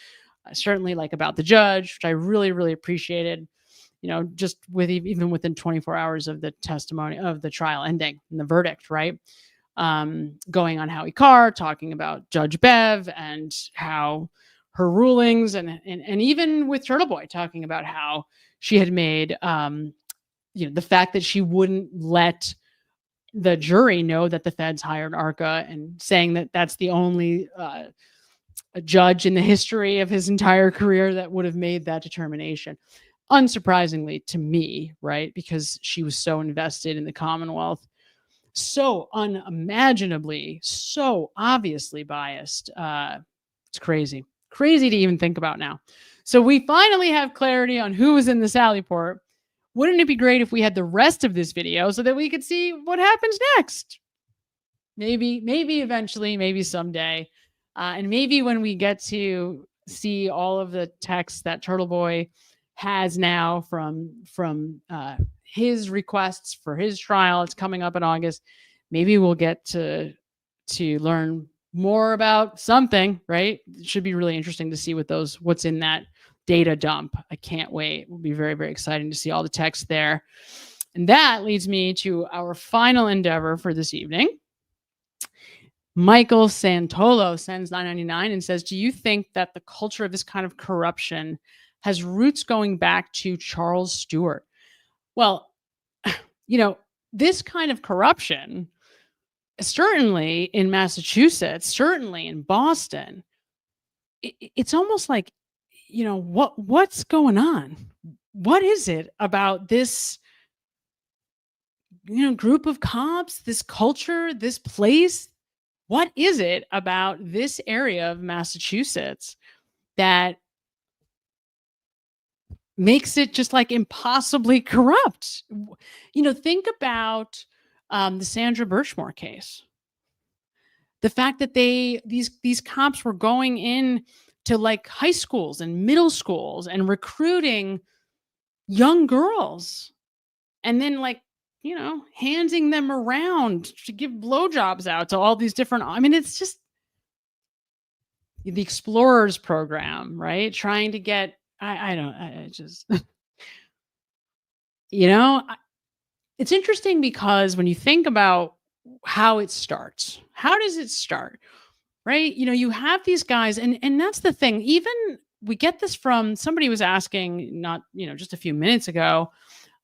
Certainly about the judge, which I really, really appreciated, just even within 24 hours of the testimony of the trial ending and the verdict, right? Going on Howie Carr, talking about Judge Bev and how her rulings and even with Turtle Boy talking about how she had made, the fact that she wouldn't let the jury know that the feds hired ARCA and saying that that's the only a judge in the history of his entire career that would have made that determination. Unsurprisingly to me, right? Because she was so invested in the Commonwealth. So unimaginably, so obviously biased. It's crazy to even think about now. So we finally have clarity on who was in the Sallyport. Wouldn't it be great if we had the rest of this video so that we could see what happens next? Maybe eventually, maybe someday. And maybe when we get to see all of the texts that Turtle Boy has now from his requests for his trial. It's coming up in August. Maybe we'll get to learn more about something, right? It should be really interesting to see what's in that data dump. I can't wait. It will be very, very exciting to see all the text there. And that leads me to our final endeavor for this evening. Michael Santolo sends $9.99 and says, do you think that the culture of this kind of corruption has roots going back to Charles Stewart? Well, this kind of corruption, certainly in Massachusetts, certainly in Boston, it's almost like, what's going on? What is it about this, group of cops, this culture, this place? What is it about this area of Massachusetts that makes it just like impossibly corrupt? Think about the Sandra Birchmore case. The fact that these cops were going in to like high schools and middle schools and recruiting young girls and then handing them around to give blowjobs out to all these different, it's just the Explorers program, right? Trying to get, it's interesting because when you think about how it starts, how does it start, right? You have these guys and that's the thing. Even we get this from somebody was asking not, just a few minutes ago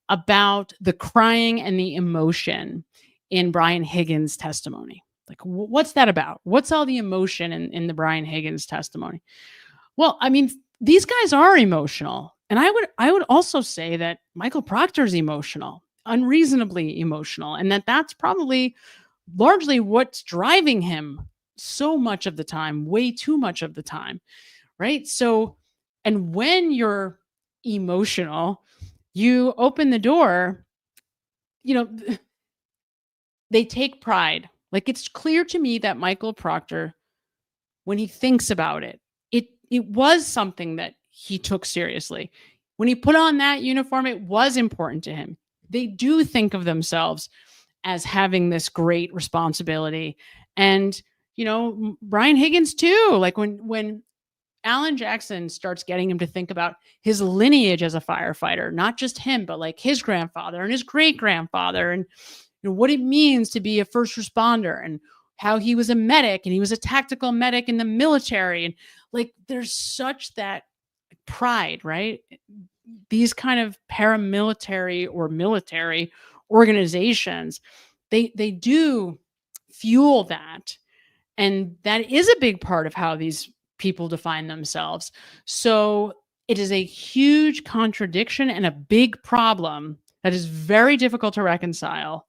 about the crying and the emotion in Brian Higgins' testimony. Like, what's that about? What's all the emotion in the Brian Higgins testimony? Well, these guys are emotional. And I would also say that Michael Proctor is emotional, unreasonably emotional, and that's probably largely what's driving him so much of the time, way too much of the time, right? So, and when you're emotional, you open the door, they take pride. Like, it's clear to me that Michael Proctor, when he thinks about it, it was something that he took seriously. When he put on that uniform, it was important to him. They do think of themselves as having this great responsibility. And, Brian Higgins too, like when Alan Jackson starts getting him to think about his lineage as a firefighter, not just him, but like his grandfather and his great grandfather, and what it means to be a first responder, and how he was a medic and he was a tactical medic in the military. And like, there's such that pride, right? These kind of paramilitary or military organizations, they do fuel that. And that is a big part of how these people define themselves. So it is a huge contradiction and a big problem that is very difficult to reconcile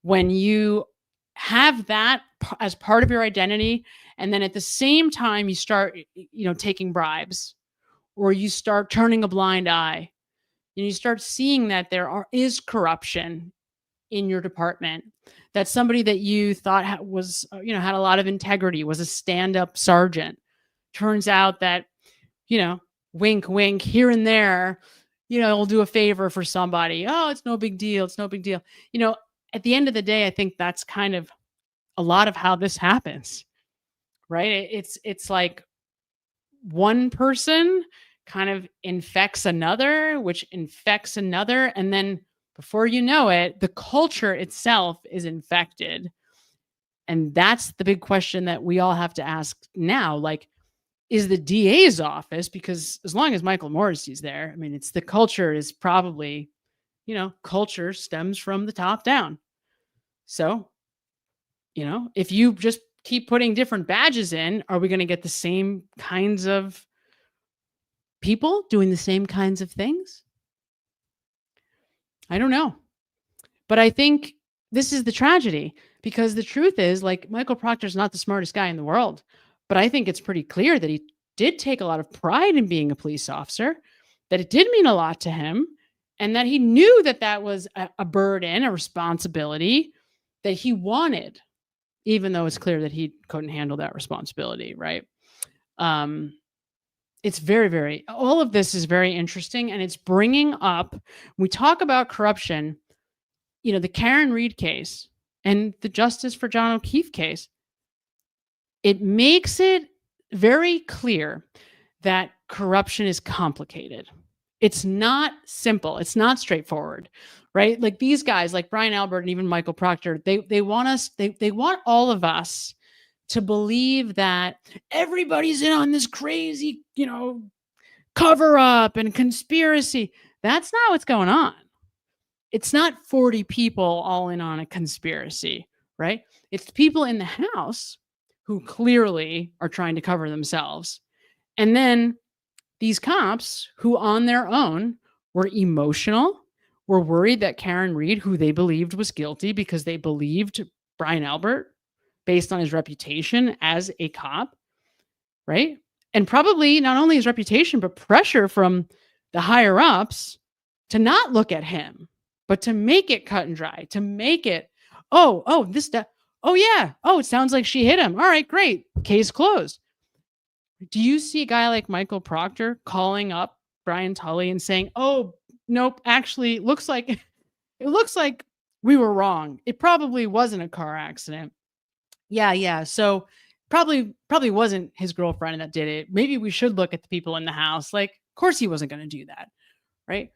when you have that as part of your identity, and then at the same time you start, taking bribes, or you start turning a blind eye, and you start seeing that is corruption in your department, that somebody that you thought had a lot of integrity, was a stand-up sergeant, turns out that, wink, wink, here and there, will do a favor for somebody. Oh, it's no big deal. It's no big deal. At the end of the day, I think that's kind of a lot of how this happens, right? It's like one person kind of infects another, which infects another. And then before you know it, the culture itself is infected. And that's the big question that we all have to ask now. Like, is the DA's office, because as long as Michael Morrissey's there, it's the culture is probably, culture stems from the top down. So, if you just keep putting different badges in, are we going to get the same kinds of people doing the same kinds of things? I don't know. But I think this is the tragedy, because the truth is, like, Michael Proctor's not the smartest guy in the world, but I think it's pretty clear that he did take a lot of pride in being a police officer, that it did mean a lot to him, and that he knew that that was a burden, a responsibility that he wanted, even though it's clear that he couldn't handle that responsibility, right? it's very, all of this is very interesting, and it's bringing up, we talk about corruption, the Karen Reed case and the Justice for John O'Keefe case. It makes it very clear that corruption is complicated. It's not simple. It's not straightforward, right? Like these guys, like Brian Albert and even Michael Proctor, they want all of us to believe that everybody's in on this crazy, cover up and conspiracy. That's not what's going on. It's not 40 people all in on a conspiracy, right? It's people in the house who clearly are trying to cover themselves. And then these cops who on their own were emotional, were worried that Karen Reed, who they believed was guilty because they believed Brian Albert based on his reputation as a cop, right? And probably not only his reputation, but pressure from the higher ups to not look at him, but to make it cut and dry, to make it, it sounds like she hit him. All right, great. Case closed. Do you see a guy like Michael Proctor calling up Brian Tully and saying, oh, nope, actually, it looks like we were wrong. It probably wasn't a car accident. Yeah. So probably wasn't his girlfriend that did it. Maybe we should look at the people in the house. Like, of course he wasn't going to do that, right?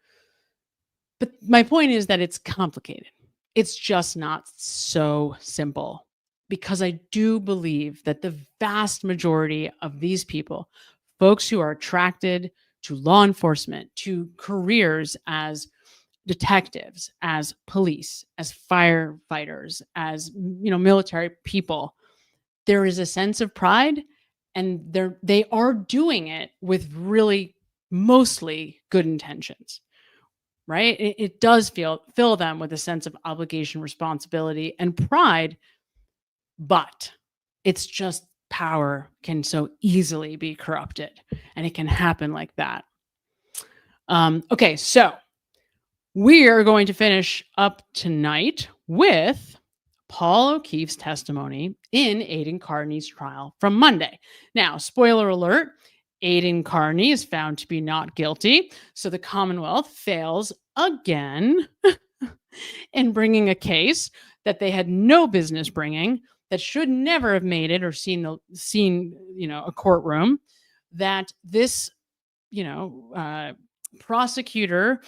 But my point is that it's complicated. It's just not so simple, because I do believe that the vast majority of these people, folks who are attracted to law enforcement, to careers as detectives, as police, as firefighters, as military people, there is a sense of pride, and they are doing it with really mostly good intentions. Right? It does fill them with a sense of obligation, responsibility, and pride, but it's just power can so easily be corrupted, and it can happen like that. Okay, so we are going to finish up tonight with Paul O'Keefe's testimony in Aidan Kearney's trial from Monday. Now, spoiler alert, Aidan Kearney is found to be not guilty, so the Commonwealth fails again in bringing a case that they had no business bringing, that should never have made it or seen a courtroom, that this prosecutor,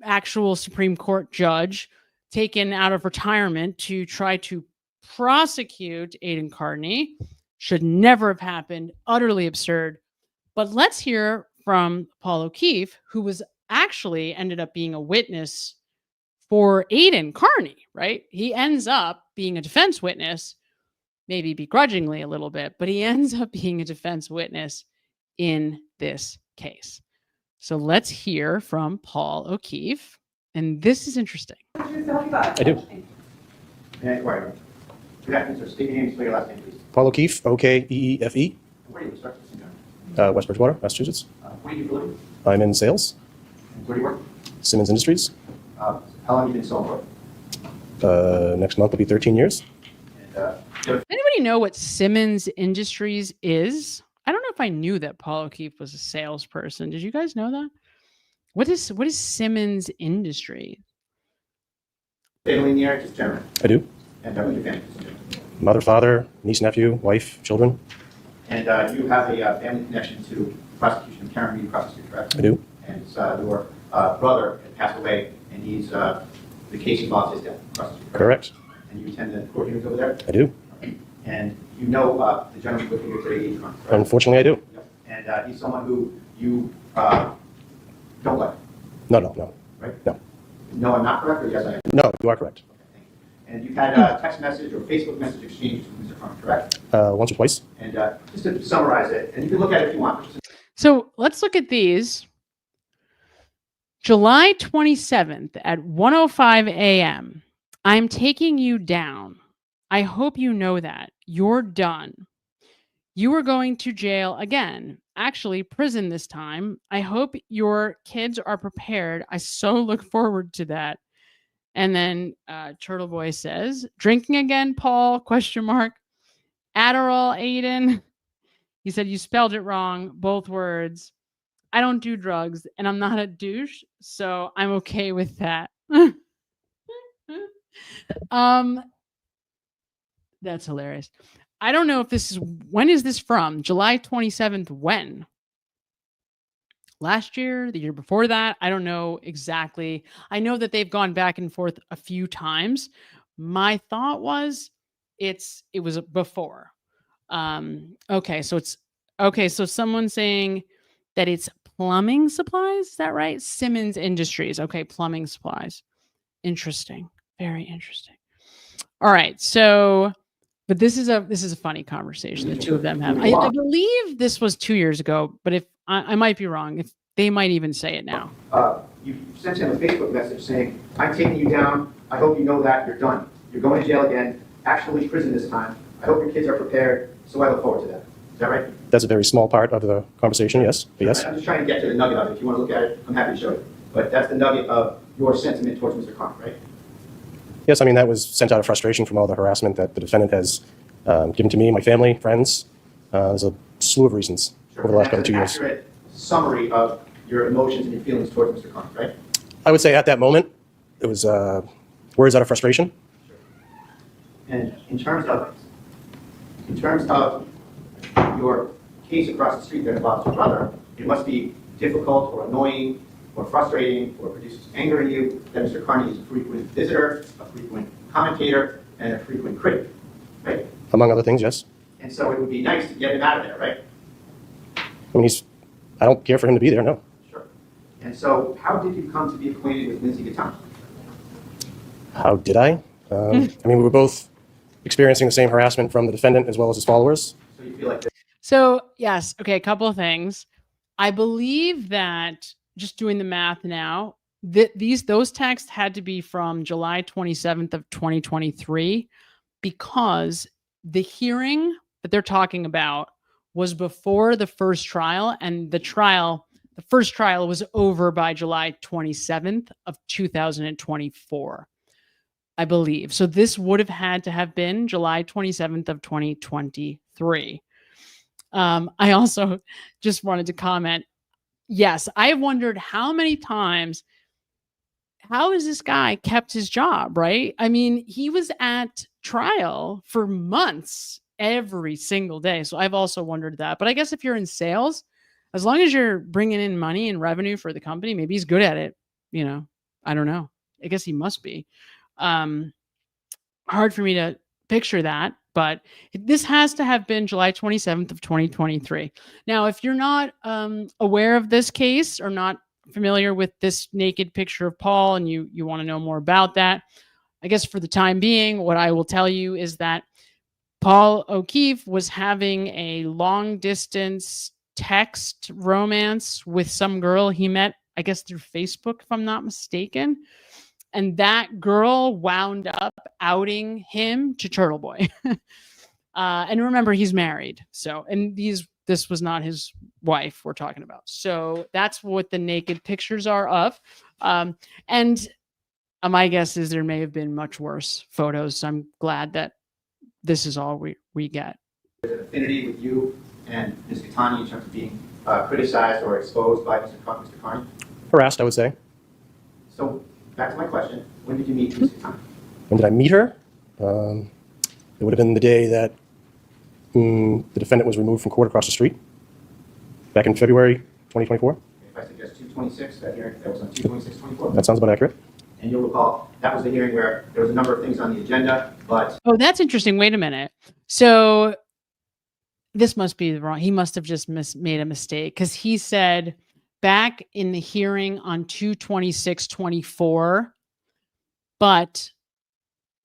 actual Supreme Court judge taken out of retirement to try to prosecute Aidan Kearney, should never have happened. Utterly absurd. But let's hear from Paul O'Keefe, who was actually ended up being a witness for Aidan Kearney, right? He ends up being a defense witness, maybe begrudgingly a little bit, but he ends up being a defense witness in this case. So let's hear from Paul O'Keefe. And this is interesting. I do. Paul O'Keefe, O-K-E-E-F-E. Where do you start? West Bridgewater, Massachusetts. Where do you live? I'm in sales. And where do you work? Simmons Industries. How long have you been selling for? Next month will be 13 years. Anybody know what Simmons Industries is? I don't know if I knew that Paul O'Keefe was a salesperson. Did you guys know that? What is Simmons Industries? Family in the area, just general. I do. And how many families? Mother, father, niece, nephew, wife, children. And you have a family connection to prosecution of Karen Reed prosecutor, correct? I do. And your brother had passed away, and he's the case involves his death. Prosecutor, correct. And you attend the court hearings over there? I do. And you know the gentleman with you here today, Aidan Kearney, correct? Unfortunately, I do. Yep. And he's someone who you don't like? No. Right? No. No, I'm not correct, or yes, I am? No, you are correct. And you've had a text message or Facebook message exchange with Mr. Kearney, correct? Once or twice. And just to summarize it, and you can look at it if you want. So let's look at these. July 27th at 1:05 a.m. I'm taking you down. I hope you know that. You're done. You are going to jail again. Actually, prison this time. I hope your kids are prepared. I so look forward to that. And then Turtle Boy says, drinking again, Paul? ? Adderall, Aidan. He said, you spelled it wrong, both words. I don't do drugs and I'm not a douche, so I'm okay with that. That's hilarious. I don't know if this is, when is this from? July 27th, when? Last year, the year before that? I don't know exactly. I know that they've gone back and forth a few times. My thought was it was before. Okay, so someone's saying that it's plumbing supplies, is that right? Simmons Industries. Okay, plumbing supplies. Interesting. Very interesting. All right, so but this is a funny conversation the two of them have. I believe this was 2 years ago, but if I might be wrong, if they might even say it now. You sent him a Facebook message saying, I'm taking you down. I hope you know that you're done. You're going to jail again, actually prison this time. I hope your kids are prepared, so I look forward to that. Is that right? That's a very small part of the conversation, yes. But yes. I'm just trying to get to the nugget of it. If you want to look at it, I'm happy to show you. But that's the nugget of your sentiment towards Mr. Kearney, right? Yes, I mean, that was sent out of frustration from all the harassment that the defendant has given to me, my family, friends. There's a slew of reasons over the last couple of 2 years. That's an accurate summary of your emotions and your feelings towards Mr. Kearney, right? I would say at that moment, it was words out of frustration. Sure. And in terms of your case across the street that involves your brother, it must be difficult or annoying or frustrating or produces anger in you that Mr. Kearney is a frequent visitor, a frequent commentator, and a frequent critic, right? Among other things, yes. And so it would be nice to get him out of there, right? I mean, I don't care for him to be there, no. Sure. And so how did you come to be acquainted with Lindsay Gattani? How did I? I mean, we were both experiencing the same harassment from the defendant as well as his followers. So you feel like this? So yes, okay, a couple of things. I believe that, just doing the math now, those texts had to be from July 27th of 2023 because the hearing that they're talking about was before the first trial, and the first trial was over by July 27th of 2024, I believe. So this would have had to have been July 27th of 2023. I also just wanted to comment, yes, I have wondered how many times, how has this guy kept his job, right? I mean, he was at trial for months every single day. So I've also wondered that. But I guess if you're in sales, as long as you're bringing in money and revenue for the company, maybe he's good at it. You know, I don't know. I guess he must be. Hard for me to picture that. But this has to have been July 27th of 2023. Now, if you're not aware of this case or not familiar with this naked picture of Paul and you want to know more about that, I guess for the time being, what I will tell you is that Paul O'Keefe was having a long distance text romance with some girl he met, I guess through Facebook, if I'm not mistaken. And that girl wound up outing him to Turtle Boy. And remember, he's married. So, and this was not his wife we're talking about. So that's what the naked pictures are of. And my guess is there may have been much worse photos. So I'm glad that this is all we get. There's an affinity with you and Ms. Gattani in terms of being criticized or exposed by Mr. Kearney? Harassed, I would say. So back to my question, when did you meet Ms. Gattani? When did I meet her? It would have been the day that the defendant was removed from court across the street, back in February 2024. If I suggest 226, that hearing, that was on 226-24? That sounds about accurate. And you'll recall, that was the hearing where there was a number of things on the agenda, but... Oh, that's interesting. Wait a minute. So this must be wrong. He must have just made a mistake, because he said back in the hearing on 226-24, but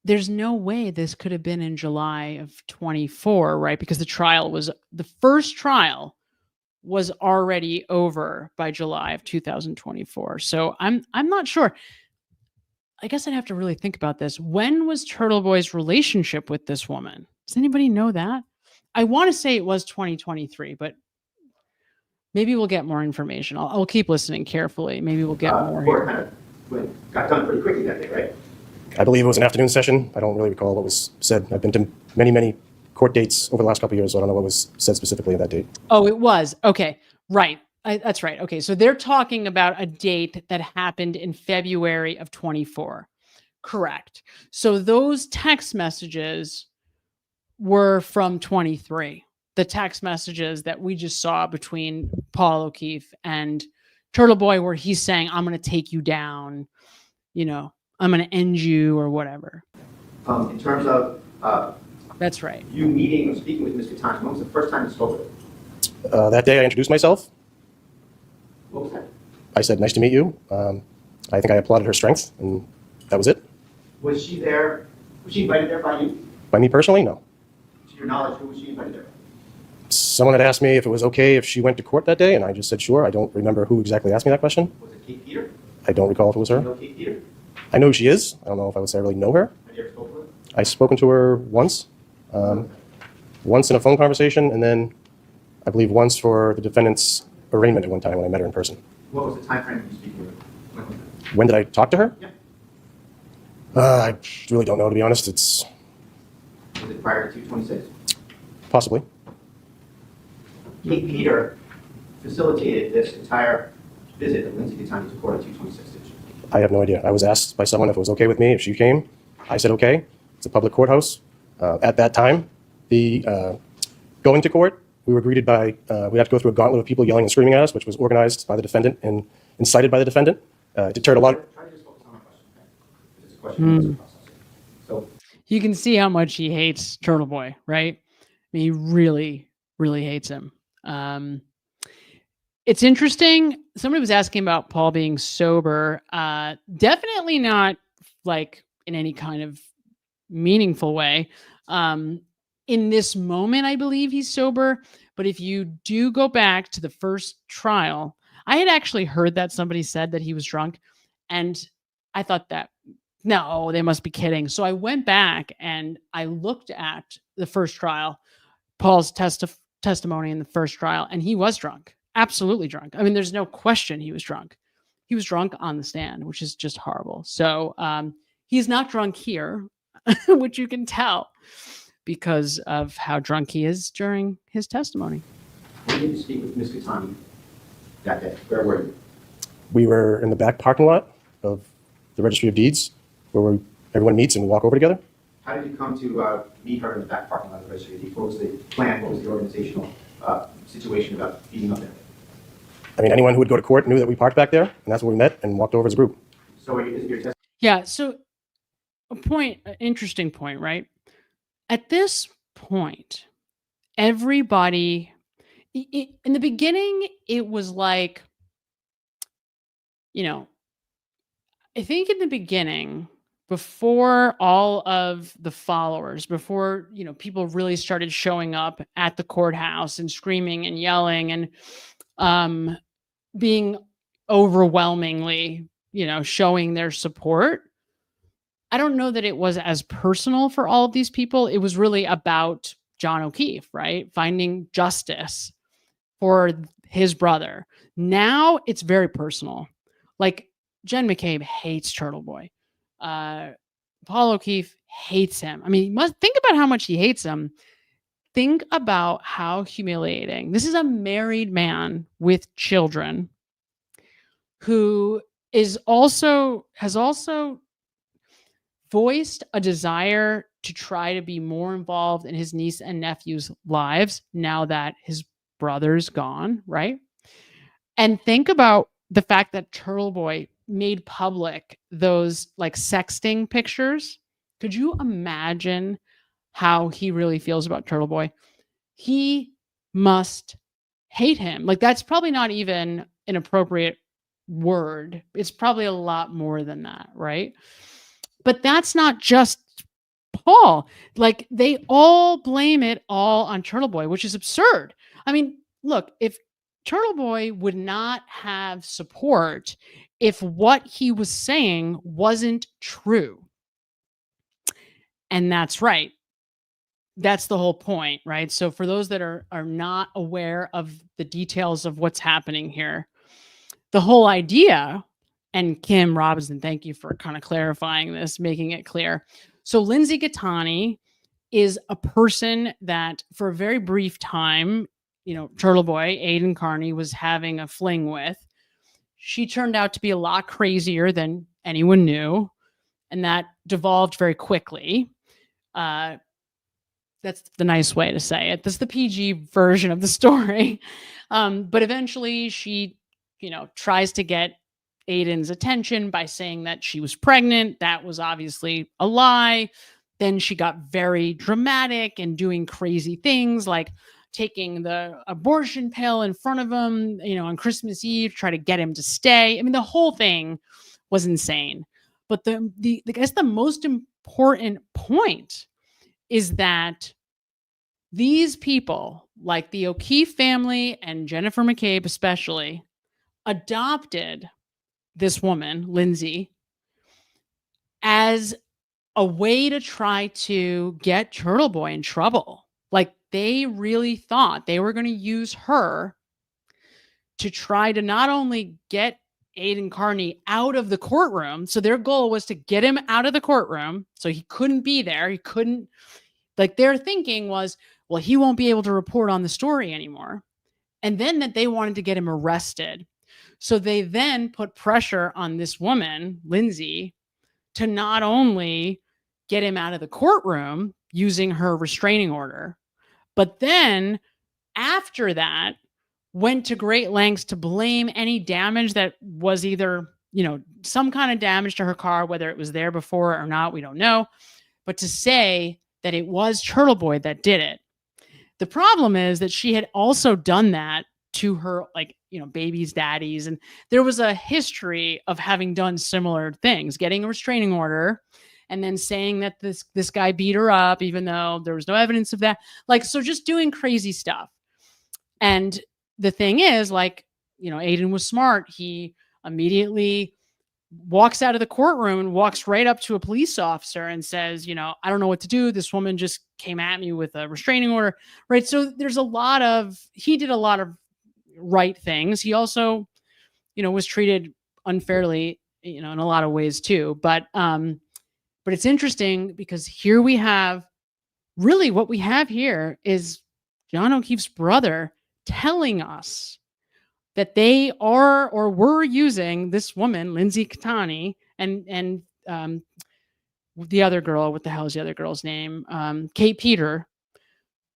there's no way this could have been in July of 24, right? Because the first trial was already over by July of 2024. So I'm not sure. I guess I'd have to really think about this. When was Turtle Boy's relationship with this woman? Does anybody know that? I want to say it was 2023, but maybe we'll get more information. I'll keep listening carefully. Maybe we'll get more here. Kind of got done pretty quickly that day, right? I believe it was an afternoon session. I don't really recall what was said. I've been to many, many court dates over the last couple of years, so I don't know what was said specifically in that date. Oh, it was. Okay. Right. That's right. Okay. So they're talking about a date that happened in February of 24. Correct. So those text messages were from 23. The text messages that we just saw between Paul O'Keefe and Turtle Boy, where he's saying, I'm going to take you down, you know, I'm going to end you or whatever. In terms of that's right. You meeting or speaking with Ms. Kearney, when was the first time you spoke with her? That day I introduced myself. What was that? I said, nice to meet you. I think I applauded her strength, and that was it. Was she there? Was she invited there by you? By me personally, no. To your knowledge, who was she invited there? Someone had asked me if it was okay if she went to court that day, and I just said sure. I don't remember who exactly asked me that question. Was it Kate Peter? I don't recall if it was her. You know Kate Peter? I know who she is. I don't know if I would say I really know her. Have you ever spoken to her? I've spoken to her once. Once in a phone conversation, and then I believe once for the defendant's arraignment at one time when I met her in person. What was the time frame you speak with her? When was that? When did I talk to her? Yeah. I really don't know, to be honest. It's Was it prior to 226? possibly. Kate Peter facilitated this entire visit of Lindsay Kearney to court at 226. I have no idea. I was asked by someone if it was okay with me if she came. I said okay. It's a public courthouse. At that time, going to court, we were greeted by, we had to go through a gauntlet of people yelling and screaming at us, which was organized by the defendant and incited by the defendant. It deterred a lot. Try to just focus on my question, okay? This is a question. So You can see how much he hates Turtle Boy, right? I mean, he really, really hates him. It's interesting. Somebody was asking about Paul being sober. Definitely not like in any kind of meaningful way. In this moment, I believe he's sober. But if you do go back to the first trial, I had actually heard that somebody said that he was drunk. And I thought that, no, they must be kidding. So I went back and I looked at the first trial, Paul's testimony in the first trial, and he was drunk. Absolutely drunk. I mean, there's no question he was drunk. He was drunk on the stand, which is just horrible. So he's not drunk here, which you can tell because of how drunk he is during his testimony. when did you speak with Ms. Kearney that day? Where were you? We were in the back parking lot of the Registry of Deeds, where everyone meets and we walk over together. How did you come to meet her in the back parking lot of the Registry of Deeds? What was the plan? What was the organizational situation about meeting up there? I mean, anyone who would go to court knew that we parked back there, and that's where we met and walked over as a group. So is your testimony? Yeah, so an interesting point, right? At this point, everybody, in the beginning, it was like, I think in the beginning, before all of the followers, before, people really started showing up at the courthouse and screaming and yelling and being overwhelmingly, showing their support, I don't know that it was as personal for all of these people. It was really about John O'Keefe, right? Finding justice for his brother. Now it's very personal. Like Jen McCabe hates Turtle Boy. Paul O'Keefe hates him. I mean, you must think about how much he hates him. Think about how humiliating. This is a married man with children who has also voiced a desire to try to be more involved in his niece and nephew's lives now that his brother's gone, right? And think about the fact that Turtle Boy made public those like sexting pictures. Could you imagine how he really feels about Turtle Boy? He must hate him. Like, that's probably not even an appropriate word. It's probably a lot more than that, right? But that's not just Paul. Like, they all blame it all on Turtle Boy, which is absurd. I mean, look, if Turtle Boy would not have support if what he was saying wasn't true. And that's right. That's the whole point, right? So for those that are not aware of the details of what's happening here, the whole idea, and Kim Robinson, thank you for kind of clarifying this, making it clear. So Lindsay Kearney is a person that for a very brief time, Turtle Boy, Aidan Kearney, was having a fling with. She turned out to be a lot crazier than anyone knew, and that devolved very quickly. That's the nice way to say it. That's the PG version of the story. But eventually she, tries to get Aidan's attention by saying that she was pregnant. That was obviously a lie. Then she got very dramatic and doing crazy things like taking the abortion pill in front of him, on Christmas Eve, try to get him to stay. I mean, the whole thing was insane. But I guess the most important point is that these people, like the O'Keefe family and Jennifer McCabe especially, adopted this woman, Lindsay, as a way to try to get Turtle Boy in trouble. Like, they really thought they were going to use her to try to not only get Aidan Kearney out of the courtroom. So their goal was to get him out of the courtroom so he couldn't be there. He couldn't, like, their thinking was, well, he won't be able to report on the story anymore. And then that they wanted to get him arrested. So they then put pressure on this woman, Lindsay, to not only get him out of the courtroom using her restraining order, but then after that went to great lengths to blame any damage that was either, some kind of damage to her car, whether it was there before or not, we don't know, but to say that it was Turtle Boy that did it. The problem is that she had also done that to her, baby's daddies. And there was a history of having done similar things, getting a restraining order and then saying that this guy beat her up, even though there was no evidence of that. So just doing crazy stuff. And the thing is, Aidan was smart. He immediately walks out of the courtroom and walks right up to a police officer and says, I don't know what to do. This woman just came at me with a restraining order. Right. So he did a lot of right things. He also, was treated unfairly, in a lot of ways too. But it's interesting because here we have really what we have here is John O'Keefe's brother telling us that they are or were using this woman, Lindsay Kearney, and the other girl, what the hell is the other girl's name? Kate Peter,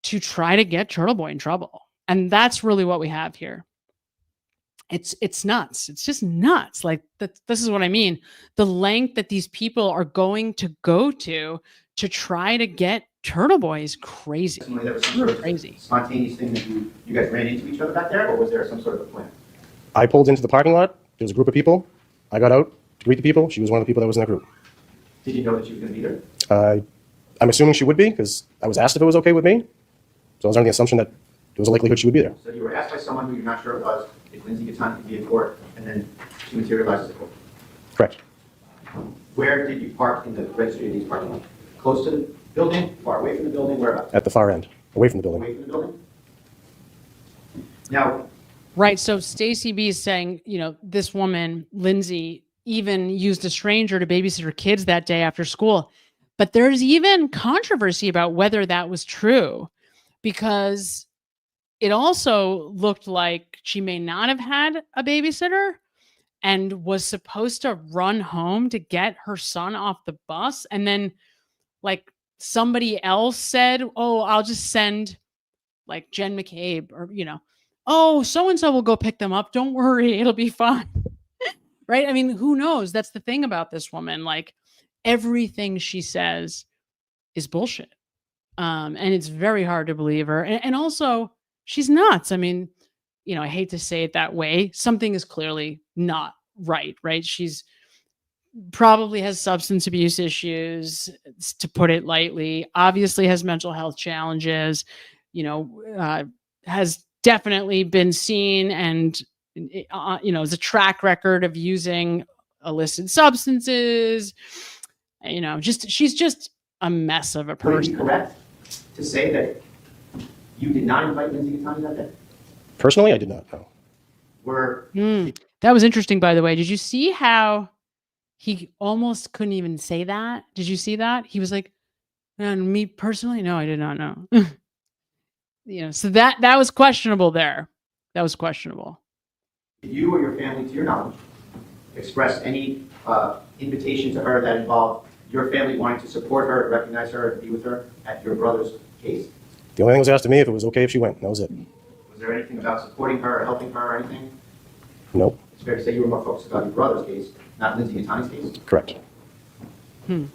to try to get Turtle Boy in trouble. And that's really what we have here. It's nuts. It's just nuts. This is what I mean. The length that these people are going to go to try to get Turtle Boy is crazy. That was some sort of crazy. Spontaneous thing that you guys ran into each other back there, or was there some sort of a plan? I pulled into the parking lot. There was a group of people. I got out to greet the people. She was one of the people that was in that group. Did you know that she was going to be there? I'm assuming she would be because I was asked if it was okay with me. So I was under the assumption that there was a likelihood she would be there. So you were asked by someone who you're not sure it was if Lindsay Kearney could be in court, and then she materializes in court. Correct. Where did you park in the registry of these parking lot? Close to the building? Far away from the building? Whereabouts? At the far end, away from the building. Away from the building? Now, right. So Stacey B is saying, this woman, Lindsay, even used a stranger to babysit her kids that day after school. But there's even controversy about whether that was true, because it also looked like she may not have had a babysitter and was supposed to run home to get her son off the bus. And then somebody else said, oh, I'll just send Jen McCabe or, oh, so-and-so will go pick them up. Don't worry. It'll be fine. Right. I mean, who knows? That's the thing about this woman. Everything she says is bullshit. And it's very hard to believe her. And also she's nuts. I mean, I hate to say it that way. Something is clearly not right. Right. She's probably has substance abuse issues, to put it lightly, obviously has mental health challenges, has definitely been seen and, is a track record of using illicit substances, she's just a mess of a person. Would it be correct to say that you did not invite Lindsay Kearney that day? Personally, I did not, no. That was interesting, by the way. Did you see how he almost couldn't even say that? Did you see that? He was like, And me personally, no, I did not know. So that was questionable there. That was questionable. Did you or your family, to your knowledge, express any invitation to her that involved your family wanting to support her, recognize her, and be with her at your brother's case? The only thing was asked to me if it was okay if she went. That was it. Was there anything about supporting her or helping her or anything? Nope. It's fair to say you were more focused about your brother's case, not Lindsay Gattani's case? Correct. Did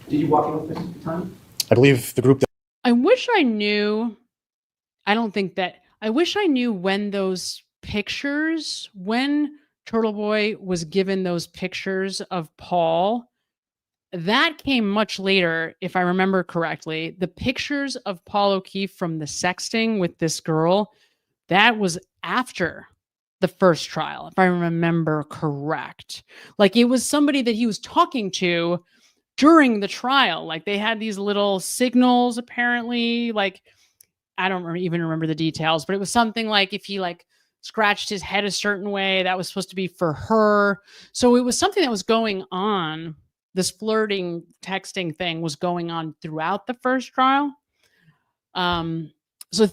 you walk in with Mrs. Gattani? I believe the group that I wish I knew. I wish I knew when those pictures, when Turtle Boy was given those pictures of Paul. That came much later, if I remember correctly. The pictures of Paul O'Keefe from the sexting with this girl, that was after the first trial, if I remember correct. Like, it was somebody that he was talking to during the trial. Like, they had these little signals, apparently. Like, I don't even remember the details, but it was something like if he like scratched his head a certain way, that was supposed to be for her. So it was something that was going on. This flirting, texting thing was going on throughout the first trial. So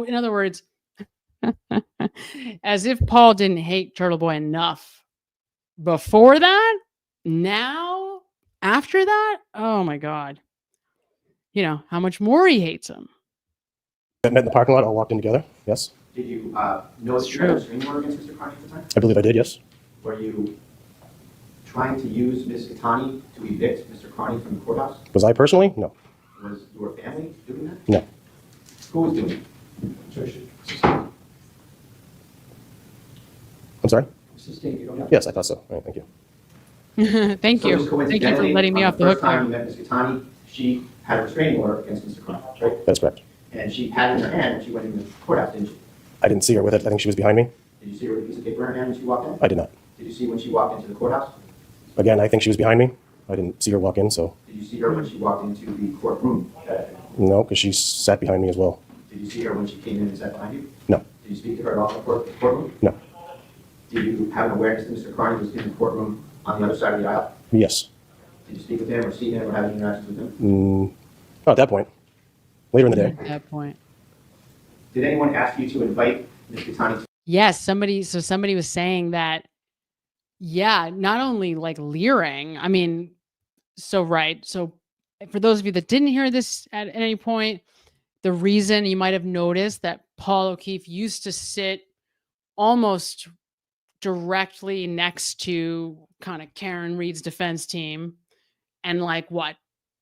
in other words, as if Paul didn't hate Turtle Boy enough before that, now after that, oh my God, how much more he hates him. met in the parking lot all walked in together. Yes. Did you know that you had a restraining order against Mr. Kearney at the time? I believe I did. Yes. Were you trying to use Ms. Gattani to evict Mr. Kearney from the courthouse? Was I personally? No. Was your family doing that? No. Who was doing it? I'm sorry. State, you don't know? Yes, I thought so. All right, thank you. Thank you. Thank you for letting me off the hook. The first time you met Ms. Gattani, she had a restraining order against Mr. Kearney, right? That's correct. And she had it in her hand when she went in the courthouse, didn't she? I didn't see her with it. I think she was behind me. Did you see her with a piece of paper in her hand when she walked in? I did not. Did you see when she walked into the courthouse? Again, I think she was behind me. I didn't see her walk in, so. Did you see her when she walked into the courtroom? No, because she sat behind me as well. Did you see her when she came in and sat behind you? No. Did you speak to her at all in the courtroom? No. Did you have an awareness that Mr. Kearney was in the courtroom on the other side of the aisle? Yes. Did you speak with him or see him or have any interactions with him? Not at that point. Later in the day. At that point. Did anyone ask you to invite Ms. Gattani? Yes, somebody was saying that, yeah, not only like leering, I mean, right. So for those of you that didn't hear this at any point, the reason you might have noticed that Paul O'Keefe used to sit almost directly next to kind of Karen Reed's defense team and like what,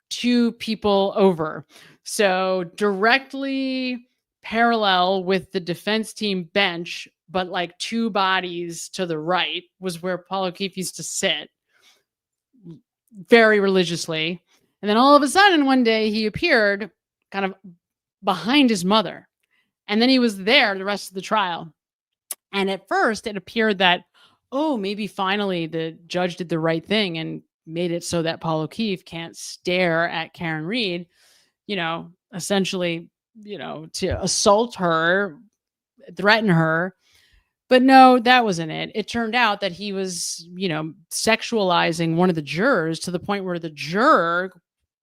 2 people over. So directly parallel with the defense team bench, but like 2 bodies to the right was where Paul O'Keefe used to sit very religiously. And then all of a sudden one day he appeared kind of behind his mother. And then he was there the rest of the trial. And at first it appeared that, oh, maybe finally the judge did the right thing and made it so that Paul O'Keefe can't stare at Karen Reed, essentially, to assault her, threaten her. But no, that wasn't it. It turned out that he was, sexualizing one of the jurors to the point where the juror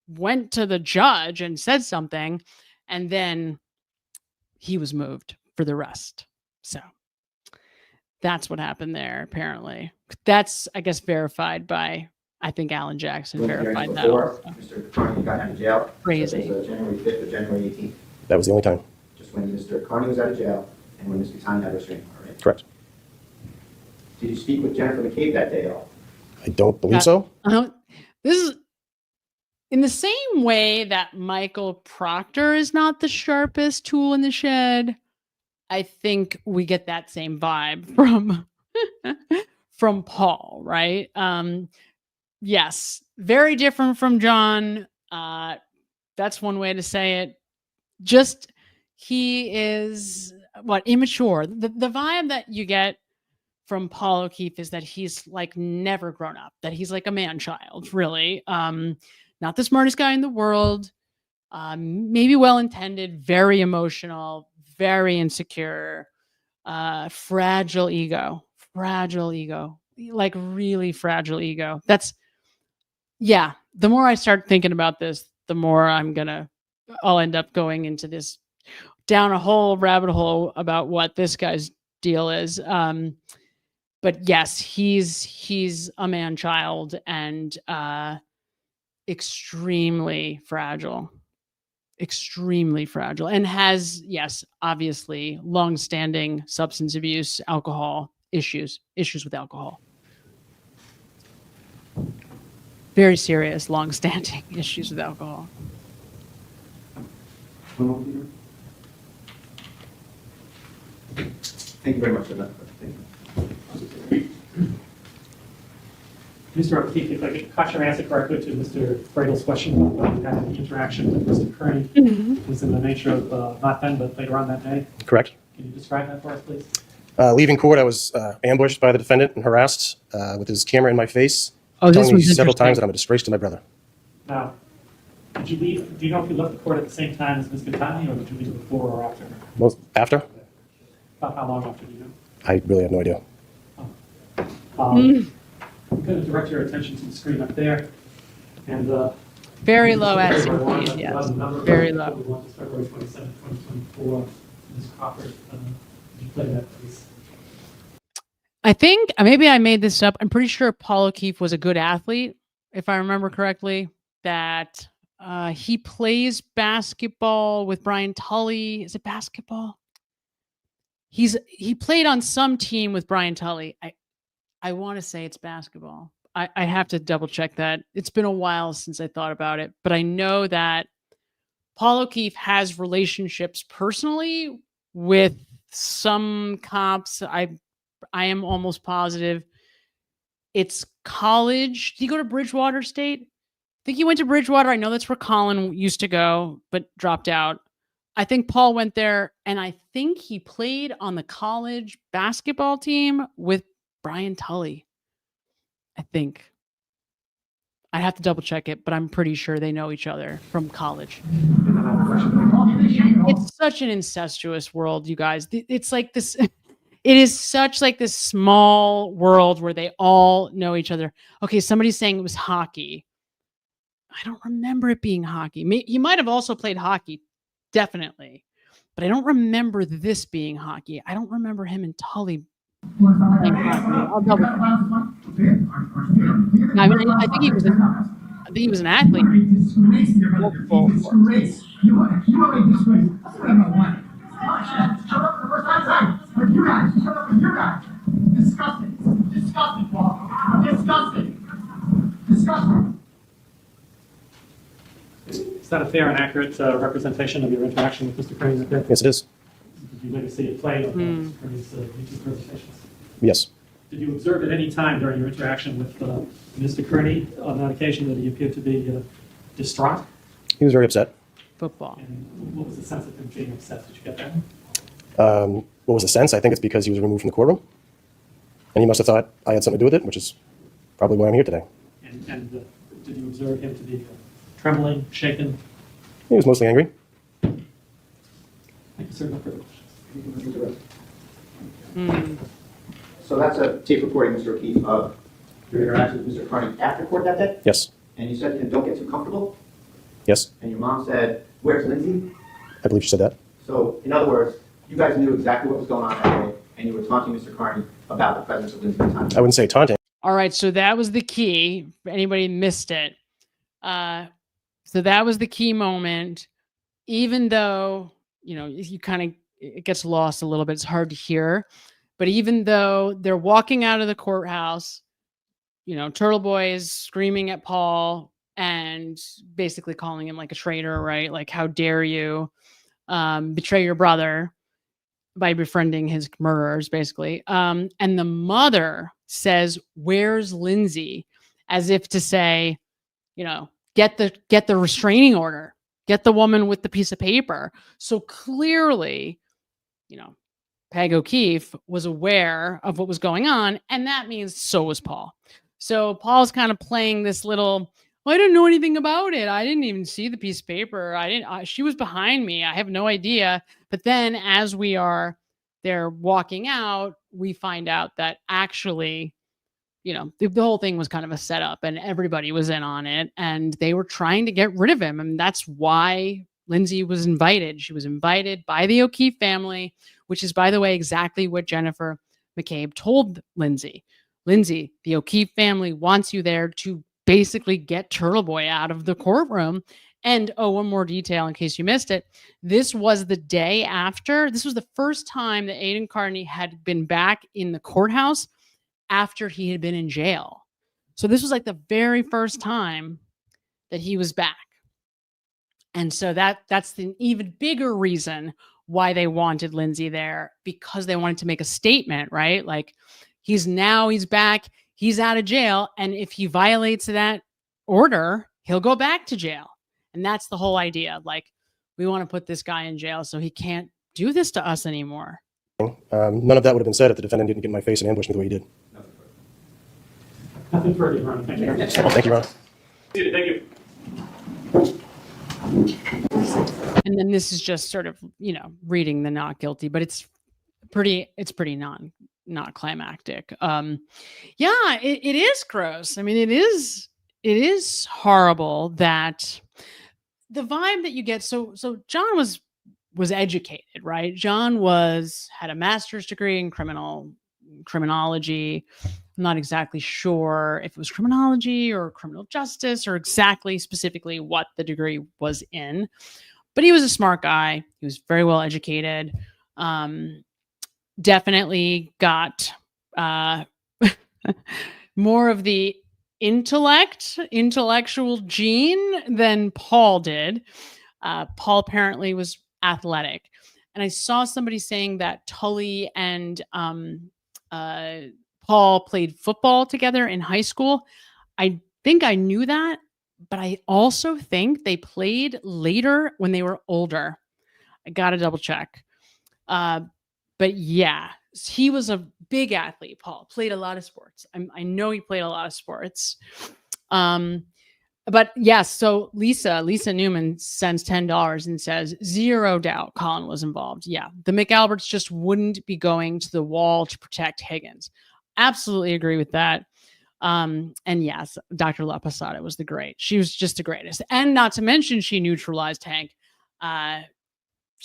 went to the judge and said something, and then he was moved for the rest. So that's what happened there, apparently. That's, I guess, verified by, I think Alan Jackson verified that. Mr. Kearney got out of jail. Crazy. So January 5th or January 18th. That was the only time. Just when Mr. Kearney was out of jail and when Ms. Gattani had a restraining order, right? Correct. Did you speak with Jennifer McCabe that day at all? I don't believe so. This is in the same way that Michael Proctor is not the sharpest tool in the shed. I think we get that same vibe from Paul, right? Yes, very different from John. That's one way to say it. Just he is immature. The vibe that you get from Paul O'Keefe is that he's like never grown up, that he's like a man-child, really. Not the smartest guy in the world, maybe well-intended, very emotional, very insecure, fragile ego, like really fragile ego. That's, yeah. The more I start thinking about this, the more I'll end up going into this down a whole rabbit hole about what this guy's deal is. But yes, he's a man child and extremely fragile, and has, yes, obviously long-standing substance abuse, alcohol issues with alcohol. Very serious, long-standing issues with alcohol. Thank you very much for that. Thank you. Mr. O'Keefe, if I caught your answer correctly to Mr. Bradel's question about whether you had any interaction with Mr. Kearney, was in the nature of not then, but later on that day. Correct. Can you describe that for us, please? Leaving court, I was ambushed by the defendant and harassed with his camera in my face, this telling me was several times that I'm a disgrace to my brother. Now, did you leave? Do you know if you left the court at the same time as Mr. Kearney, or did you leave before or after? Most after? About how long after do you know? I really have no idea. I'm going to direct your attention to the screen up there. And very low SCP, yes. Very low. February 27, 2024. Ms. Crawford, did you play that, please? I think maybe I made this up. I'm pretty sure Paul O'Keefe was a good athlete, if I remember correctly. That he plays basketball with Brian Tully. Is it basketball? He played on some team with Brian Tully. I want to say it's basketball. I have to double check that. It's been a while since I thought about it, but I know that Paul O'Keefe has relationships personally with some cops. I am almost positive it's college. Did he go to Bridgewater State? I think he went to Bridgewater. I know that's where Colin used to go, but dropped out. I think Paul went there, and I think he played on the college basketball team with Brian Tully. I think. I'd have to double check it, but I'm pretty sure they know each other from college. It's such an incestuous world, you guys. It's like this. It is such like this small world where they all know each other. Okay, somebody's saying it was hockey. I don't remember it being hockey. He might have also played hockey, definitely. But I don't remember this being hockey. I don't remember him and Tully playing hockey. I'll double check. I mean, I think he was an athlete. Disgusting. Is that a fair and accurate representation of your interaction with Mr. Kearney? Yes, it is. Did you maybe see a play of Mr. Kearney's YouTube presentations? Yes. Did you observe at any time during your interaction with Mr. Kearney on that occasion that he appeared to be distraught? He was very upset. Football. And what was the sense of him being upset? Did you get that? What was the sense? I think it's because he was removed from the courtroom. And he must have thought I had something to do with it, which is probably why I'm here today. And did you observe him to be trembling, shaken? He was mostly angry. Thank you, sir. No further questions. So that's a tape recording, Mr. O'Keefe, of your interaction with Mr. Kearney after court that day? Yes. And you said, don't get too comfortable? Yes. And your mom said, where's Lindsay? I believe she said that. So, in other words, you guys knew exactly what was going on that day, and you were taunting Mr. Kearney about the presence of Lindsay at the time. I wouldn't say taunting. All right, so that was the key. If anybody missed it. So that was the key moment. Even though, you kind of, it gets lost a little bit. It's hard to hear. But even though they're walking out of the courthouse, Turtle Boy is screaming at Paul and basically calling him like a traitor, right? Like, how dare you betray your brother by befriending his murderers, basically. And the mother says, "Where's Lindsay?" As if to say, get the restraining order, get the woman with the piece of paper. So clearly, Peg O'Keefe was aware of what was going on, and that means so was Paul. So Paul's kind of playing this little, I didn't know anything about it. I didn't even see the piece of paper. She was behind me. I have no idea. But then as they're walking out, we find out that actually the whole thing was kind of a setup and everybody was in on it and they were trying to get rid of him. And that's why Lindsay was invited. She was invited by the O'Keefe family, which is, by the way, exactly what Jennifer McCabe told Lindsay. Lindsay, the O'Keefe family wants you there to basically get Turtle Boy out of the courtroom. And one more detail in case you missed it. This was the day after. This was the first time that Aidan Kearney had been back in the courthouse after he had been in jail. So this was like the very first time that he was back. And so that's the even bigger reason why they wanted Lindsay there, because they wanted to make a statement, right? Like he's back, he's out of jail. And if he violates that order, he'll go back to jail. And that's the whole idea. Like, we want to put this guy in jail so he can't do this to us anymore. None of that would have been said if the defendant didn't get in my face and ambush me the way he did. Nothing further, Your Honor. Thank you. Thank you, Ron. Thank you. And then this is just sort of, reading the not guilty, but it's pretty not climactic. It is gross. I mean, it is horrible that the vibe that you get. So John was educated, right? John had a master's degree in criminology. I'm not exactly sure if it was criminology or criminal justice or exactly specifically what the degree was in, but he was a smart guy. He was very well educated. Definitely got more of the intellectual gene than Paul did. Paul apparently was athletic. And I saw somebody saying that Tully and Paul played football together in high school. I think I knew that, but I also think they played later when they were older. I got to double check. But yeah, he was a big athlete. Paul played a lot of sports. I know he played a lot of sports. But yes, so Lisa Newman sends $10 and says, 0 doubt Colin was involved. Yeah, the McAlberts just wouldn't be going to the wall to protect Higgins. Absolutely agree with that. And yes, Dr. La Posada was she was just the greatest. And not to mention, she neutralized Hank.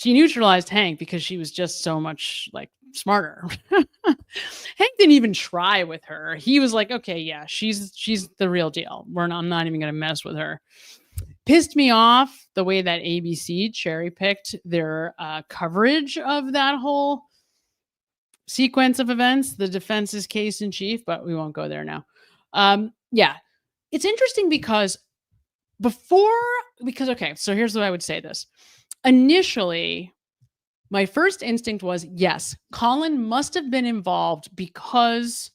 Because she was just so much smarter. Hank didn't even try with her. He was like, okay, yeah, she's the real deal. I'm not even going to mess with her. Pissed me off the way that ABC cherry picked their coverage of that whole sequence of events, the defense's case in chief, but we won't go there now. It's interesting because okay, so here's what I would say this. Initially, my first instinct was, yes, Colin must have been involved because,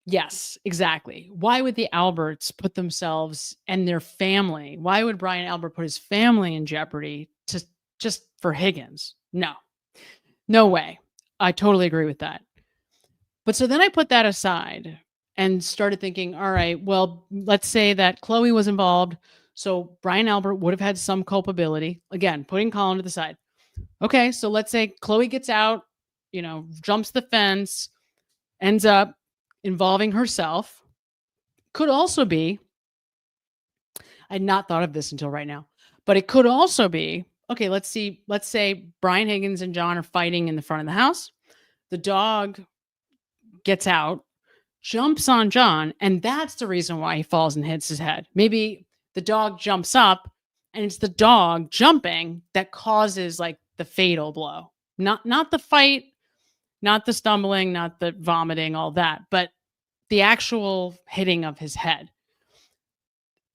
yes, exactly. Why would the Alberts put themselves and their family? Why would Brian Albert put his family in jeopardy just for Higgins? No way. I totally agree with that. But so then I put that aside and started thinking, all right, well, let's say that Chloe was involved. So Brian Albert would have had some culpability. Again, putting Colin to the side. Okay, so let's say Chloe gets out, jumps the fence, ends up involving herself. Could also be, I had not thought of this until right now, but it could also be, okay, let's say Brian Higgins and John are fighting in the front of the house. The dog gets out, jumps on John, and that's the reason why he falls and hits his head. Maybe the dog jumps up and it's the dog jumping that causes the fatal blow. Not the fight, not the stumbling, not the vomiting, all that, but the actual hitting of his head.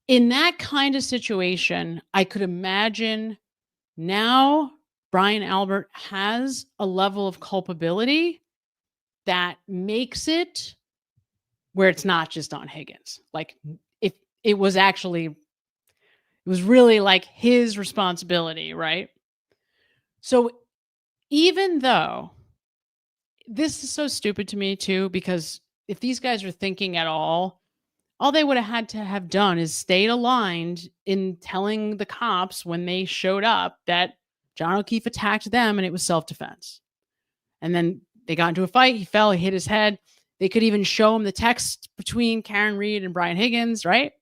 In that kind of situation, I could imagine now Brian Albert has a level of culpability that makes it where it's not just on Higgins. If it was really his responsibility, right? So even though this is so stupid to me too, because if these guys are thinking at all they would have had to have done is stayed aligned in telling the cops when they showed up that John O'Keefe attacked them and it was self-defense. And then they got into a fight. He fell, he hit his head. They could even show him the text between Karen Reed and Brian Higgins, right?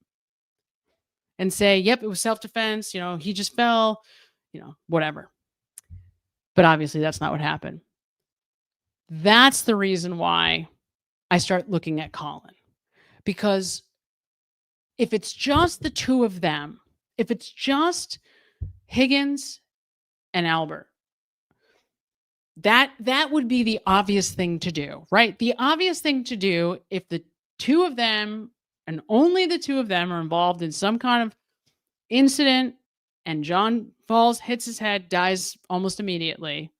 And say, yep, it was self-defense. He just fell, whatever. But obviously that's not what happened. That's the reason why I start looking at Colin. Because if it's just the two of them, if it's just Higgins and Albert, that would be the obvious thing to do, right? The obvious thing to do if the two of them and only the two of them are involved in some kind of incident and John falls, hits his head, dies almost immediately.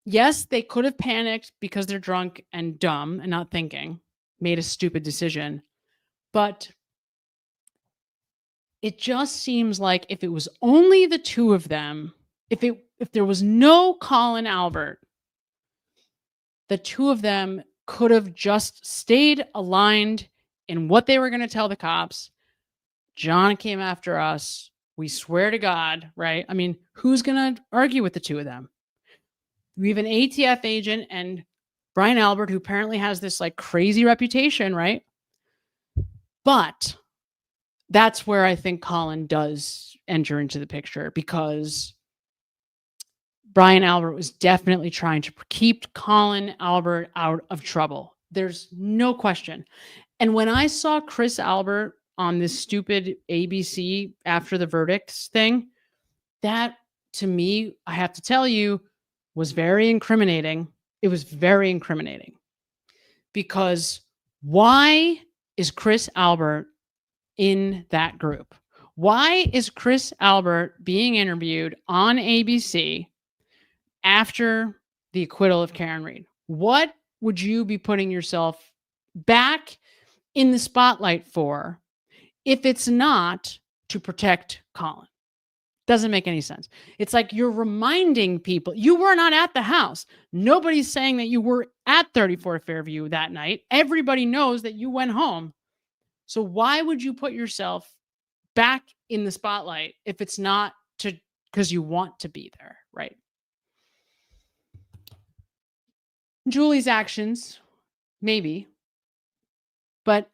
Yes, they could have panicked because they're drunk and dumb and not thinking, made a stupid decision. But it just seems like if it was only the two of them, if there was no Colin Albert, the two of them could have just stayed aligned in what they were going to tell the cops. John came after us. We swear to God, right? I mean, who's going to argue with the two of them? We have an ATF agent and Brian Albert, who apparently has this like crazy reputation, right? But that's where I think Colin does enter into the picture, because Brian Albert was definitely trying to keep Colin Albert out of trouble. There's no question. And when I saw Chris Albert on this stupid ABC after the verdicts thing, that to me, I have to tell you, was very incriminating. It was very incriminating, because why is Chris Albert in that group? Why is Chris Albert being interviewed on ABC after the acquittal of Karen Reed? What would you be putting yourself back in the spotlight for if it's not to protect Colin? Doesn't make any sense. It's like you're reminding people you were not at the house. Nobody's saying that you were at 34 Fairview that night. Everybody knows that you went home. So why would you put yourself back in the spotlight if it's not because you want to be there, right? Julie's actions, maybe, but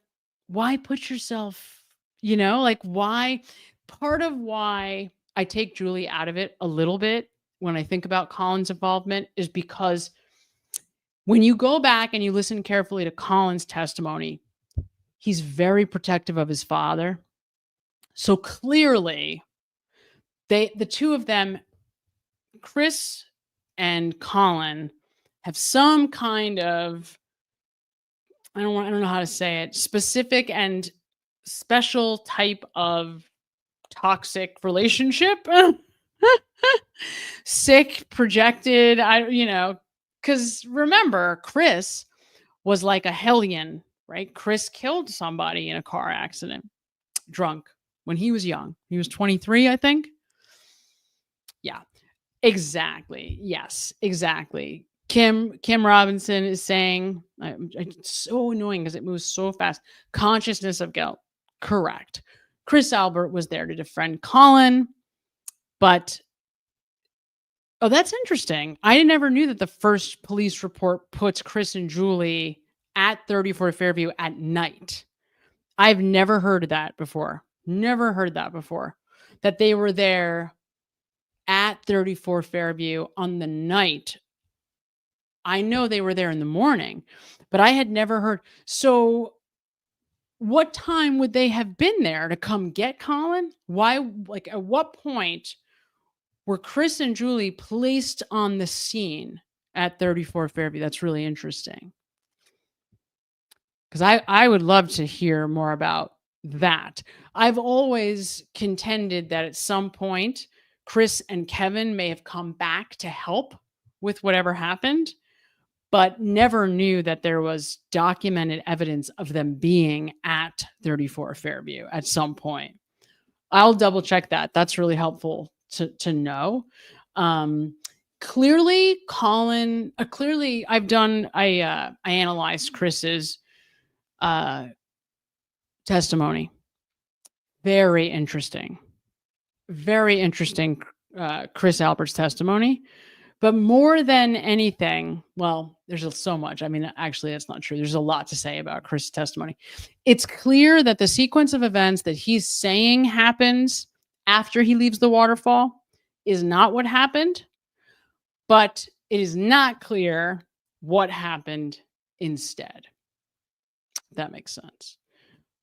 why put yourself, why? Part of why I take Julie out of it a little bit when I think about Colin's involvement is because when you go back and you listen carefully to Colin's testimony, he's very protective of his father. So clearly, the two of them, Chris and Colin, have some kind of, I don't know how to say it, specific and special type of toxic relationship. Sick, projected, because remember, Chris was like a hellion, right? Chris killed somebody in a car accident, drunk, when he was young. He was 23, I think. Yeah, exactly. Yes, exactly. Kim Robinson is saying, it's so annoying because it moves so fast. Consciousness of guilt. Correct. Chris Albert was there to defend Colin, but that's interesting. I never knew that the first police report puts Chris and Julie at 34 Fairview at night. I've never heard of that before. Never heard that before. That they were there at 34 Fairview on the night. I know they were there in the morning, but I had never heard. So what time would they have been there to come get Colin? Why, at what point were Chris and Julie placed on the scene at 34 Fairview? That's really interesting. Because I would love to hear more about that. I've always contended that at some point, Chris and Kevin may have come back to help with whatever happened, but never knew that there was documented evidence of them being at 34 Fairview at some point. I'll double check that. That's really helpful to know. Clearly, Colin, I analyzed Chris's testimony. Very interesting. Very interesting, Chris Albert's testimony. But more than anything, well, there's so much. I mean, actually, that's not true. There's a lot to say about Chris' testimony. It's clear that the sequence of events that he's saying happens after he leaves the waterfall is not what happened, but it is not clear what happened instead. If that makes sense.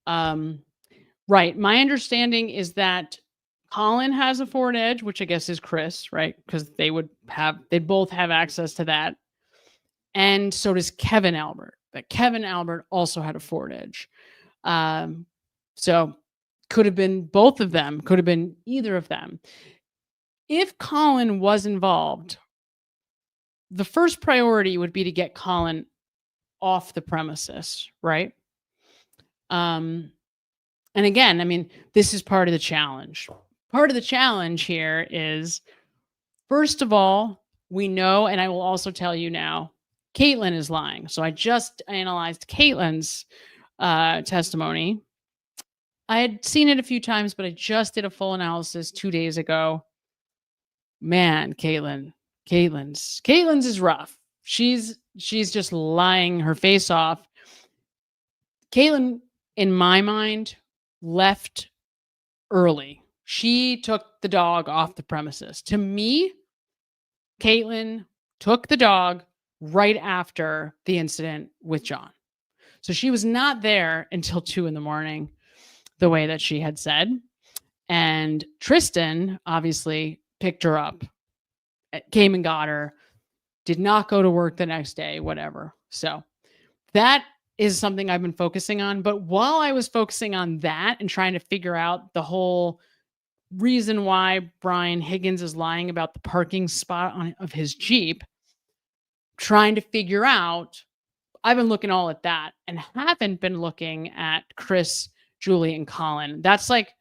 Right. My understanding is that Colin has a forward edge, which I guess is Chris, right? Because they'd both have access to that. And so does Kevin Albert. But Kevin Albert also had a forward edge. So could have been both of them, could have been either of them. If Colin was involved, the first priority would be to get Colin off the premises, right? And again, I mean, this is part of the challenge. Part of the challenge here is, first of all, we know, and I will also tell you now, Caitlin is lying. So I just analyzed Caitlin's testimony. I had seen it a few times, but I just did a full analysis 2 days ago. Man, Caitlin's is rough. She's just lying her face off. Caitlin, in my mind, left early. She took the dog off the premises. To me, Caitlin took the dog right after the incident with John. So she was not there until 2 a.m, the way that she had said. And Tristan obviously picked her up, came and got her, did not go to work the next day, whatever. So that is something I've been focusing on. But while I was focusing on that and trying to figure out the whole reason why Brian Higgins is lying about the parking spot of his Jeep, trying to figure out, I've been looking all at that and haven't been looking at Chris, Julie, and Colin. That's like,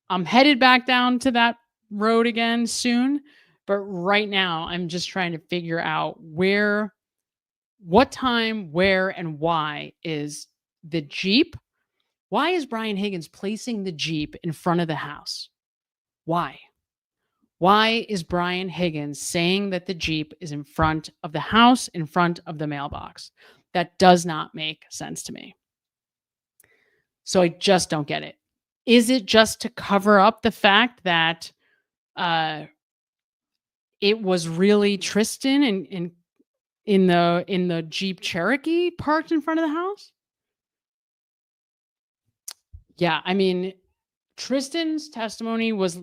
I'm headed back down to that road again soon. But right now, I'm just trying to figure out what time, where, and why is the Jeep? Why is Brian Higgins placing the Jeep in front of the house? Why? Why is Brian Higgins saying that the Jeep is in front of the house, in front of the mailbox? That does not make sense to me. So I just don't get it. Is it just to cover up the fact that it was really Tristan in the Jeep Cherokee parked in front of the house? Yeah, I mean, Tristan's testimony was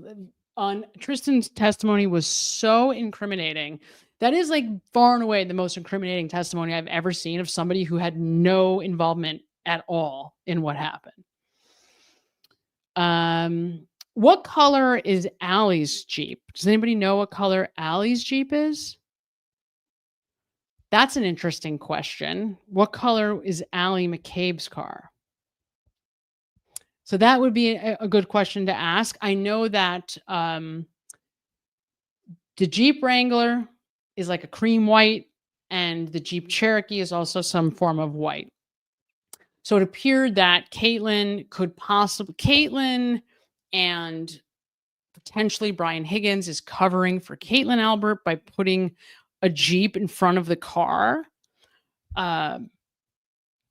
so incriminating. That is like far and away the most incriminating testimony I've ever seen of somebody who had no involvement at all in what happened. What color is Allie's Jeep? Does anybody know what color Allie's Jeep is? That's an interesting question. What color is Allie McCabe's car? So that would be a good question to ask. I know that the Jeep Wrangler is like a cream white, and the Jeep Cherokee is also some form of white. So it appeared that Caitlin and potentially Brian Higgins is covering for Caitlin Albert by putting a Jeep in front of the car. I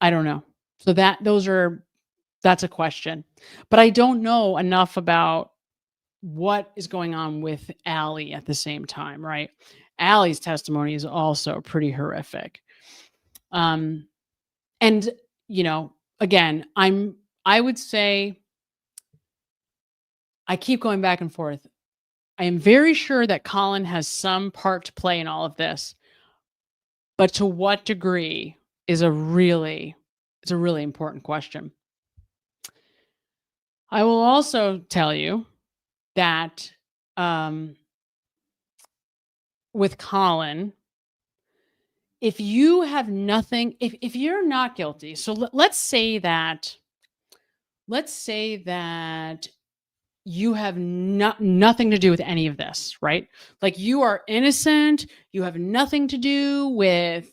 don't know. So that's a question. But I don't know enough about what is going on with Allie at the same time, right? Allie's testimony is also pretty horrific. And, again, I would say, I keep going back and forth. I am very sure that Colin has some part to play in all of this, but to what degree is a really important question. I will also tell you that with Colin, if you have nothing, if you're not guilty, so let's say that you have nothing to do with any of this, right? Like you are innocent, you have nothing to do with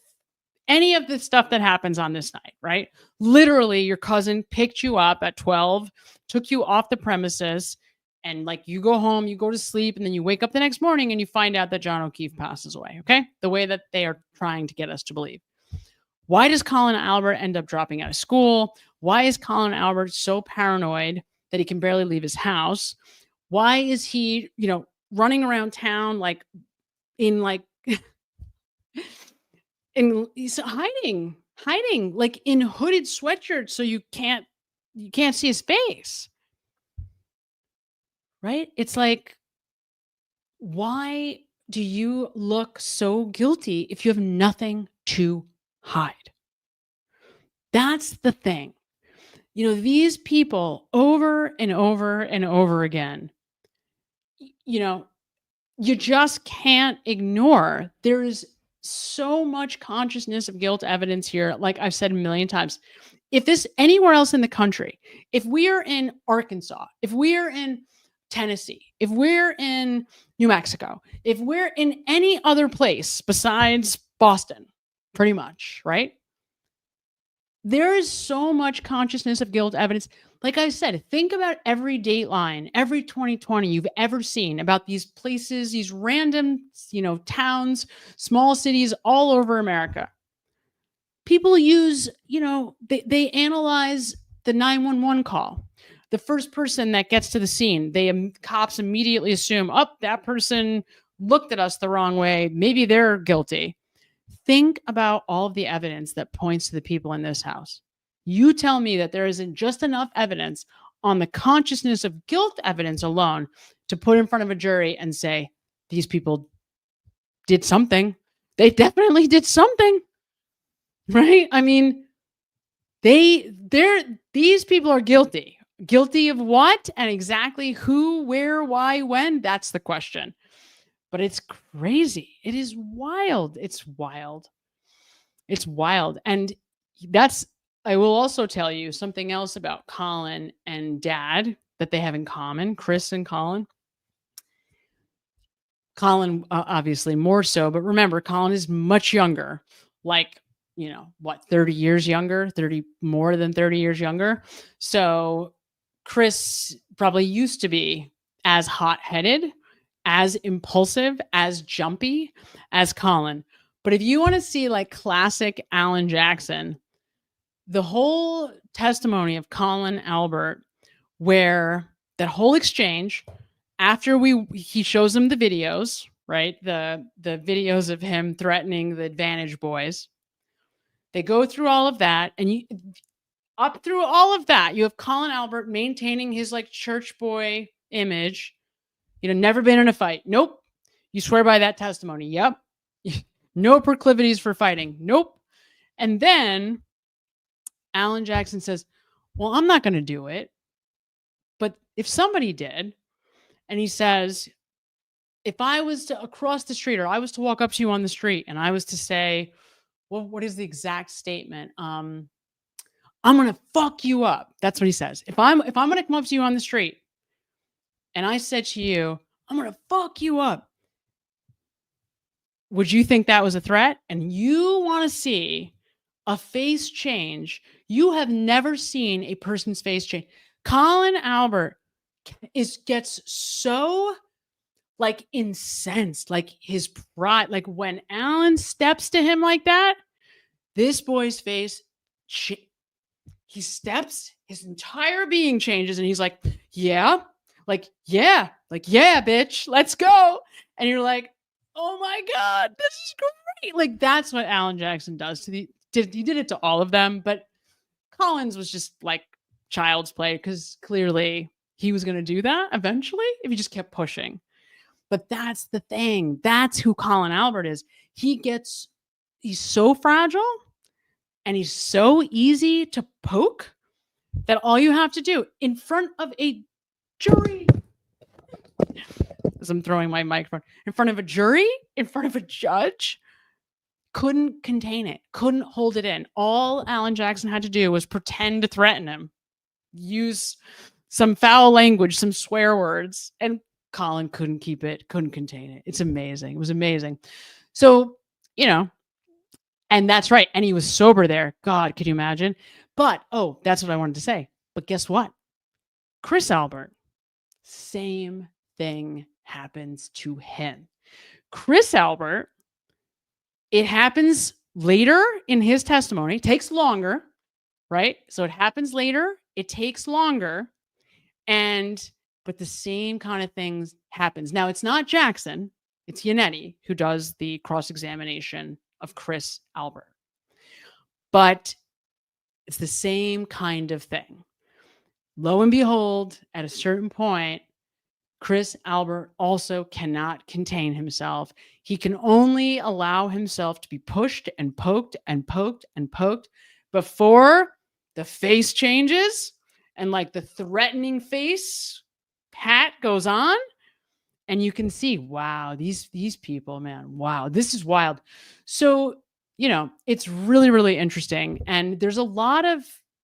any of the stuff that happens on this night, right? Literally, your cousin picked you up at 12, took you off the premises, And like you go home, you go to sleep, and then you wake up the next morning and you find out that John O'Keefe passes away. Okay. The way that they are trying to get us to believe. Why does Colin Albert end up dropping out of school? Why is Colin Albert so paranoid that he can barely leave his house? Why is he, running around town like in like he's hiding like in hooded sweatshirts so you can't see his face. Right? It's like, why do you look so guilty if you have nothing to hide? That's the thing. These people over and over and over again, you just can't ignore. There's so much consciousness of guilt evidence here. Like I've said a million times, if this anywhere else in the country, if we are in Arkansas, if we are in Tennessee, if we're in New Mexico, if we're in any other place besides Boston, pretty much, right? There is so much consciousness of guilt evidence. Like I said, think about every Dateline, every 2020 you've ever seen about these places, these random, towns, small cities all over America. People use, they analyze the 911 call. The first person that gets to the scene, cops immediately assume, that person looked at us the wrong way. Maybe they're guilty. Think about all of the evidence that points to the people in this house. You tell me that there isn't just enough evidence on the consciousness of guilt evidence alone to put in front of a jury and say, these people did something. They definitely did something, right? I mean, these people are guilty. Guilty of what and exactly who, where, why, when? That's the question. But it's crazy. It is wild. It's wild. It's wild. And I will also tell you something else about Colin and Dad that they have in common, Chris and Colin. Colin, obviously more so, but remember, Colin is much younger, like, 30 years younger, more than 30 years younger. So Chris probably used to be as hot-headed, as impulsive, as jumpy as Colin. But if you want to see like classic Alan Jackson, the whole testimony of Colin Albert, where that whole exchange after he shows them the videos, right? The videos of him threatening the Advantage boys. They go through all of that, and up through all of that, you have Colin Albert maintaining his like church boy image. Never been in a fight. Nope. You swear by that testimony. Yep. No proclivities for fighting. Nope. And then Alan Jackson says, well, I'm not going to do it. But if somebody did, and he says, if I was to across the street, or I was to walk up to you on the street and I was to say, well, what is the exact statement? I'm going to fuck you up. That's what he says. If I'm going to come up to you on the street and I said to you, I'm going to fuck you up, would you think that was a threat? And you want to see a face change. You have never seen a person's face change. Colin Albert gets so like incensed, like his pride, like when Alan steps to him like that, this boy's face, he steps, his entire being changes, and he's like, yeah, bitch, let's go. And you're like, oh my God, this is great. Like, that's what Alan Jackson does he did it to all of them, but Collins was just like child's play, because clearly he was going to do that eventually if he just kept pushing. But that's the thing. That's who Colin Albert is. He's so fragile and he's so easy to poke that all you have to do in front of a jury, as I'm throwing my microphone, in front of a jury, in front of a judge, couldn't contain it, couldn't hold it in. All Alan Jackson had to do was pretend to threaten him, use some foul language, some swear words, and Colin couldn't keep it, couldn't contain it. It's amazing. It was amazing. So, and that's right. And he was sober there. God, could you imagine? But, that's what I wanted to say. But guess what? Chris Albert, Same thing happens to him. Chris Albert, it happens later in his testimony, takes longer, right? So it happens later, it takes longer, but the same kind of things happens. Now, it's not Jackson, it's Yannetti who does the cross-examination of Chris Albert. But it's the same kind of thing. Lo and behold, at a certain point, Chris Albert also cannot contain himself. He can only allow himself to be pushed and poked and poked and poked before the face changes and like the threatening face pat goes on. And you can see, wow, these people, man, wow, this is wild. So, it's really, really interesting. And there's a lot of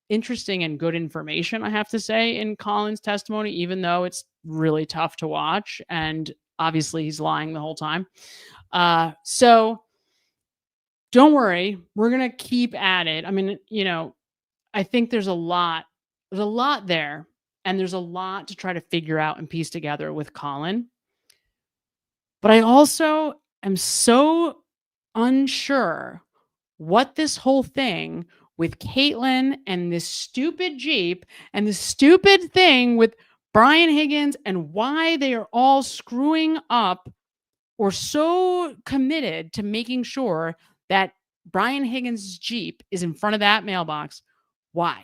interesting and good information, I have to say, in Colin's testimony, even though it's really tough to watch. And obviously he's lying the whole time. So don't worry, we're going to keep at it. I mean, I think there's a lot there, and there's a lot to try to figure out and piece together with Colin. But I also am so unsure what this whole thing with Caitlin and this stupid Jeep and this stupid thing with Brian Higgins and why they are all screwing up or so committed to making sure that Brian Higgins' Jeep is in front of that mailbox. Why?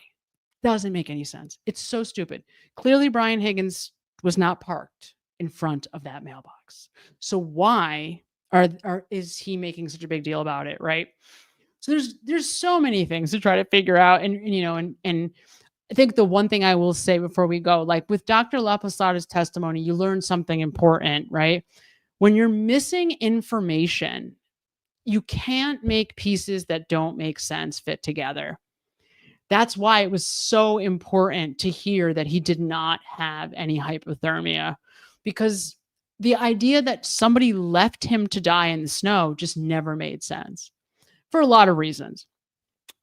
Doesn't make any sense. It's so stupid. Clearly, Brian Higgins was not parked in front of that mailbox. So why is he making such a big deal about it, right? So there's so many things to try to figure out, and I think the one thing I will say before we go, like with Dr. La Posada's testimony, you learn something important, right? When you're missing information, you can't make pieces that don't make sense fit together. That's why it was so important to hear that he did not have any hypothermia, because the idea that somebody left him to die in the snow just never made sense for a lot of reasons.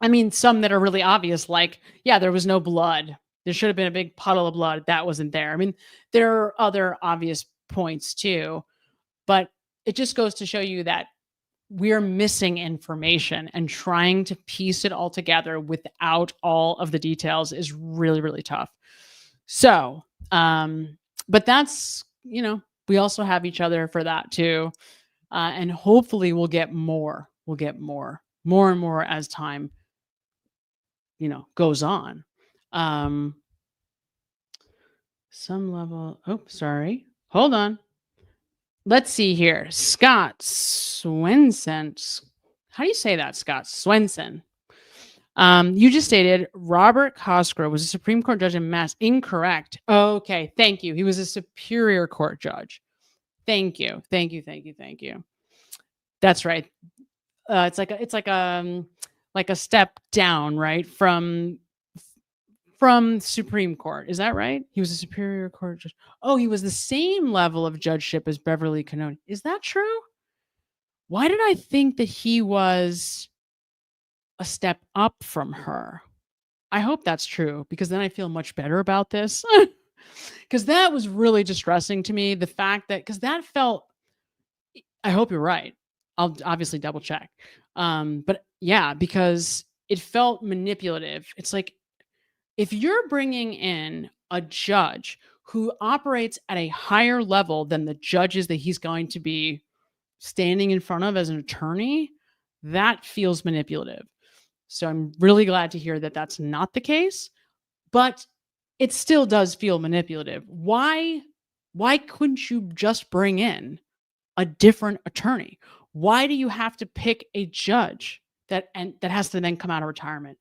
I mean, some that are really obvious, like, yeah, there was no blood. There should have been a big puddle of blood. That wasn't there. I mean, there are other obvious points too, but it just goes to show you that we're missing information, and trying to piece it all together without all of the details is really, really tough. So, but that's, we also have each other for that too. And hopefully we'll get more and more as time, goes on. Some level. Oh, sorry. Hold on. Let's see here. Scott Swenson. How do you say that, Scott? Swenson. You just stated Robert Cosgrove was a Supreme Court judge in Mass. Incorrect. Okay. Thank you. He was a Superior Court judge. Thank you. That's right. It's like a step down, right? From Supreme Court. Is that right? He was a Superior Court judge. Oh, he was the same level of judgeship as Beverly Cannone. Is that true? Why did I think that he was a step up from her? I hope that's true, because then I feel much better about this. Because that was really distressing to me. The fact that, because that felt, I hope you're right. I'll obviously double check. But yeah, because it felt manipulative. It's like, if you're bringing in a judge who operates at a higher level than the judges that he's going to be standing in front of as an attorney, that feels manipulative. So I'm really glad to hear that that's not the case, but it still does feel manipulative. Why couldn't you just bring in a different attorney? Why do you have to pick a judge that has to then come out of retirement?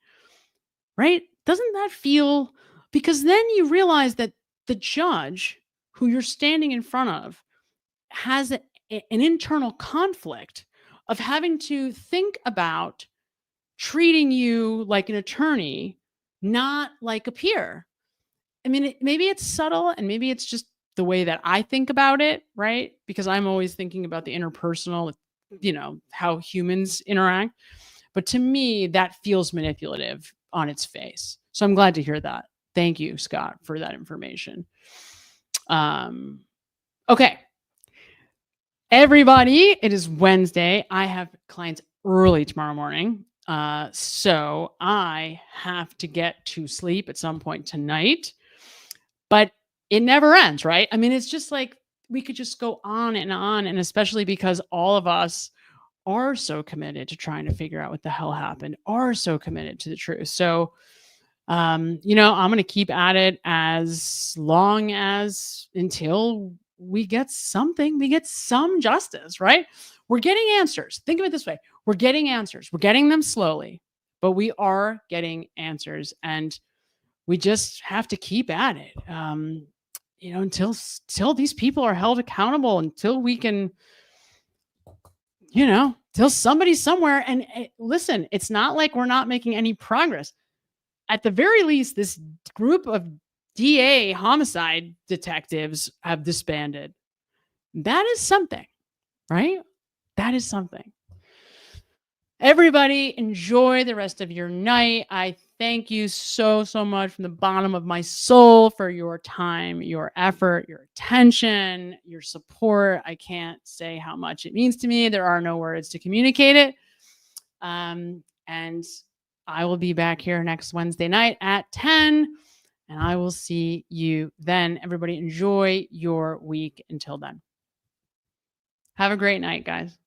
Right? Doesn't that feel, because then you realize that the judge who you're standing in front of has an internal conflict of having to think about treating you like an attorney, not like a peer. I mean, maybe it's subtle, and maybe it's just the way that I think about it, right? Because I'm always thinking about the interpersonal, how humans interact. But to me, that feels manipulative on its face. So I'm glad to hear that. Thank you, Scott, for that information. Okay. Everybody, it is Wednesday. I have clients early tomorrow morning. So I have to get to sleep at some point tonight. But it never ends, right? I mean, it's just like we could just go on, and especially because all of us are so committed to trying to figure out what the hell happened, are so committed to the truth. So, I'm going to keep at it as long as until we get something, we get some justice, right? We're getting answers. Think of it this way. We're getting answers. We're getting them slowly, but we are getting answers, and we just have to keep at it. Until these people are held accountable, until we can, till somebody somewhere. And listen, it's not like we're not making any progress. At the very least, this group of DA homicide detectives have disbanded. That is something, right? That is something. Everybody, enjoy the rest of your night. I thank you so, so much from the bottom of my soul for your time, your effort, your attention, your support. I can't say how much it means to me. There are no words to communicate it. And I will be back here next Wednesday night at 10, and I will see you then. Everybody, enjoy your week until then. Have a great night, guys.